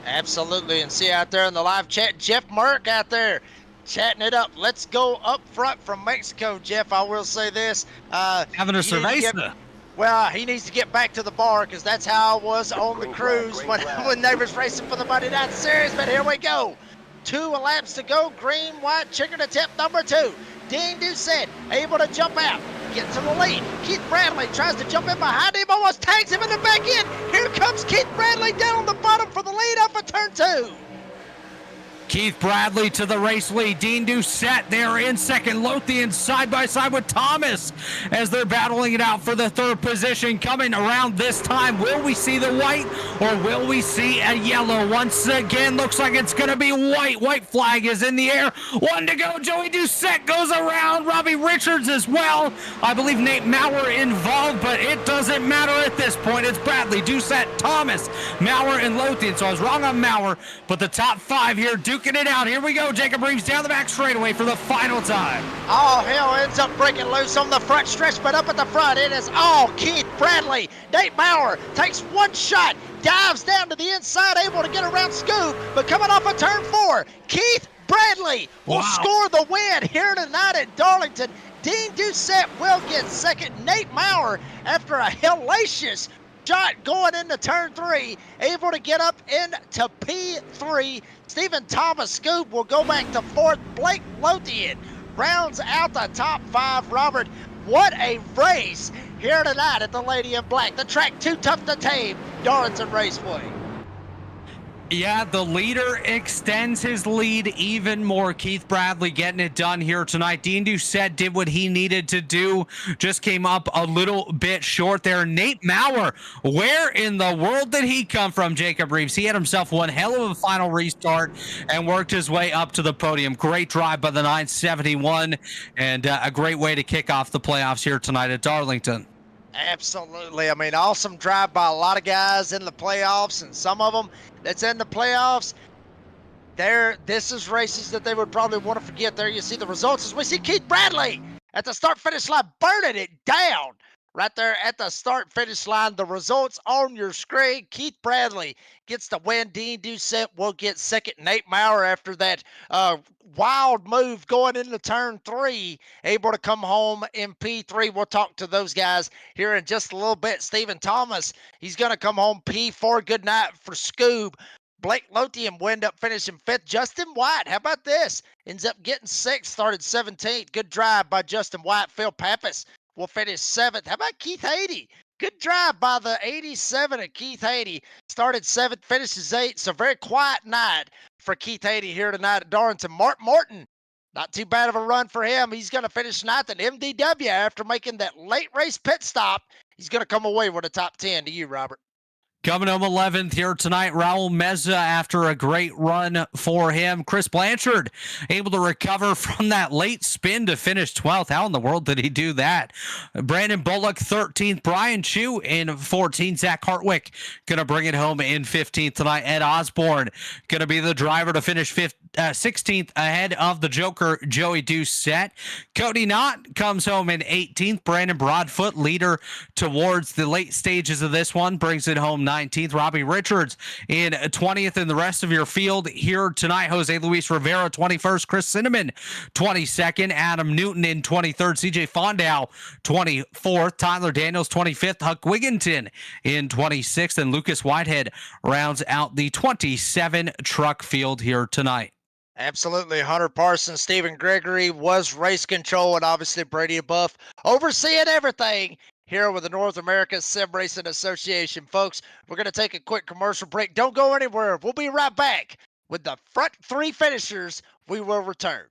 Absolutely, and see out there in the live chat, Jeff Merck out there chatting it up. Let's go up front from Mexico, Jeff. I will say this. Having a cerveza. Well, he needs to get back to the bar, because that's how I was on the cruise when they was racing for the Monday Night Series. But here we go. 2 laps to go. Green-white-checkered attempt number 2. Dean Doucette able to jump out, get to the lead. Keith Bradley tries to jump in behind him, almost tags him in the back end. Here comes Keith Bradley down on the bottom for the lead up at turn 2. Keith Bradley to the race lead. Dean Doucette there in second. Lothian side by side with Thomas as they're battling it out for the third position. Coming around this time, will we see the white or will we see a yellow? Once again, looks like it's going to be white. White flag is in the air. One to go. Joey Doucette goes around. Robbie Richards as well. I believe Nate Maurer involved, but it doesn't matter at this point. It's Bradley, Doucette, Thomas, Maurer, and Lothian. So I was wrong on Maurer, but the top five here duking it out. Here we go. Jacob Reeves down the back straightaway for the final time. All hell ends up breaking loose on the front stretch, but up at the front, it is all Keith Bradley. Nate Maurer takes one shot, dives down to the inside, able to get around Scoop, but coming off of turn 4, Keith Bradley will score the win here tonight at Darlington. Dean Doucette will get second. Nate Maurer, after a hellacious shot going into turn 3, able to get up into P3. Stephen Thomas Scoop will go back to 4th. Blake Lothian rounds out the top 5. Robert, what a race here tonight at the Lady in Black. The track too tough to tame, Darlington Raceway. Yeah, the leader extends his lead even more. Keith Bradley getting it done here tonight. Dean Doucette did what he needed to do. Just came up a little bit short there. Nate Maurer, where in the world did he come from, Jacob Reeves? He had himself one hell of a final restart and worked his way up to the podium. Great drive by the 971 and a great way to kick off the playoffs here tonight at Darlington. Absolutely. I mean, awesome drive by a lot of guys in the playoffs, and some of them that's in the playoffs. This is races that they would probably want to forget. There you see the results as we see Keith Bradley at the start-finish line burning it down. Right there at the start-finish line, the results on your screen. Keith Bradley gets the win. Dean Doucette will get second. Nate Maurer, after that wild move going into turn 3, able to come home in P3. We'll talk to those guys here in just a little bit. Stephen Thomas, he's going to come home P4. Good night for Scoob. Blake Lothian will end up finishing 5th. Justin White, how about this? Ends up getting 6th, started 17th. Good drive by Justin White. Phil Pappas will finish 7th. How about Keith Haiti? Good drive by the 87 of Keith Haiti. Started 7th, finishes 8th. So very quiet night for Keith Haiti here tonight at Darlington. Mark Morton, not too bad of a run for him. He's going to finish 9th at MDW after making that late race pit stop. He's going to come away with a top 10 to you, Robert. Coming home 11th here tonight, Raul Meza after a great run for him. Chris Blanchard able to recover from that late spin to finish 12th. How in the world did he do that? Brandon Bullock 13th. Brian Chu in 14th. Zach Hartwick going to bring it home in 15th tonight. Ed Osborne going to be the driver to finish 16th ahead of the Joker, Joey Doucette. Cody Knott comes home in 18th. Brandon Broadfoot, leader towards the late stages of this one, brings it home 19th. Robbie Richards in 20th. In the rest of your field here tonight, Jose Luis Rivera 21st. Chris Cinnamon 22nd. Adam Newton in 23rd. CJ Fondow 24th. Tyler Daniels 25th. Huck Wigginton in 26th. And Lucas Whitehead rounds out the 27 truck field here tonight. Absolutely. Hunter Parsons, Stephen Gregory was race control, and obviously Brady Buff overseeing everything here with the North America Sim Racing Association. Folks, we're going to take a quick commercial break. Don't go anywhere. We'll be right back with the front 3 finishers. We will return.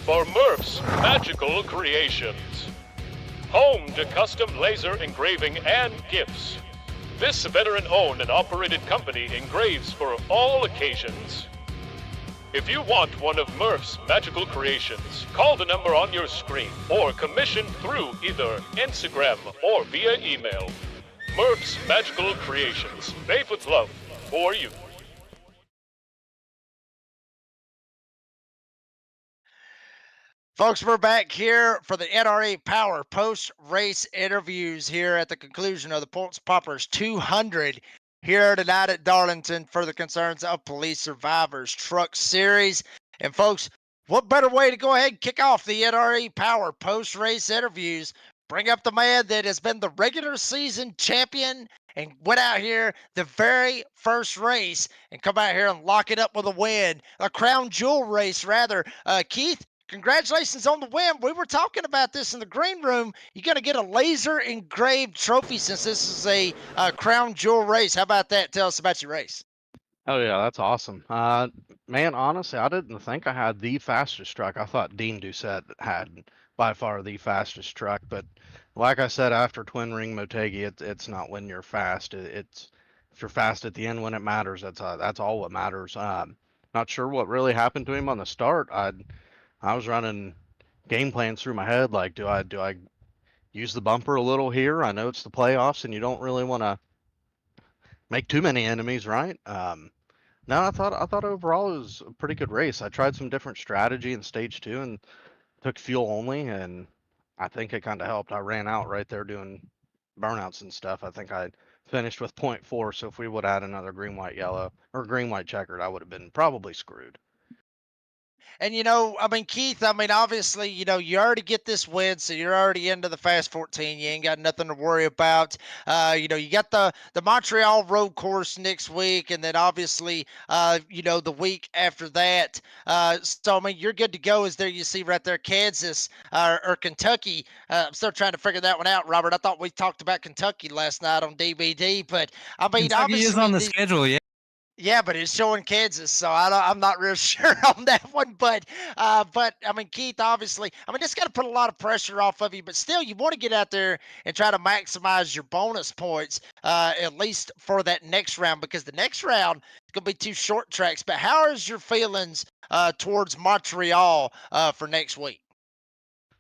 For Murph's Magical Creations, home to custom laser engraving and gifts. This veteran-owned and operated company engraves for all occasions. If you want one of Murph's Magical Creations, call the number on your screen or commission through either Instagram or via email. Murph's Magical Creations, made with love for you. Folks, we're back here for the NRA Power post-race interviews here at the conclusion of the Pultz Poppers 200 here tonight at Darlington for the concerns of Police Survivors Truck Series. And folks, what better way to go ahead and kick off the NRA Power post-race interviews? Bring up the man that has been the regular season champion and went out here the very first race and come out here and lock it up with a win, a crown jewel race rather. Keith, congratulations on the win. We were talking about this in the green room. You're going to get a laser engraved trophy since this is a crown jewel race. How about that? Tell us about your race. Oh yeah, that's awesome. Man, honestly, I didn't think I had the fastest truck. I thought Dean Doucette had by far the fastest truck, but like I said, after Twin Ring Motegi, it's not when you're fast. It's if you're fast at the end when it matters. That's all what matters. Not sure what really happened to him on the start. I was running game plans through my head like, do I use the bumper a little here? I know it's the playoffs, and you don't really want to make too many enemies, right? No, I thought overall it was a pretty good race. I tried some different strategy in stage two and took fuel only, and I think it kind of helped. I ran out right there doing burnouts and stuff. I think I finished with .4, so if we would add another green, white, yellow or green, white, checkered, I would have been probably screwed. And, I mean, Keith, obviously, you already get this win, so you're already into the Fast 14. You ain't got nothing to worry about. You got the Montreal road course next week, and then obviously, the week after that. So, I mean, you're good to go. Is there you see right there, Kansas or Kentucky? I'm still trying to figure that one out, Robert. I thought we talked about Kentucky last night on DVD, but, I mean, Kentucky obviously. is on the schedule, yeah. Yeah, but it's showing Kansas, so I'm not real sure on that one. But I mean, Keith, obviously, I mean, it's got to put a lot of pressure off of you. But still, you want to get out there and try to maximize your bonus points, at least for that next round, because the next round is going to be 2 short tracks. But how is your feelings towards Montreal for next week?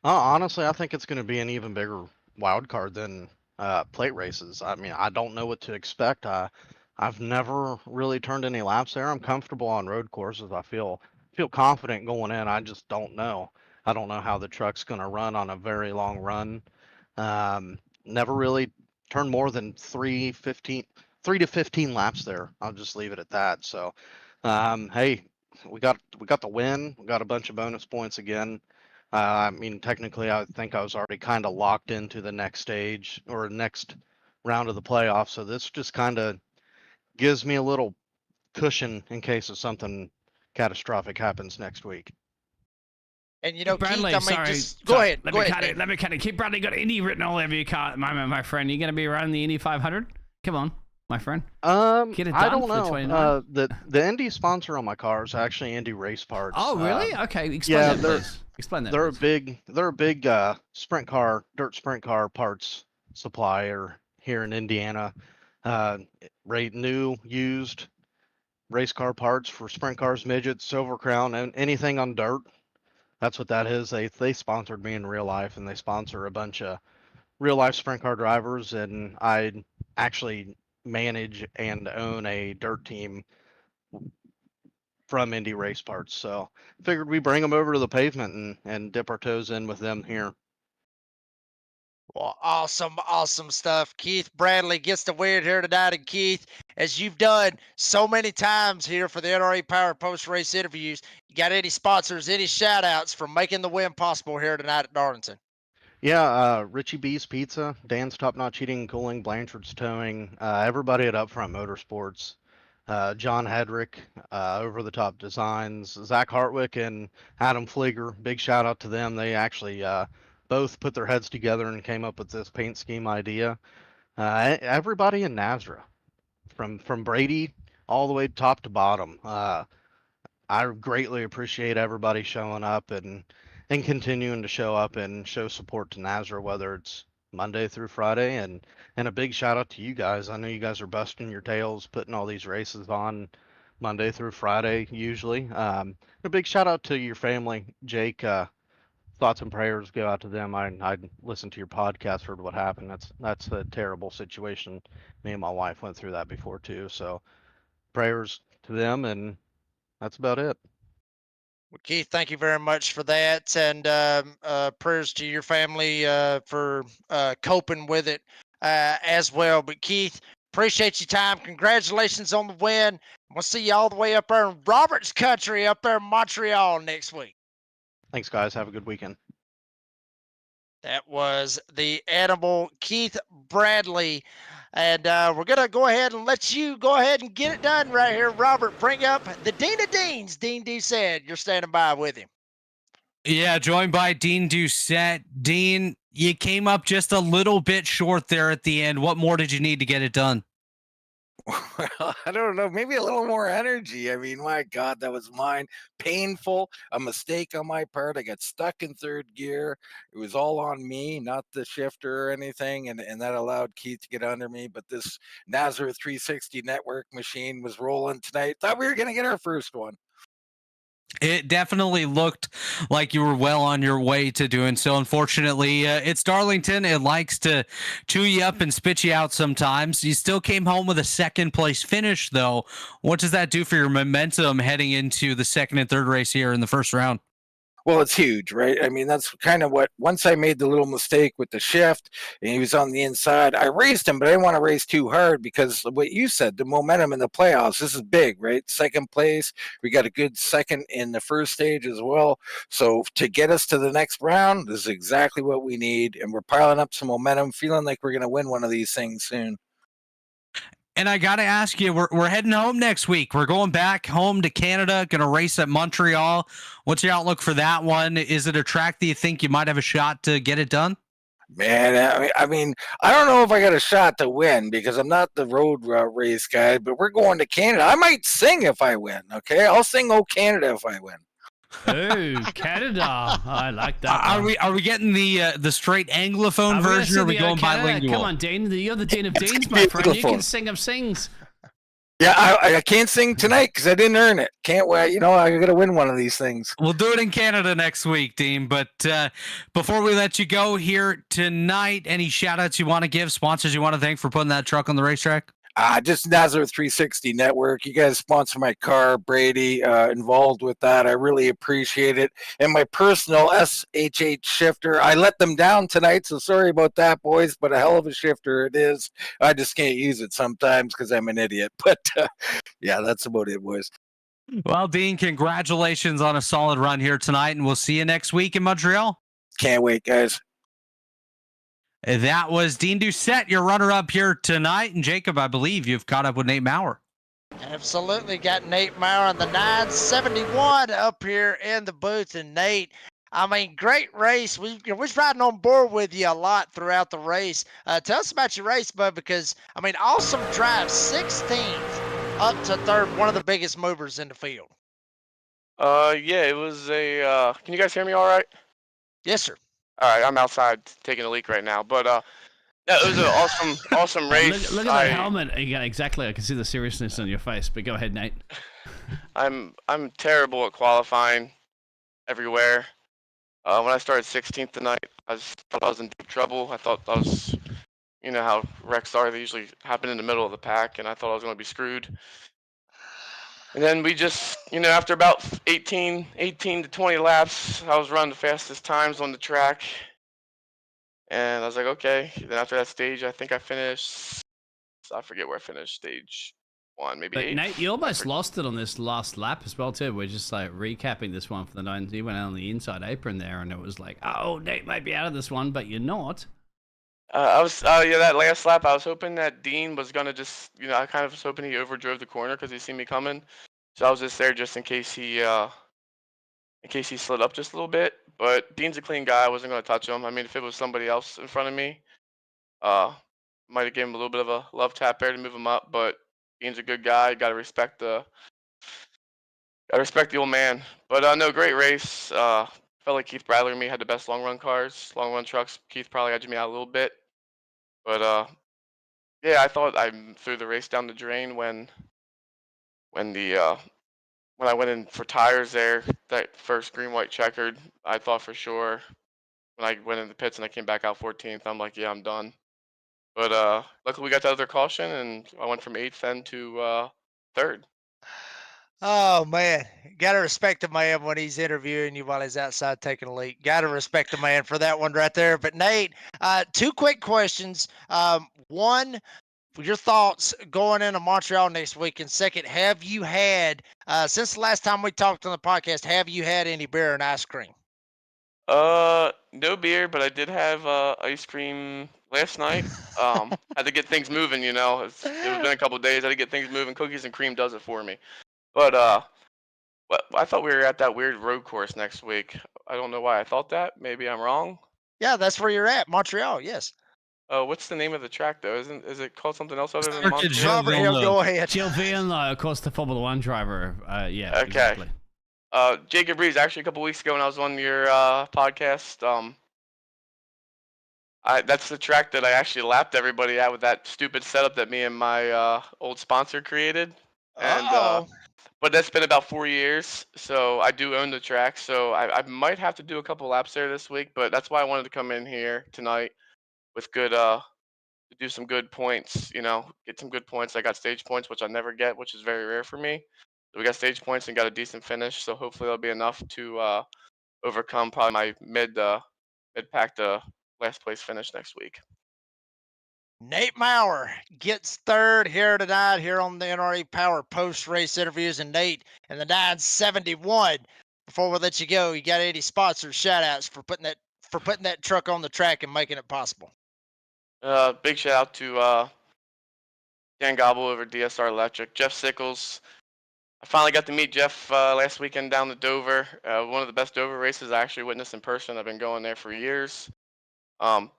Honestly, I think it's going to be an even bigger wild card than plate races. I mean, I don't know what to expect. I've never really turned any laps there. I'm comfortable on road courses. I feel confident going in. I just don't know. I don't know how the truck's going to run on a very long run. Never really turned more than 3 to 15 laps there. I'll just leave it at that. So, hey, we got the win. We got a bunch of bonus points again. I mean, technically, I think I was already kind of locked into the next stage or next round of the playoffs. So this just kind of gives me a little cushion in case of something catastrophic happens next week. And Bradley, Keith, sorry, go ahead. Let Go me ahead. cut it. Keep Bradley got Indy written all over your car at the moment, my friend. You're going to be running the Indy 500? Come on, my friend. Get it done I don't for know. 29? The Indy sponsor on my car is actually Indy Race Parts. Oh, really? Okay, explain that, please. Explain that. They're please. a big dirt sprint car parts supplier here in Indiana. New, used race car parts for sprint cars, midgets, Silver Crown, and anything on dirt. That's what that is. They sponsored me in real life, and they sponsor a bunch of real life sprint car drivers, and I actually manage and own a dirt team from Indy Race Parts. So figured we bring them over to the pavement and dip our toes in with them here. Well, awesome stuff. Keith Bradley gets the win here tonight. And Keith, as you've done so many times here for the NRA Power Post Race interviews, you got any sponsors, any shout outs for making the win possible here tonight at Darlington? Yeah, Richie B's Pizza, Dan's Top Notch Heating and Cooling, Blanchard's Towing, everybody at Upfront Motorsports, John Hedrick, Over the Top Designs, Zach Hartwick, and Adam Flieger. Big shout out to them. They actually both put their heads together and came up with this paint scheme idea. Everybody in Nazareth, from Brady all the way top to bottom. I greatly appreciate everybody showing up and continuing to show up and show support to Nazareth, whether it's Monday through Friday, and a big shout out to you guys. I know you guys are busting your tails putting all these races on Monday through Friday usually. A big shout out to your family, Jake. Thoughts and prayers go out to them. I listened to your podcast, heard what happened. That's a terrible situation. Me and my wife went through that before too. So prayers to them, and that's about it. Well, Keith, thank you very much for that, and prayers to your family for coping with it as well. But Keith, appreciate your time. Congratulations on the win. We'll see you all the way up there in Roberts Country, up there in Montreal next week. Thanks, guys. Have a good weekend. That was the animal Keith Bradley. And we're going to go ahead and let you go ahead and get it done right here. Robert, bring up the Dean of Deans, Dean Doucette. You're standing by with him. Yeah, joined by Dean Doucette. Dean, you came up just a little bit short there at the end. What more did you need to get it done? Well, I don't know. Maybe a little more energy. I mean, my God, that was mine. Painful. A mistake on my part. I got stuck in third gear. It was all on me, not the shifter or anything. And that allowed Keith to get under me. But this Nazareth 360 network machine was rolling tonight. Thought we were going to get our first one. It definitely looked like you were well on your way to doing so. Unfortunately, it's Darlington. It likes to chew you up and spit you out sometimes. You still came home with a second place finish, though. What does that do for your momentum heading into the second and third race here in the first round? Well, it's huge, right? I mean, that's kind of what, once I made the little mistake with the shift and he was on the inside, I raced him, but I didn't want to race too hard because what you said, the momentum in the playoffs, this is big, right? Second place, we got a good second in the first stage as well. So to get us to the next round, this is exactly what we need. And we're piling up some momentum, feeling like we're going to win one of these things soon. And I got to ask you, we're heading home next week. We're going back home to Canada, going to race at Montreal. What's your outlook for that one? Is it a track that you think you might have a shot to get it done? Man, I mean, I don't know if I got a shot to win because I'm not the road race guy, but we're going to Canada. I might sing if I win, okay? I'll sing "Oh Canada" if I win. Oh, Canada! I like that. Are we getting the straight Anglophone version, or are we going bilingual? Come on, Dean. You're the Dean of Deans, my friend. You can sing of sings. Yeah, I can't sing tonight because I didn't earn it. Can't wait. You know, I got to win one of these things. We'll do it in Canada next week, Dean. But before we let you go here tonight, any shout-outs you want to give, sponsors you want to thank for putting that truck on the racetrack? Just Nazareth 360 Network. You guys sponsor my car, Brady, involved with that. I really appreciate it. And my personal SHH shifter. I let them down tonight, so sorry about that, boys, but a hell of a shifter it is. I just can't use it sometimes because I'm an idiot. But yeah, that's about it, boys. Well, Dean, congratulations on a solid run here tonight, and we'll see you next week in Montreal. Can't wait, guys. That was Dean Doucette, your runner-up here tonight. And Jacob, I believe you've caught up with Nate Maurer. Absolutely. Got Nate Maurer on the 971 up here in the booth. And Nate, I mean, great race. We're riding on board with you a lot throughout the race. Tell us about your race, bud, because, I mean, awesome drive, 16th up to third, one of the biggest movers in the field. Yeah, it was a, can you guys hear me all right? Yes, sir. All right, I'm outside taking a leak right now, but yeah, it was an awesome race. Look at that helmet. Yeah, exactly. I can see the seriousness on your face. But go ahead, Nate. I'm terrible at qualifying everywhere. When I started 16th tonight, I thought I was in deep trouble. I thought I was, you know how wrecks are. They usually happen in the middle of the pack, and I thought I was going to be screwed. And then we just, you know, after about 18 to 20 laps, I was running the fastest times on the track. And I was like, okay. Then after that stage, I think I finished, I forget where I finished, stage 1, maybe But 8. Nate, you almost lost it on this last lap as well, too. We're just like recapping this one for the 9. You went out on the inside apron there, and it was like, oh, Nate might be out of this one, but you're not. Yeah, that last lap, I was hoping that Dean was going to just, you know, I kind of was hoping he overdrove the corner because he seen me coming. So I was just there just in case he slid up just a little bit. But Dean's a clean guy. I wasn't going to touch him. I mean, if it was somebody else in front of me, might have given him a little bit of a love tap there to move him up. But Dean's a good guy. Got to respect the old man. But no, great race. Felt like Keith Bradley and me had the best long run cars, long run trucks. Keith probably edged me out a little bit. But yeah, I thought I threw the race down the drain when I went in for tires there, that first Green-white-checkered, I thought for sure when I went in the pits and I came back out 14th, I'm like, yeah, I'm done. But luckily we got the other caution and I went from 8th then to 3rd. Oh man, gotta respect the man when he's interviewing you while he's outside taking a leak. Gotta respect the man for that one right there. But Nate, two quick questions. One, your thoughts going into Montreal next week, and second, have you had since the last time we talked on the podcast? Have you had any beer and ice cream? No beer, but I did have ice cream last night. Had to get things moving, you know. It was been a couple of days. I had to get things moving. Cookies and cream does it for me. But I thought we were at that weird road course next week. I don't know why I thought that. Maybe I'm wrong. Yeah, that's where you're at, Montreal. Yes. What's the name of the track though? Is it called something else other than Circuit Montreal? Gilles Robert, go Villeneuve. ahead. Gilles Villeneuve, of course, the Formula One driver. Yeah, Okay. exactly. Jacob Reeves, actually a couple weeks ago when I was on your podcast, that's the track that I actually lapped everybody at with that stupid setup that me and my old sponsor created. And but that's been about 4 years, so I do own the track. So I might have to do a couple laps there this week, but that's why I wanted to come in here tonight with good to do some good points. You know, get some good points. I got stage points, which I never get, which is very rare for me. So we got stage points and got a decent finish. So hopefully that'll be enough to overcome probably my mid pack to last place finish next week. Nate Maurer gets third here tonight here on the NRA Power post race interviews. And Nate in the 971. Before we let you go, you got any sponsors shout outs for putting that truck on the track and making it possible? Big shout out to Dan Gobble over DSR Electric, Jeff Sickles. I finally got to meet Jeff last weekend down to Dover. One of the best Dover races I actually witnessed in person. I've been going there for years.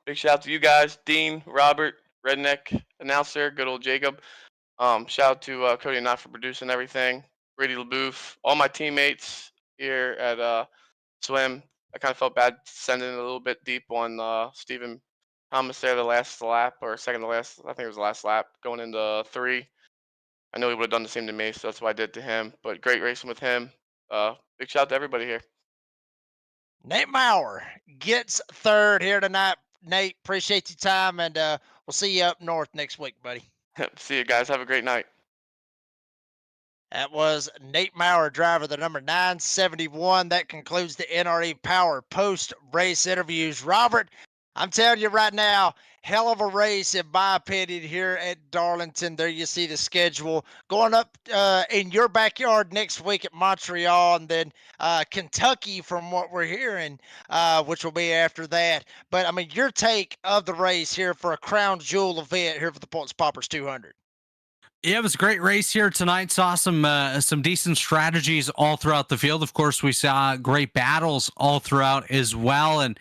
Big shout out to you guys, Dean, Robert, Redneck announcer, good old Jacob. Shout out to Cody and I for producing everything. Brady LaBouffe, all my teammates here at Swim. I kind of felt bad sending it a little bit deep on Stephen Thomas there the last lap, or second to last. I think it was the last lap going into 3. I know he would have done the same to me, so that's what I did to him. But great racing with him. Big shout out to everybody here. Nate Maurer gets third here tonight. Nate, appreciate your time, and we'll see you up north next week, buddy. See you guys. Have a great night. That was Nate Maurer, driver, the number 971. That concludes the NRE Power post-race interviews. Robert, I'm telling you right now, hell of a race, in my opinion, here at Darlington. There you see the schedule. Going up in your backyard next week at Montreal, and then Kentucky from what we're hearing, which will be after that. But, I mean, your take of the race here for a crown jewel event here for the Pultz Poppers 200. Yeah, it was a great race here tonight. Saw some decent strategies all throughout the field. Of course, we saw great battles all throughout as well. And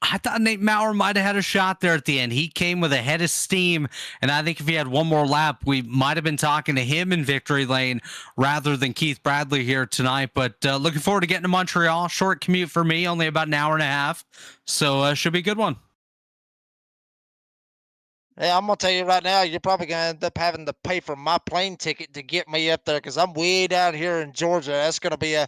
I thought Nate Maurer might have had a shot there at the end. He came with a head of steam, and I think if he had one more lap, we might have been talking to him in victory lane rather than Keith Bradley here tonight. But looking forward to getting to Montreal. Short commute for me, only about an hour and a half. So should be a good one. Yeah, I'm gonna tell you right now, you're probably gonna end up having to pay for my plane ticket to get me up there because I'm way down here in Georgia. That's gonna be a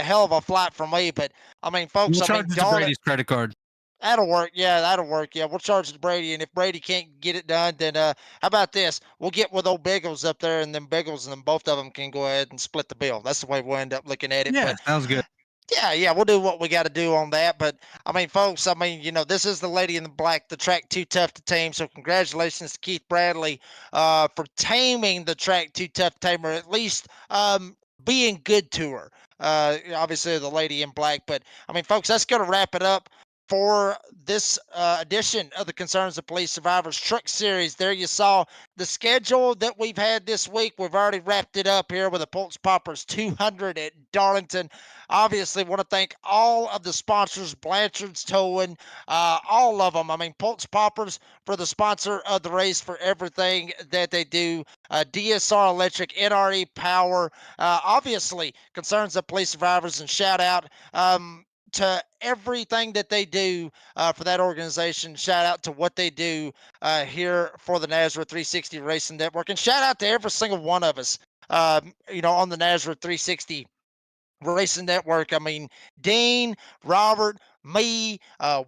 hell of a flight for me. But I mean, folks, We'll charge it to Brady's credit card. That'll work. Yeah, that'll work. Yeah, we'll charge it to Brady, and if Brady can't get it done, then how about this? We'll get with old Biggles up there, and then Biggles and then both of them can go ahead and split the bill. That's the way we'll end up looking at it. Yeah, but, sounds good. Yeah, we'll do what we got to do on that. But, I mean, folks, this is the lady in the black, the track Too Tough to Tame. So congratulations to Keith Bradley for taming the track Too Tough to Tame, or at least being good to her. Obviously, the lady in black. But, I mean, folks, that's going to wrap it up for this edition of the Concerns of Police Survivors Truck Series. There you saw the schedule that we've had this week. We've already wrapped it up here with the Pultz Poppers 200 at Darlington. Obviously, want to thank all of the sponsors, Blanchard's Towing, all of them. I mean, Pultz Poppers for the sponsor of the race, for everything that they do. DSR Electric, NRE Power, obviously, Concerns of Police Survivors, and shout out to everything that they do for that organization. Shout out to what they do here for the Nazareth 360 Racing Network, and shout out to every single one of us, on the Nazareth 360 Racing Network. I mean, Dean, Robert, me,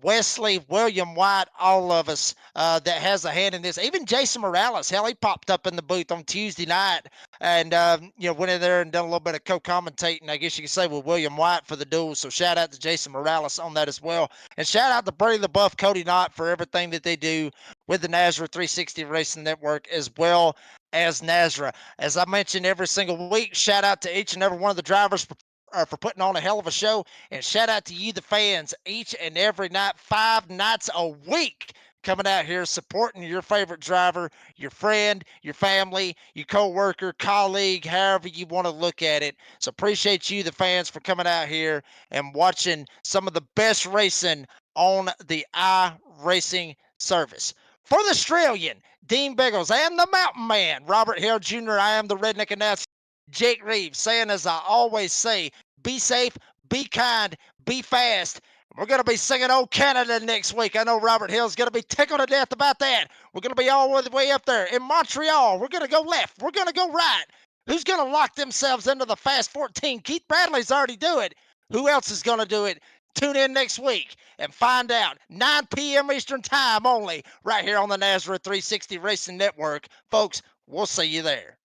Wesley, William White, all of us that has a hand in this. Even Jason Morales, hell, he popped up in the booth on Tuesday night and, went in there and done a little bit of co-commentating, I guess you could say, with William White for the duel. So shout out to Jason Morales on that as well. And shout out to Brady the Buff, Cody Knott for everything that they do with the NASRA 360 Racing Network as well as NASRA. As I mentioned every single week, shout out to each and every one of the drivers for putting on a hell of a show. And shout out to you, the fans, each and every night, 5 nights a week, coming out here supporting your favorite driver, your friend, your family, your co-worker, colleague, however you want to look at it. So appreciate you, the fans, for coming out here and watching some of the best racing on the iRacing service. For the Australian, Dean Biggles, I am the Mountain Man, Robert Hill Jr., I am the Redneck Announcer, Jake Reeves, saying as I always say, be safe, be kind, be fast. We're going to be singing Old Canada next week. I know Robert Hill's going to be tickled to death about that. We're going to be all the way up there in Montreal. We're going to go left. We're going to go right. Who's going to lock themselves into the Fast 14? Keith Bradley's already do it. Who else is going to do it? Tune in next week and find out. 9 p.m. Eastern Time only, right here on the NASRA 360 Racing Network. Folks, we'll see you there.